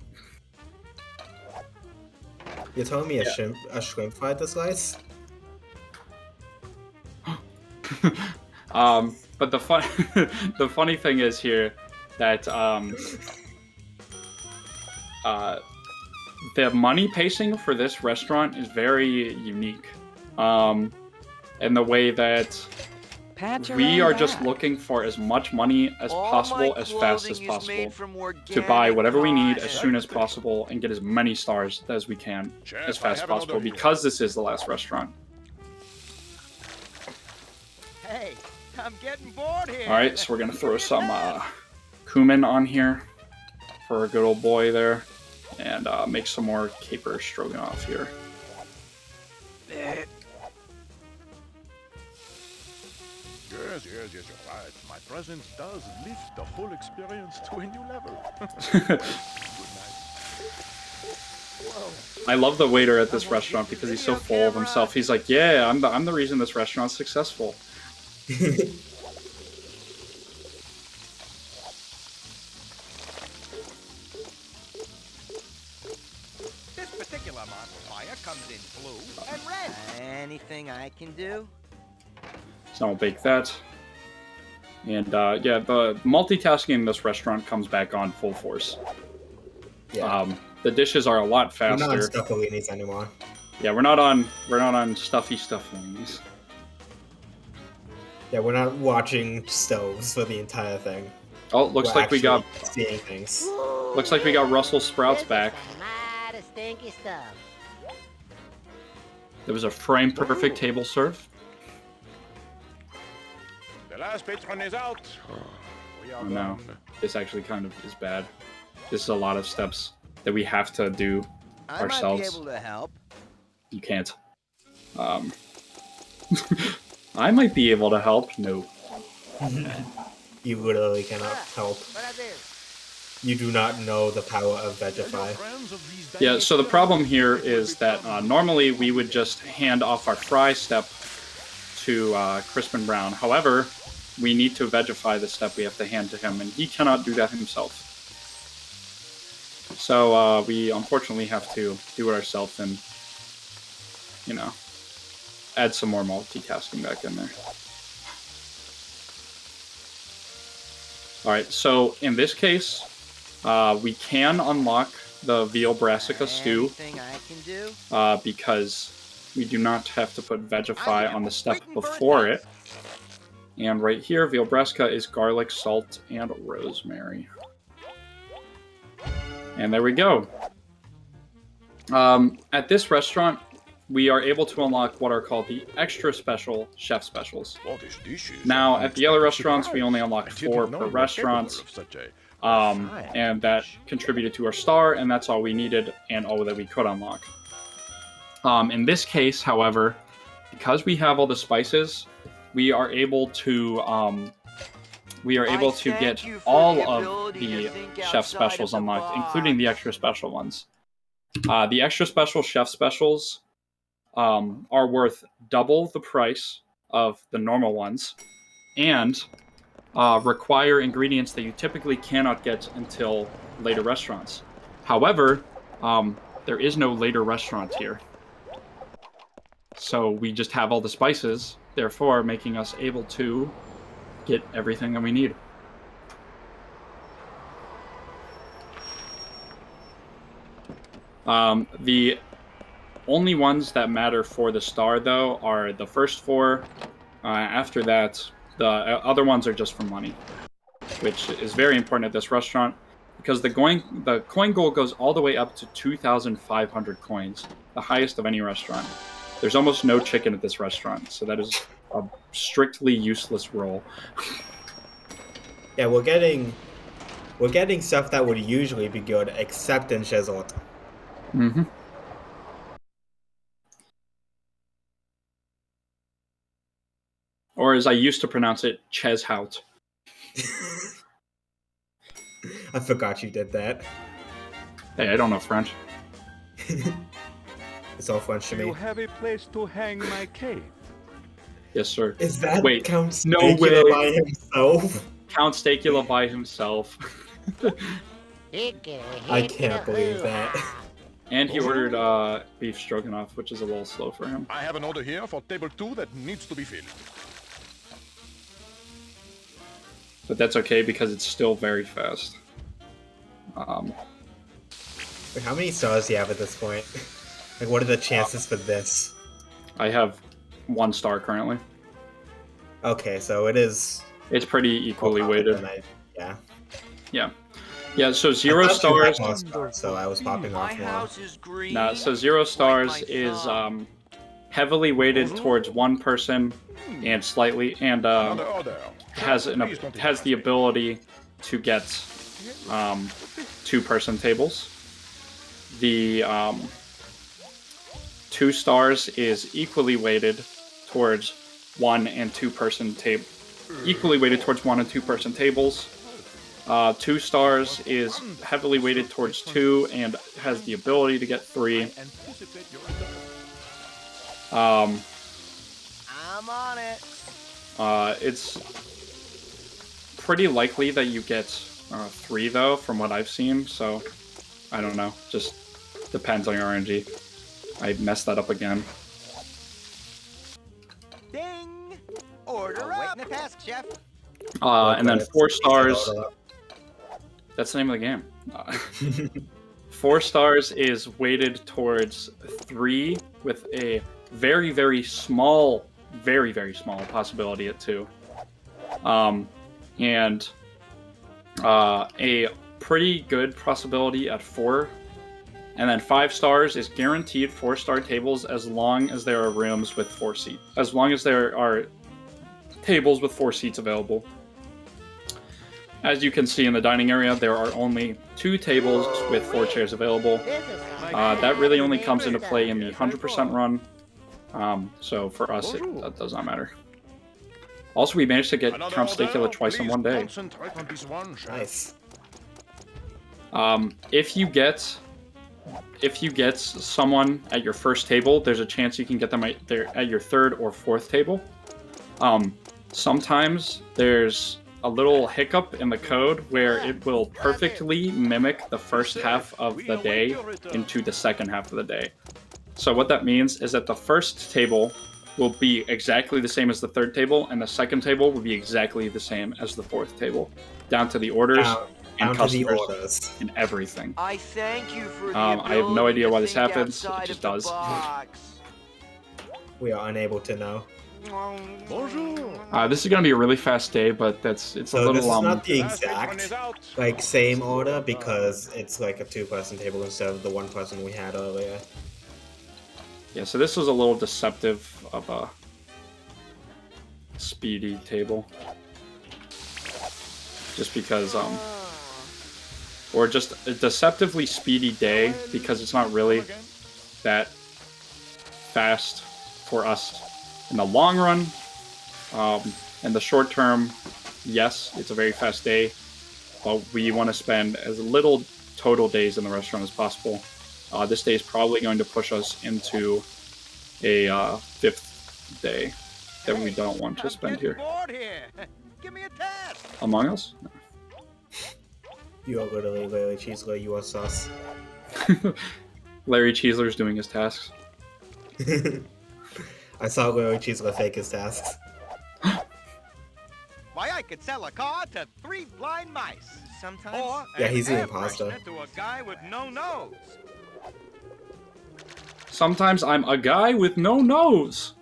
You're telling me a shrimp fried the slice? But the funny thing is here that the money pacing for this restaurant is very unique, in the way that we are just looking for as much money as possible, as fast as possible, to buy whatever we need as soon as possible and get as many stars as we can as fast as possible, because this is the last restaurant. Hey, I'm getting bored here. All right, so we're gonna throw some cumin on here for a good old boy there, and make some more caper stroganoff here. Yes, you're right. My presence does lift the whole experience to a new level. I love the waiter at this restaurant because he's so full of himself. He's like, yeah, I'm the reason this restaurant's successful. This particular modifier comes in blue and red. Anything I can do? So I'll bake that. And yeah, the multitasking in this restaurant comes back on full force. Yeah. The dishes are a lot faster. We're not on Stuffolinis anymore. Yeah, we're not on stuffy Stuffolinis. Yeah, we're not watching stoves for the entire thing. Oh, looks like we got seeing things. Looks like we got Russell Sprouts back. Mighty stinky stuff. There was a frame perfect table serve. The last patron is out. We are Oh no, gone. this actually kind of is bad. This is a lot of steps that we have to do ourselves. I might be able to help. You can't. I might be able to help. No. You literally cannot help. You do not know the power of Vegify. Yeah, so the problem here is that normally we would just hand off our fry step to Crispin Brown. However, we need to Vegify the step we have to hand to him, and he cannot do that himself. So we unfortunately have to do it ourselves and, you know, add some more multitasking back in there. Alright, so in this case, we can unlock the veal brassica stew because we do not have to put Vegify on the step before it. And right here, veal brassica is garlic, salt, and rosemary. And there we go. At this restaurant, we are able to unlock what are called the extra special chef specials. Now, at the other restaurants, we only unlock 4 per restaurant, and that contributed to our star, and that's all we needed and all that we could unlock. In this case, however, because we have all the spices, we are able to get all of the chef specials unlocked, including the extra special ones. The extra special chef specials are worth double the price of the normal ones, and require ingredients that you typically cannot get until later restaurants. However, there is no later restaurant here. So we just have all the spices, therefore making us able to get everything that we need. The only ones that matter for the star, though, are the first 4. After that, the other ones are just for money, which is very important at this restaurant because the coin goal goes all the way up to 2,500 coins, the highest of any restaurant. There's almost no chicken at this restaurant, so that is a strictly useless roll. Yeah, we're getting stuff that would usually be good, except in Chezot. Mm-hmm. Or as I used to pronounce it, Cheshout. I forgot you did that. Hey, I don't know French. It's all French to me. You have a place to hang my cape. Yes, sir. Is that Wait, Count no Stacula way. by himself? Count Stacula by himself. I can't believe that. And he ordered beef stroganoff, which is a little slow for him. I have an order here for table 2 that needs to be filled. But that's okay because it's still very fast. Wait, how many stars do you have at this point? Like, what are the chances for this? I have 1 star currently. Okay, so it is... It's pretty equally weighted. Yeah. Yeah. Yeah, so 0 stars... So I was popping off more. Nah, so 0 stars is heavily weighted towards 1 person and slightly... and has the ability to get 2-person tables. the 2 stars is equally weighted towards 1 and 2 person table. Equally weighted towards 1 and 2 person tables. 2 stars is heavily weighted towards 2 and has the ability to get 3. I'm on it. It's pretty likely that you get 3 though, from what I've seen. So I don't know. Just depends on your RNG. I messed that up again. Ding! Order up! Waiting a task, chef. And then 4 stars. That's the name of the game. 4 stars is weighted towards 3 with a very, very small possibility at 2. And a pretty good possibility at 4. And then 5 stars is guaranteed 4-star tables as long as there are rooms with 4 seats. As long as there are tables with 4 seats available. As you can see in the dining area, there are only 2 tables with 4 chairs available. That really only comes into play in the 100% run. So for us, that does not matter. Also, we managed to get Count Stacula twice in one day. Nice. If you get someone at your first table, there's a chance you can get them at your 3rd or 4th table. Sometimes there's a little hiccup in the code where it will perfectly mimic the first half of the day into the second half of the day. So what that means is that the first table will be exactly the same as the 3rd table, and the second table will be exactly the same as the 4th table, down to the orders and customers and everything. I thank you for the I have no idea why this happens. It just does. We are unable to know. This is gonna be a really fast day, but it's a little. This is not the exact same order because it's like a 2-person table instead of the 1-person we had earlier. Yeah, so this was a little deceptive of a speedy table, just because or just a deceptively speedy day because it's not really that fast for us in the long run. In the short term, yes, it's a very fast day, but we want to spend as little total days in the restaurant as possible. This day is probably going to push us into a 5th day that we don't want to spend here. Give me a task. Among Us? No. You are literally Larry Cheesler, you are sus. Larry Cheesler's doing his tasks. I saw Larry Cheesler fake his tasks. Why, I could sell a car to 3 blind mice. Sometimes. Or Yeah, an he's the air imposter. freshener to a guy with no nose. Sometimes I'm a guy with no nose.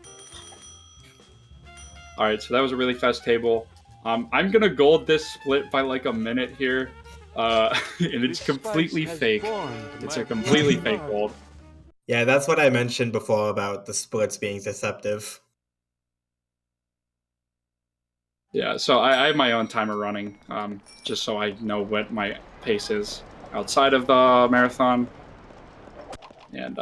Alright, so that was a really fast table. I'm gonna gold this split by like a minute here. And it's completely fake. It's a completely fake gold. Yeah, that's what I mentioned before about the splits being deceptive. Yeah, so I have my own timer running, just so I know what my pace is outside of the marathon. And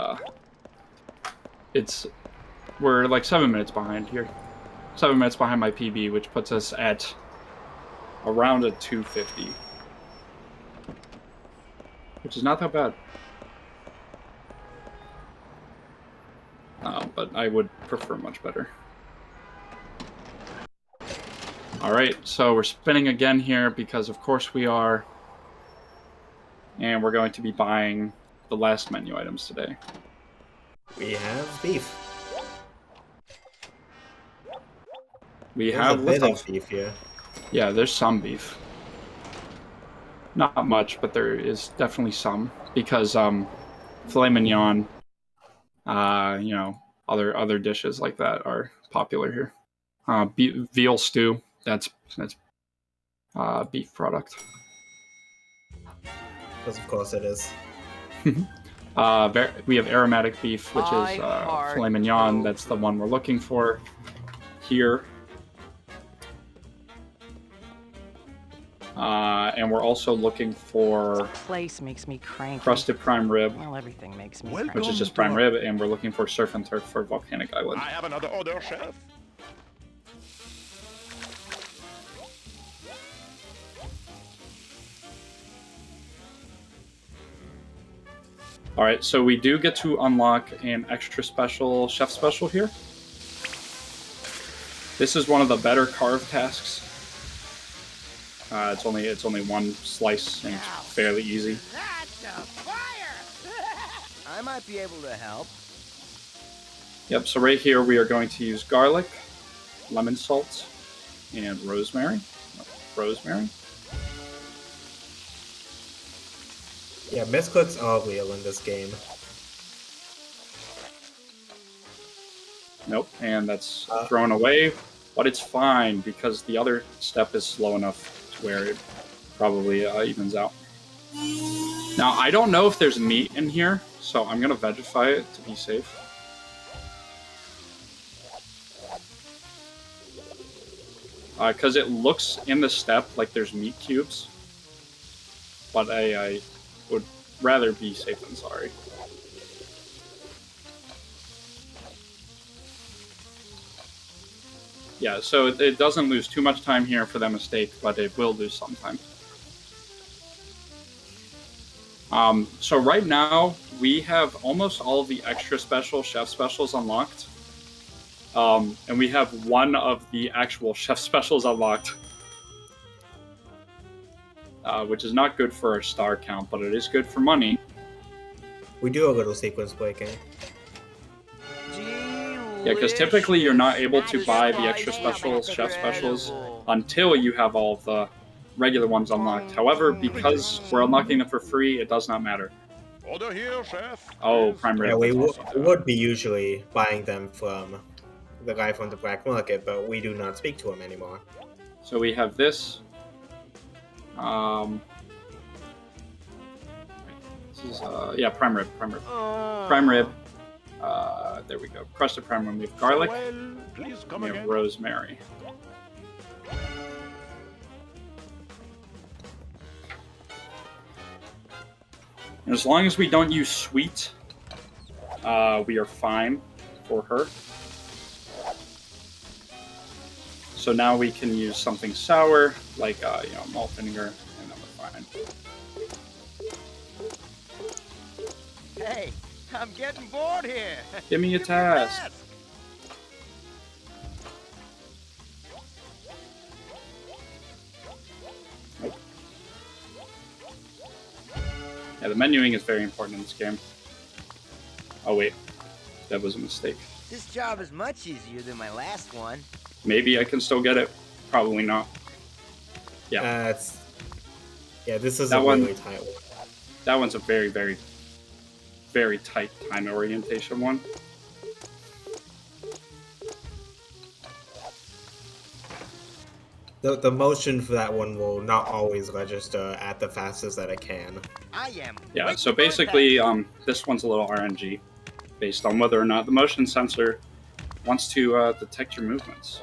we're like 7 minutes behind here. 7 minutes behind my PB, which puts us at around a 250. Which is not that bad. But I would prefer much better. Alright, so we're spinning again here because of course we are. And we're going to be buying the last menu items today. We have beef. We There's have a bit of beef here. Yeah, there's some beef. Not much, but there is definitely some. Because filet mignon, you know, other dishes like that are popular here. Veal stew, that's beef product. Because of course it is. We have aromatic beef, which is filet mignon. That's the one we're looking for here. And we're also looking for This place makes me cranky. crusted prime rib, Well, everything makes me which cranky. is just prime rib, and we're looking for surf and turf for volcanic island. I have another order, chef. All right, so we do get to unlock an extra special chef special here. This is one of the better carve tasks. It's only one slice and it's fairly easy. That's a fire! I might be able to help. Yep. So right here we are going to use garlic, lemon salt, and rosemary. Rosemary. Yeah, misclicks are real in this game. Nope, and that's thrown away, but it's fine because the other step is slow enough to where it probably evens out. Now, I don't know if there's meat in here, so I'm going to vegify it to be safe. Because it looks in the step like there's meat cubes, but I would rather be safe than sorry. Yeah, so it doesn't lose too much time here for that mistake, but it will lose some time. So right now, we have almost all of the extra special chef specials unlocked. And we have one of the actual chef specials unlocked. Which is not good for our star count, but it is good for money. We do a little sequence breaking. Yeah, because typically you're not able to buy the extra specials, chef specials, until you have all of the regular ones unlocked. However, because we're unlocking them for free, it does not matter. Order here, chef. Oh, prime rib. Yeah, we would be usually buying them from the guy from the black market, but we do not speak to him anymore. So we have this. This is yeah, prime rib. Prime rib. There we go. Crusted prime rib. We have garlic. Please come we have again. rosemary. And as long as we don't use sweet, we are fine for her. So now we can use something sour, like malt vinegar, and then we're fine. Hey, I'm getting bored here. Give me a task. Nope. Yeah, the menuing is very important in this game. Oh wait, that was a mistake. This job is much easier than my last one. Maybe I can still get it. Probably not. Yeah. This is that a one, really tight one. That one's a very, very, very tight time orientation one. The motion for that one will not always register at the fastest that it can. I am. Yeah, so basically, this one's a little RNG, based on whether or not the motion sensor wants to detect your movements.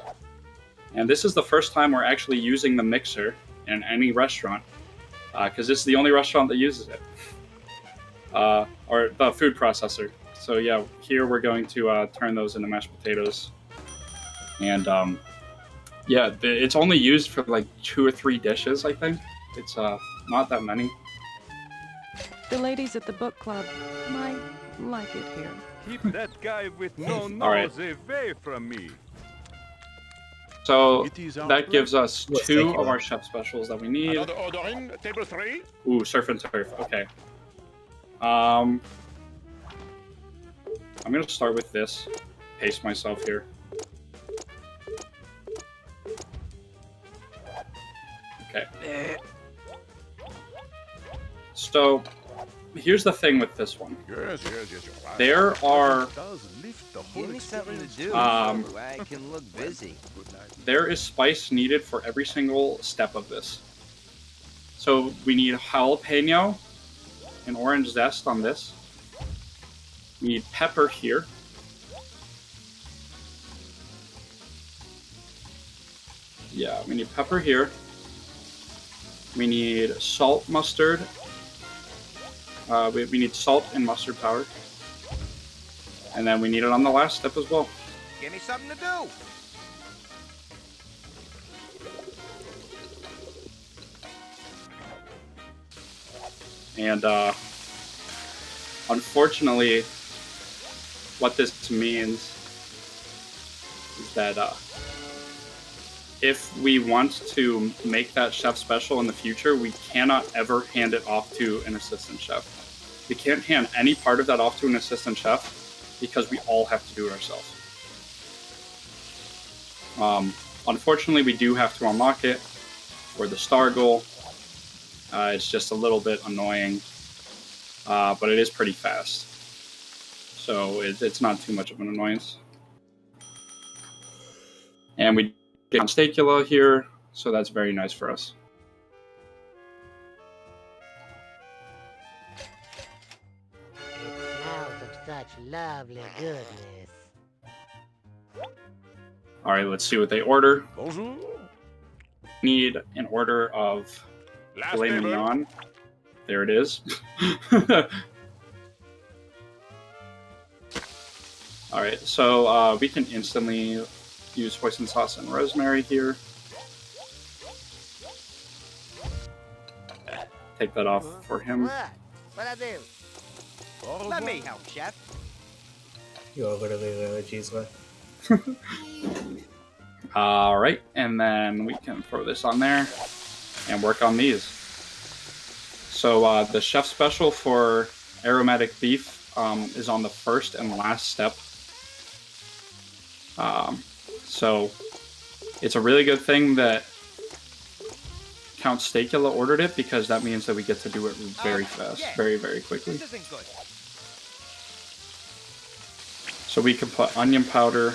And this is the first time we're actually using the mixer in any restaurant, because this is the only restaurant that uses it, or the food processor. So yeah, here we're going to turn those into mashed potatoes, and yeah, it's only used for like 2 or 3 dishes, I think. It's not that many. The ladies at the book club might like it here. Keep that guy with no All right. nose away from me. So that gives us 2 of our chef specials that we need. Another ordering, table 3. Ooh, surf and turf. Okay. I'm gonna start with this. Pace myself here. Okay. So here's the thing with this one. Yes. There are Give me something to do. I can look busy. there is spice needed for every single step of this. So we need jalapeno and orange zest on this. We need pepper here. Yeah, we need pepper here. We need salt, mustard. We need salt and mustard powder. And then we need it on the last step as well. Give me something to do. And unfortunately, what this means is that if we want to make that chef special in the future, we cannot ever hand it off to an assistant chef. We can't hand any part of that off to an assistant chef because we all have to do it ourselves. Unfortunately, we do have to unlock it for the star goal. It's just a little bit annoying, but it is pretty fast. So it's not too much of an annoyance. And we get Stacula here, so that's very nice for us. It smells of such lovely goodness. All right, let's see what they order. Bonjour. Need an order of filet mignon. There it is. All right, so we can instantly use hoisin sauce and rosemary here. Take that off for him. What I do? Let me help, chef. You're literally allergies with. All right, and then we can throw this on there and work on these. So the chef special for aromatic beef is on the first and last step. So it's a really good thing that Count Stacula ordered it, because that means that we get to do it very fast, very, very quickly. This isn't good. So we can put onion powder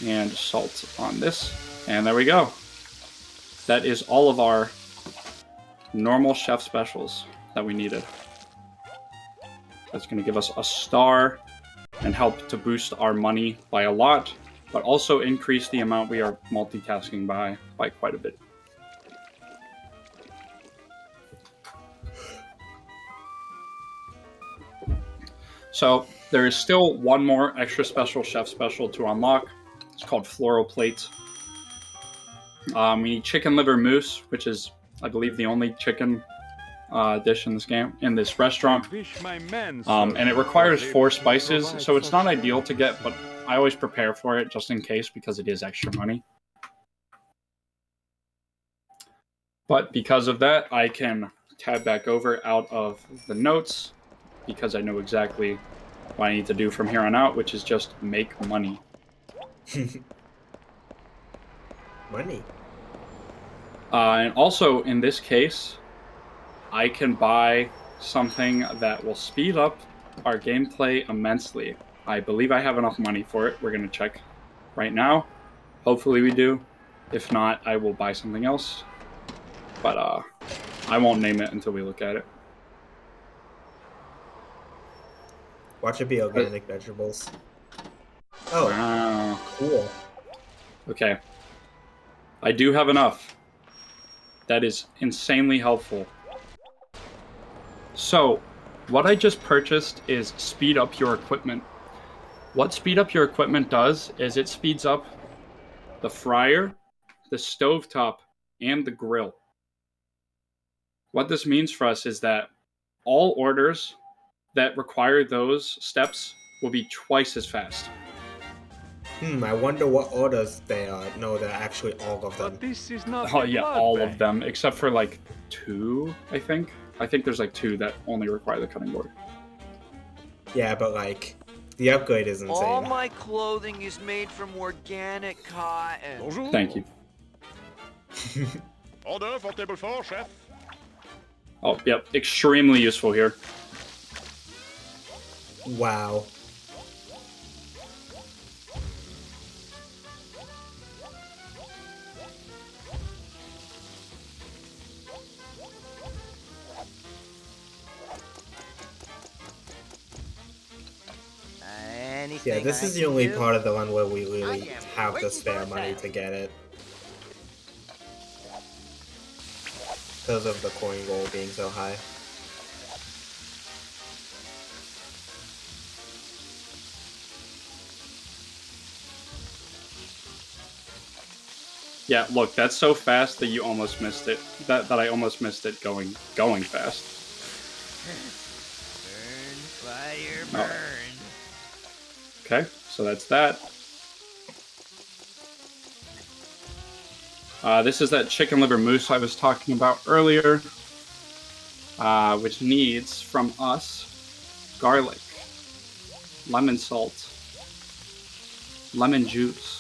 and salt on this, and there we go. That is all of our normal chef specials that we needed. That's going to give us a star and help to boost our money by a lot, but also increase the amount we are multitasking by quite a bit. So there is still one more extra special chef special to unlock. It's called Floral Plate. We need chicken liver mousse, which is, I believe, the only chicken dish in this game, in this restaurant. And it requires 4 spices, so it's not ideal to get, but I always prepare for it just in case, because it is extra money. But because of that, I can tab back over out of the notes, because I know exactly what I need to do from here on out, which is just make money. Money. And also, in this case, I can buy something that will speed up our gameplay immensely. I believe I have enough money for it. We're going to check right now. Hopefully we do. If not, I will buy something else. But I won't name it until we look at it. Watch it be organic vegetables. Oh, wow. Cool. Okay. I do have enough. That is insanely helpful. So, what I just purchased is speed up your equipment. What speed up your equipment does is it speeds up the fryer, the stovetop, and the grill. What this means for us is that all orders that require those steps will be twice as fast. I wonder what orders they are. No, they're actually all of them. But this is not Oh yeah, all of them, except for like 2, I think. I think there's like 2 that only require the cutting board. Yeah, but like, the upgrade is insane. All my clothing is made from organic cotton. Bonjour. Thank you. Order for table 4, chef. Oh, yep, extremely useful here. Wow. Yeah, this is the only part of the one where we really have the spare money to get it. because of the coin roll being so high. Yeah, look, that's so fast that you almost missed it. That I almost missed it going fast. Burn, fire, Oh. burn. Okay, so that's that. This is that chicken liver mousse I was talking about earlier, which needs from us garlic, lemon salt, lemon juice,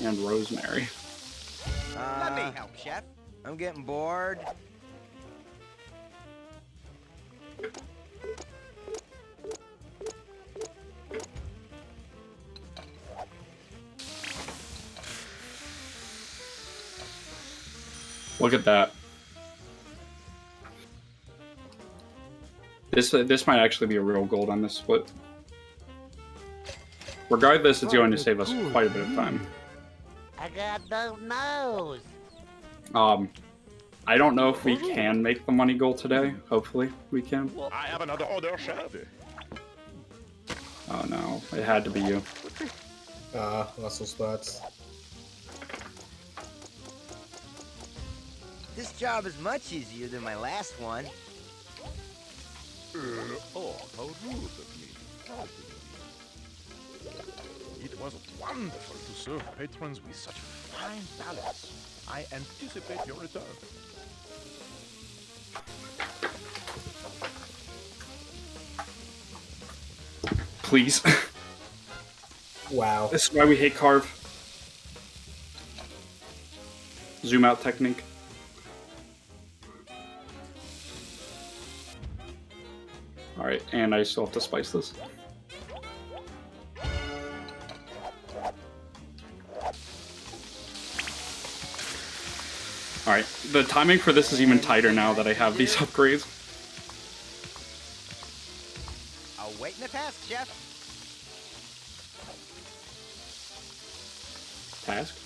and rosemary. Let me help, Chef. I'm getting bored. Look at that. This might actually be a real gold on this split. Regardless, it's going to save us quite a bit of time. I got those nose. I don't know if we can make the money goal today. Hopefully, we can. I have another order, chef. Oh no, it had to be you. muscle spots. This job is much easier than my last one. Oh, how rude of me. It was wonderful to serve patrons with such fine balance. I anticipate your return. Please. Wow. This is why we hate carve. Zoom out technique. Alright, and I still have to spice this. Alright, the timing for this is even tighter now that I have these upgrades. Awaiting the task, Chef. Task?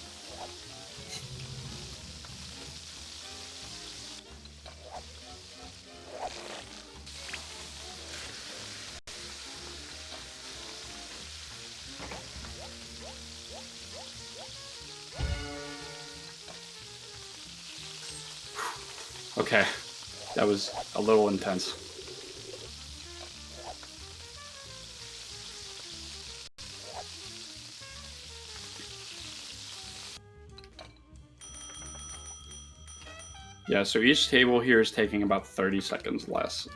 Okay, that was a little intense. Yeah, so each table here is taking about 30 seconds less.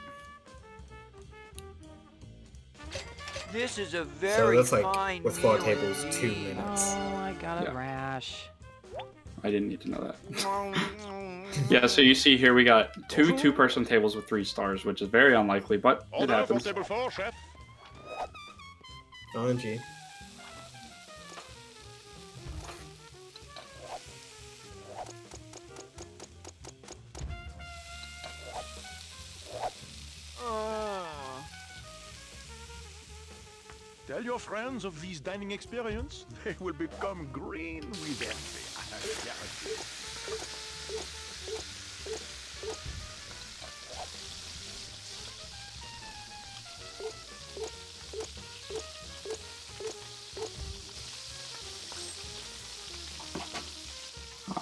This is a So very that's fine like, with 4 meal tables, 2 indeed. minutes. Oh, I got a Yeah. rash. I didn't need to know that. Yeah, so you see here we got two two-person tables with 3 stars, which is very unlikely, but it Order for happens. table 4, chef. RNG. Tell your friends of this dining experience. They will become green with envy. I guarantee.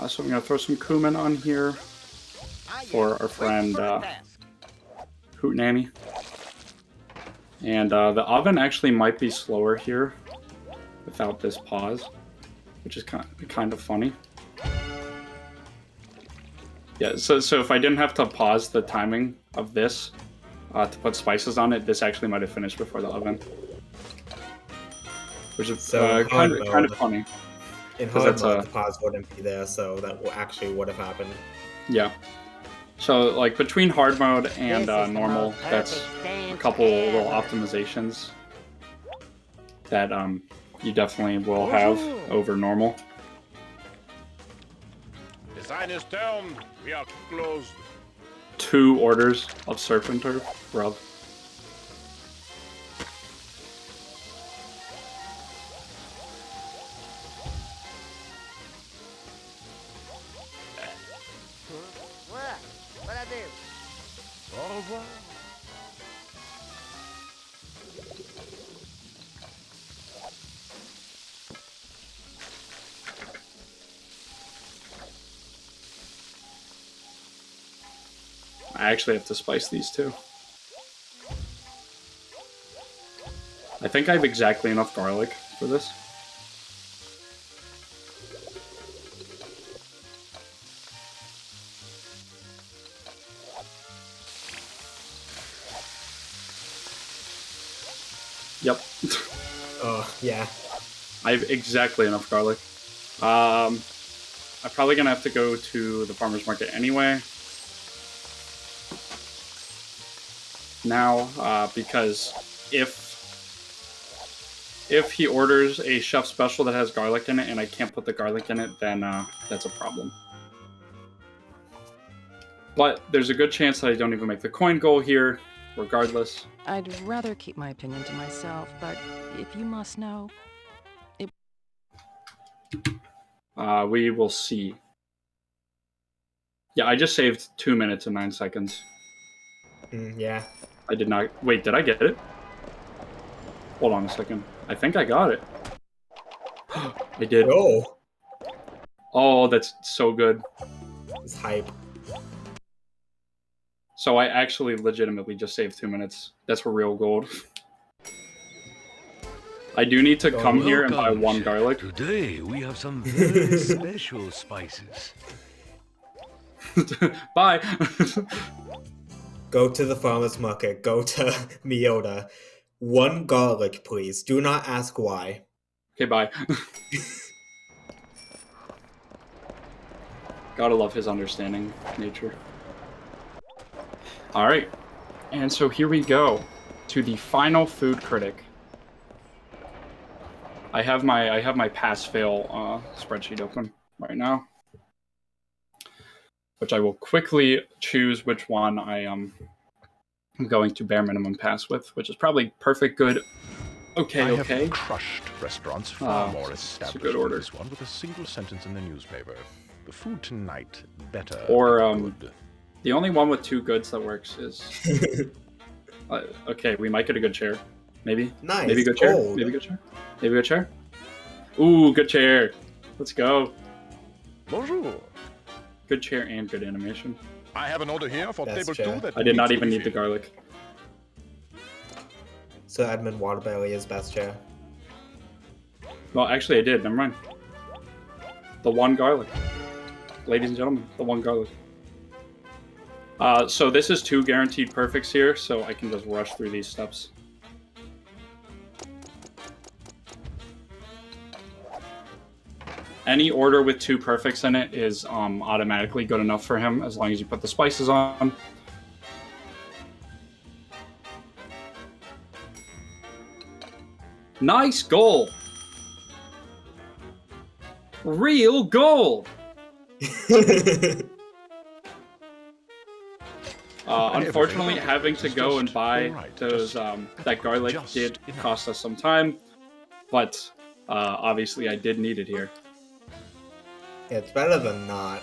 So I'm going to throw some cumin on here for our friend Hootenanny. And the oven actually might be slower here without this pause, which is kind of funny. Yeah, so if I didn't have to pause the timing of this to put spices on it, this actually might have finished before the oven. Which is kind of funny. In hard mode, the pause wouldn't be there, so that actually would have happened. Yeah. So, like, between hard mode and normal, that's a couple little optimizations that you definitely will have over normal. The sign is turned. We are closed. 2 orders of surf and turf, rub. I actually have to spice these too. I think I have exactly enough garlic for this. Yep. Oh, yeah. I have exactly enough garlic. I'm probably gonna have to go to the farmer's market anyway. Now, because if he orders a chef special that has garlic in it and I can't put the garlic in it, then that's a problem. But there's a good chance that I don't even make the coin goal here, regardless. I'd rather keep my opinion to myself, but if you must know, it... We will see. Yeah, I just saved 2 minutes and 9 seconds. Yeah. I did not... Wait, did I get it? Hold on a second. I think I got it. I did. Oh. Oh, that's so good. It's hype. So I actually legitimately just saved 2 minutes. That's for real gold. I do need to come here and buy 1 garlic. Today we have some very special spices. Bye. Go to the farmer's market. Go to Miyota. 1 garlic, please. Do not ask why. Okay, bye. Gotta love his understanding nature. Alright. And so here we go to the final food critic. I have my pass-fail spreadsheet open right now, which I will quickly choose which one I am going to bare minimum pass with, which is probably perfect, good, okay. I have crushed restaurants far more established a good order. than this one with a single sentence in the newspaper. The food tonight better Or good. the only one with 2 goods that works is okay. We might get a good chair, maybe. Nice. Maybe good chair. Gold. Maybe good chair. Maybe good chair. Ooh, good chair. Let's go. Bonjour. Good chair and good animation. I have an order here for Best table chair. 2 that I did not needs to even be need the garlic. So Edmund Waterbury is best chair. Well, actually, I did. Never mind. The 1 garlic. Ladies and gentlemen, the 1 garlic. So this is 2 guaranteed perfects here, so I can just rush through these steps. Any order with 2 perfects in it is automatically good enough for him, as long as you put the spices on. Nice goal! Real gold! Unfortunately, having to go and buy those that garlic did cost us some time, but obviously I did need it here. Yeah, it's better than not.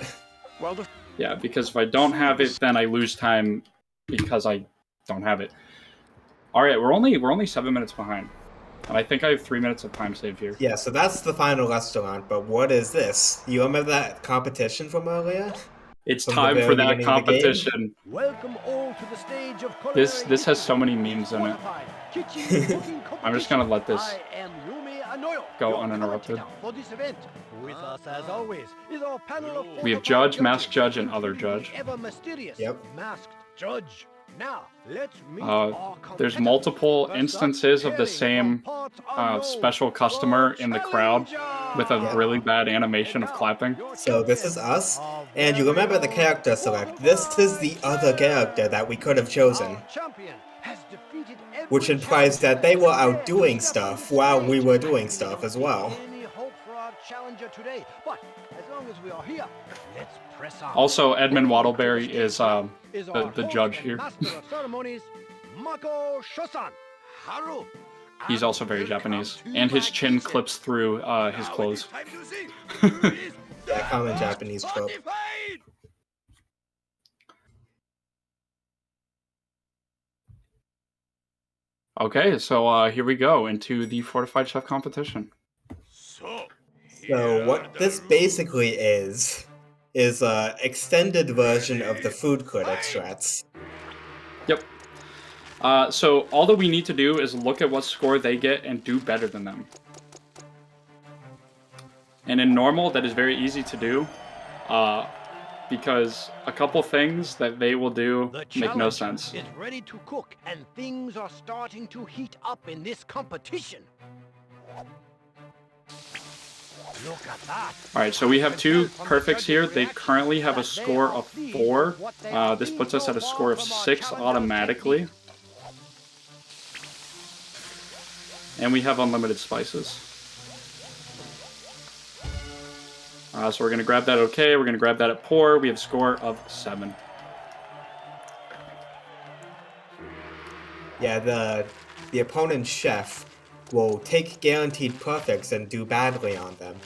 Well, yeah, because if I don't have it, then I lose time because I don't have it. All right, we're only 7 minutes behind, and I think I have 3 minutes of time saved here. Yeah, so that's the final restaurant, but what is this? You remember that competition from earlier? It's From time the for very that beginning of the game? competition. Welcome all to the stage of This has so many memes in it. I'm just gonna let this go uninterrupted. For this event, with us as always is our panel of We have Judge, Masked Judge, and Other Judge. ever mysterious masked judge. Now, let's meet There's multiple instances of the same special customer in the crowd with a really bad animation of clapping. So this is us, and you remember the character select. This is the other character that we could have chosen. Which implies that they were out doing stuff while we were doing stuff as well. Challenger today, but as long as we are here, let's press on. Also, Edmund Waddleberry is the judge here. Master of ceremonies, Mako Shosan. Haru. He's also very Japanese, and his chin clips through his clothes. Yeah, common Japanese trope. Okay, so here we go into the Fortified Chef competition. So what this basically is a extended version of the food critic strats. So all that we need to do is look at what score they get and do better than them. And in normal, that is very easy to do, because a couple things that they will do make no sense. Is ready to cook, and things are starting to heat up in this competition. Look at that. All right, so we have 2 perfects here. They currently have a score of 4. This puts us at a score of 6 automatically. And we have unlimited spices. So we're going to grab that okay. We're going to grab that at poor. We have a score of 7. Yeah, the opponent's chef will take guaranteed perfects and do badly on them.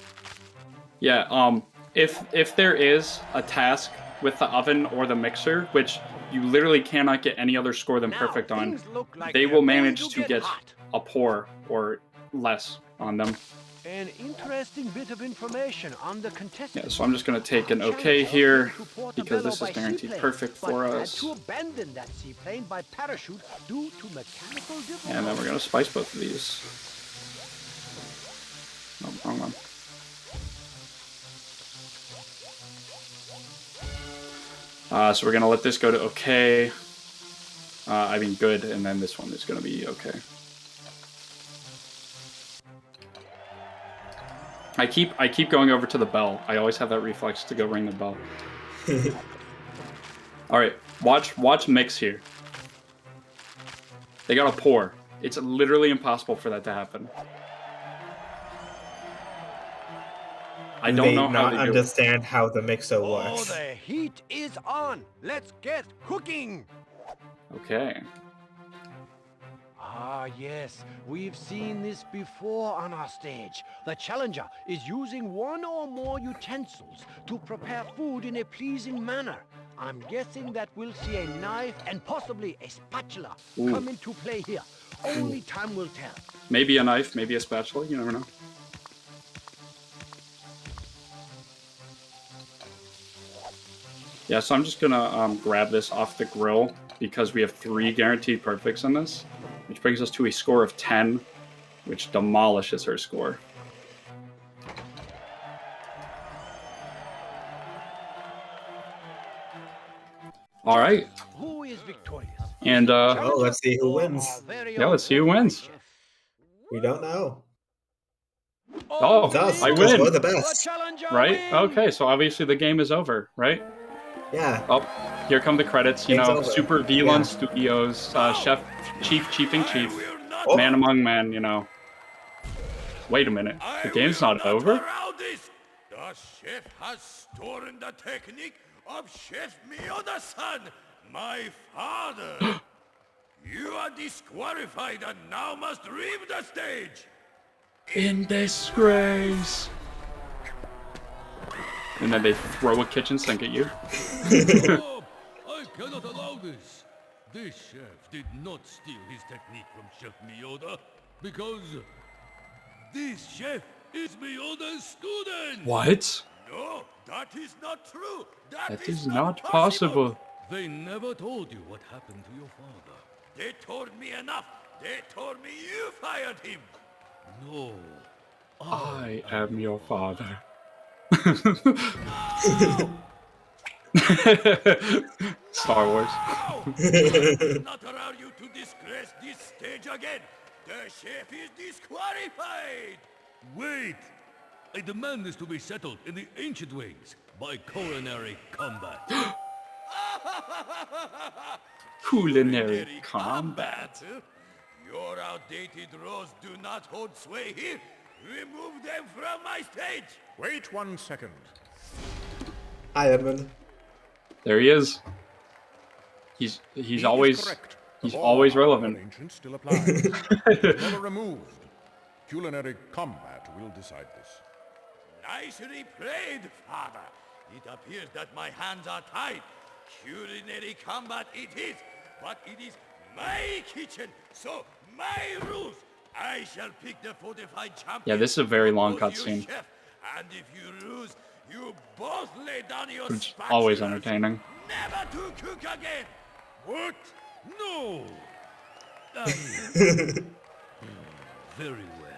Yeah, if there is a task with the oven or the mixer, which you literally cannot get any other score than perfect on, they will manage to get a poor or less on them. An interesting bit of information on the contestant. Yeah, so I'm just going to take an okay here, because this is guaranteed perfect for us. To abandon that seaplane by parachute due to mechanical difficulties. And then we're going to spice both of these. No, wrong one. So we're going to let this go to okay. I mean good, and then this one is going to be okay. I keep going over to the bell. I always have that reflex to go ring the bell. All right, watch mix here. They got a pour. It's literally impossible for that to happen. I don't know how they do it. Understand how the mixer Oh, works. the heat is on. Let's get cooking. Okay. Ah, yes, we've seen this before on our stage. The challenger is using one or more utensils to prepare food in a pleasing manner. I'm guessing that we'll see a knife and possibly a spatula come into play here. Only time will tell. Maybe a knife, maybe a spatula, you never know. Yeah, so I'm just gonna grab this off the grill because we have 3 guaranteed perfects in this, which brings us to a score of 10, which demolishes her score. All right. Who is victorious? And let's see who wins. Yeah, let's see who wins. We don't know. Oh, Thus, I because win. we're the best. Right? Okay, so obviously the game is over, right? Yeah. Oh, here come the credits. You Game's know, over. Super Velon Studios, Chef, Chiefing Chief, Man Among Men. You know. Wait a minute, the game's not over. The chef has stolen the technique of Chef Miyoda-san, my father. You are disqualified and now must leave the stage. In disgrace. And then they throw a kitchen sink at you. Stop! I cannot allow this. This chef did not steal his technique from Chef Miyoda, because this chef is Miyoda's student! What? No, that is not true. That is not possible. They never told you what happened to your father. They told me enough. They told me you fired him. No. I am your father. Star Wars. I will not allow you to disgrace this stage again. The chef is disqualified. Wait! I demand this to be settled in the ancient ways by culinary combat. Culinary combat. Your outdated rules do not hold sway here. Remove them from my stage. Wait 1 second. Hi, Edmund. There he is. He's always always relevant. Ancient still applies. Never removed. Culinary combat will decide this. Nicely played, father. It appears that my hands are tied. Culinary combat it is, but it is my kitchen, so my rules. I shall pick the fortified champion. Yeah, this is a very long Both you, cutscene. chef, and if you lose, you both lay down your It's spatulas. always entertaining. Never to cook again. What? No! Very well.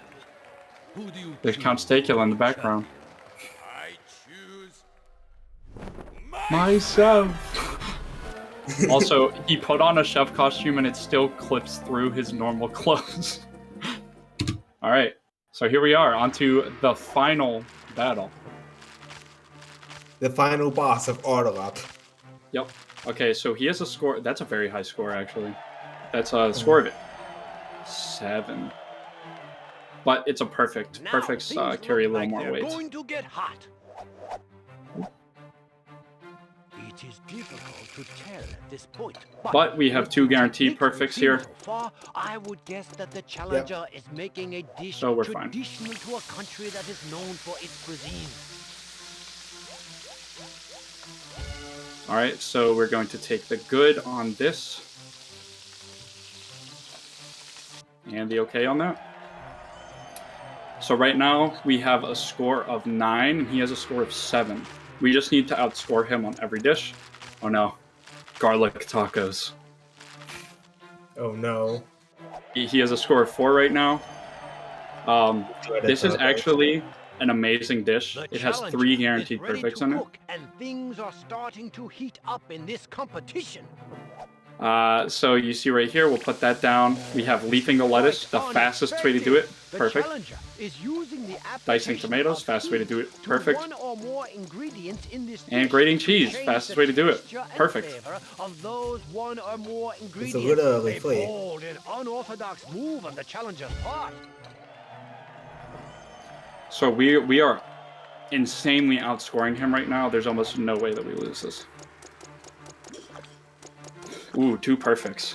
Who do you There's Count Stacula in the background. I choose Myself. Also, he put on a chef costume and it still clips through his normal clothes. All right, so here we are, onto the final battle. The final boss of Order-Up. Yep. Okay, so he has a score. That's a very high score, actually. That's a score of it. 7. But it's a perfect. Perfects carry a little more weight. Going to get hot. It is difficult to tell at this point. But we have 2 guaranteed perfects here. So far, I would guess that the challenger is making a dish So we're fine. traditional to a country that is known for its cuisine. All right, so we're going to take the good on this. And the okay on that. So right now, we have a score of 9, and he has a score of 7. We just need to outscore him on every dish. Oh no. Garlic tacos. Oh no. He has a score of 4 right now. This is actually an amazing dish. It has 3 guaranteed perfects in it. And things are starting to heat up in this competition. So you see right here, we'll put that down. We have leafing the lettuce, the fastest way to do it. Perfect. Dicing tomatoes, fast way to do it. Perfect. And grating cheese, fastest way to do it. Perfect. It's a little leafy. An unorthodox move on the challenger's part. So we are insanely outscoring him right now. There's almost no way that we lose this. Ooh, 2 perfects.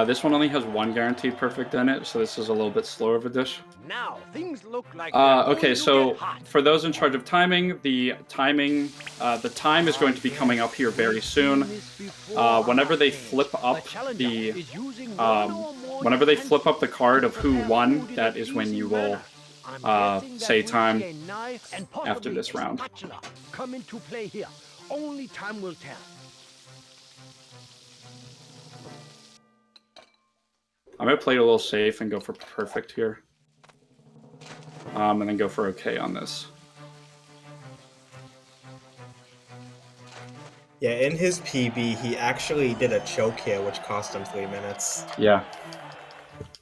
This one only has 1 guaranteed perfect in it, so this is a little bit slower of a dish. Now things look like okay, so for those in charge of timing, the time is going to be coming up here very soon. Whenever they flip up the card of who won, that is when you will say time after this round. Come into play here. Only time will tell. I'm gonna play it a little safe and go for perfect here. And then go for okay on this. Yeah, in his PB, he actually did a choke here, which cost him 3 minutes. Yeah.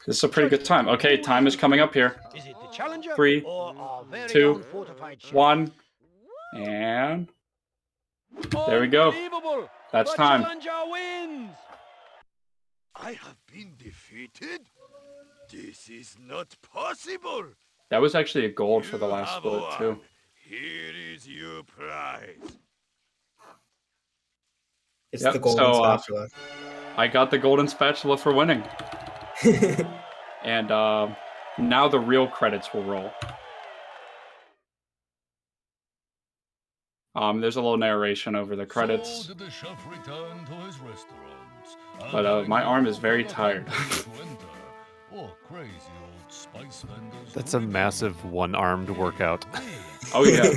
This is a pretty good time. Okay, time is coming up here. 3, 2, 1, and there we go. That's time. I have been defeated? This is not possible. That was actually a gold for the last split too. Here is your prize. It's the golden spatula. I got the golden spatula for winning. And now the real credits will roll. There's a little narration over the credits. So did the chef return to his restaurant. But my arm is very tired. That's a massive one-armed workout. Oh yeah.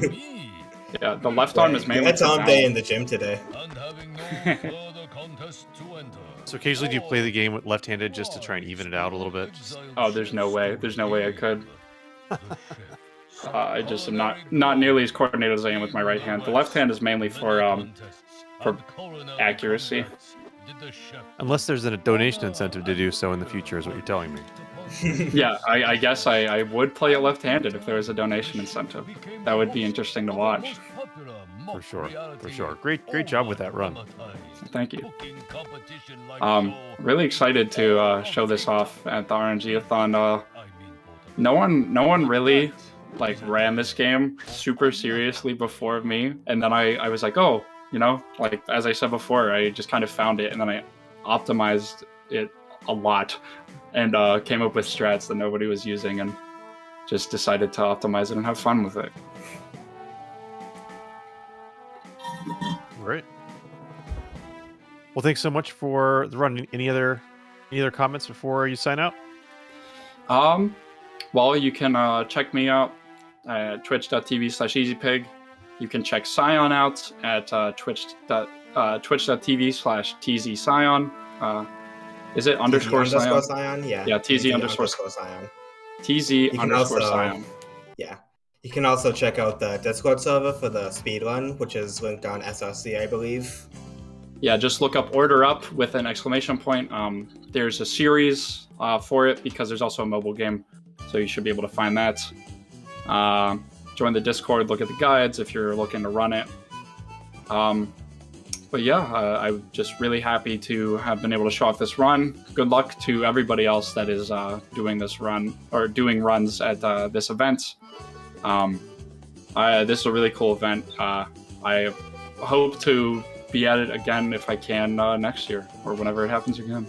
Yeah, the left arm is mainly. It's on day in the gym today. So occasionally do you play the game with left-handed just to try and even it out a little bit? Oh, there's no way. There's no way I could. I just am not nearly as coordinated as I am with my right hand. The left hand is mainly for accuracy. Unless there's a donation incentive to do so in the future, is what you're telling me. Yeah, I guess I would play it left-handed if there was a donation incentive. That would be interesting to watch. For sure, for sure. Great job with that run. Thank you. Really excited to show this off at the RNG-A-Thon. No one really ran this game super seriously before me, and then I was like, oh, like as I said before, I just kind of found it, and then I optimized it a lot, and came up with strats that nobody was using, and just decided to optimize it and have fun with it. Great. Well, thanks so much for the run. Any other comments before you sign out? Well, you can check me out at twitch.tv/EZPiig. You can check Scion out at twitch.tv/tzscion. Is it underscore Scion? Yeah. Yeah, TZ underscore Scion. TZ underscore Scion. Yeah. You can also check out the Discord server for the speedrun, which is linked on SRC, I believe. Yeah, just look up Order Up with an exclamation point. There's a series for it because there's also a mobile game, so you should be able to find that. Join the Discord, look at the guides if you're looking to run it. But yeah, I'm just really happy to have been able to show off this run. Good luck to everybody else that is doing this run or doing runs at this event. This is a really cool event. I hope to be at it again if I can next year or whenever it happens again.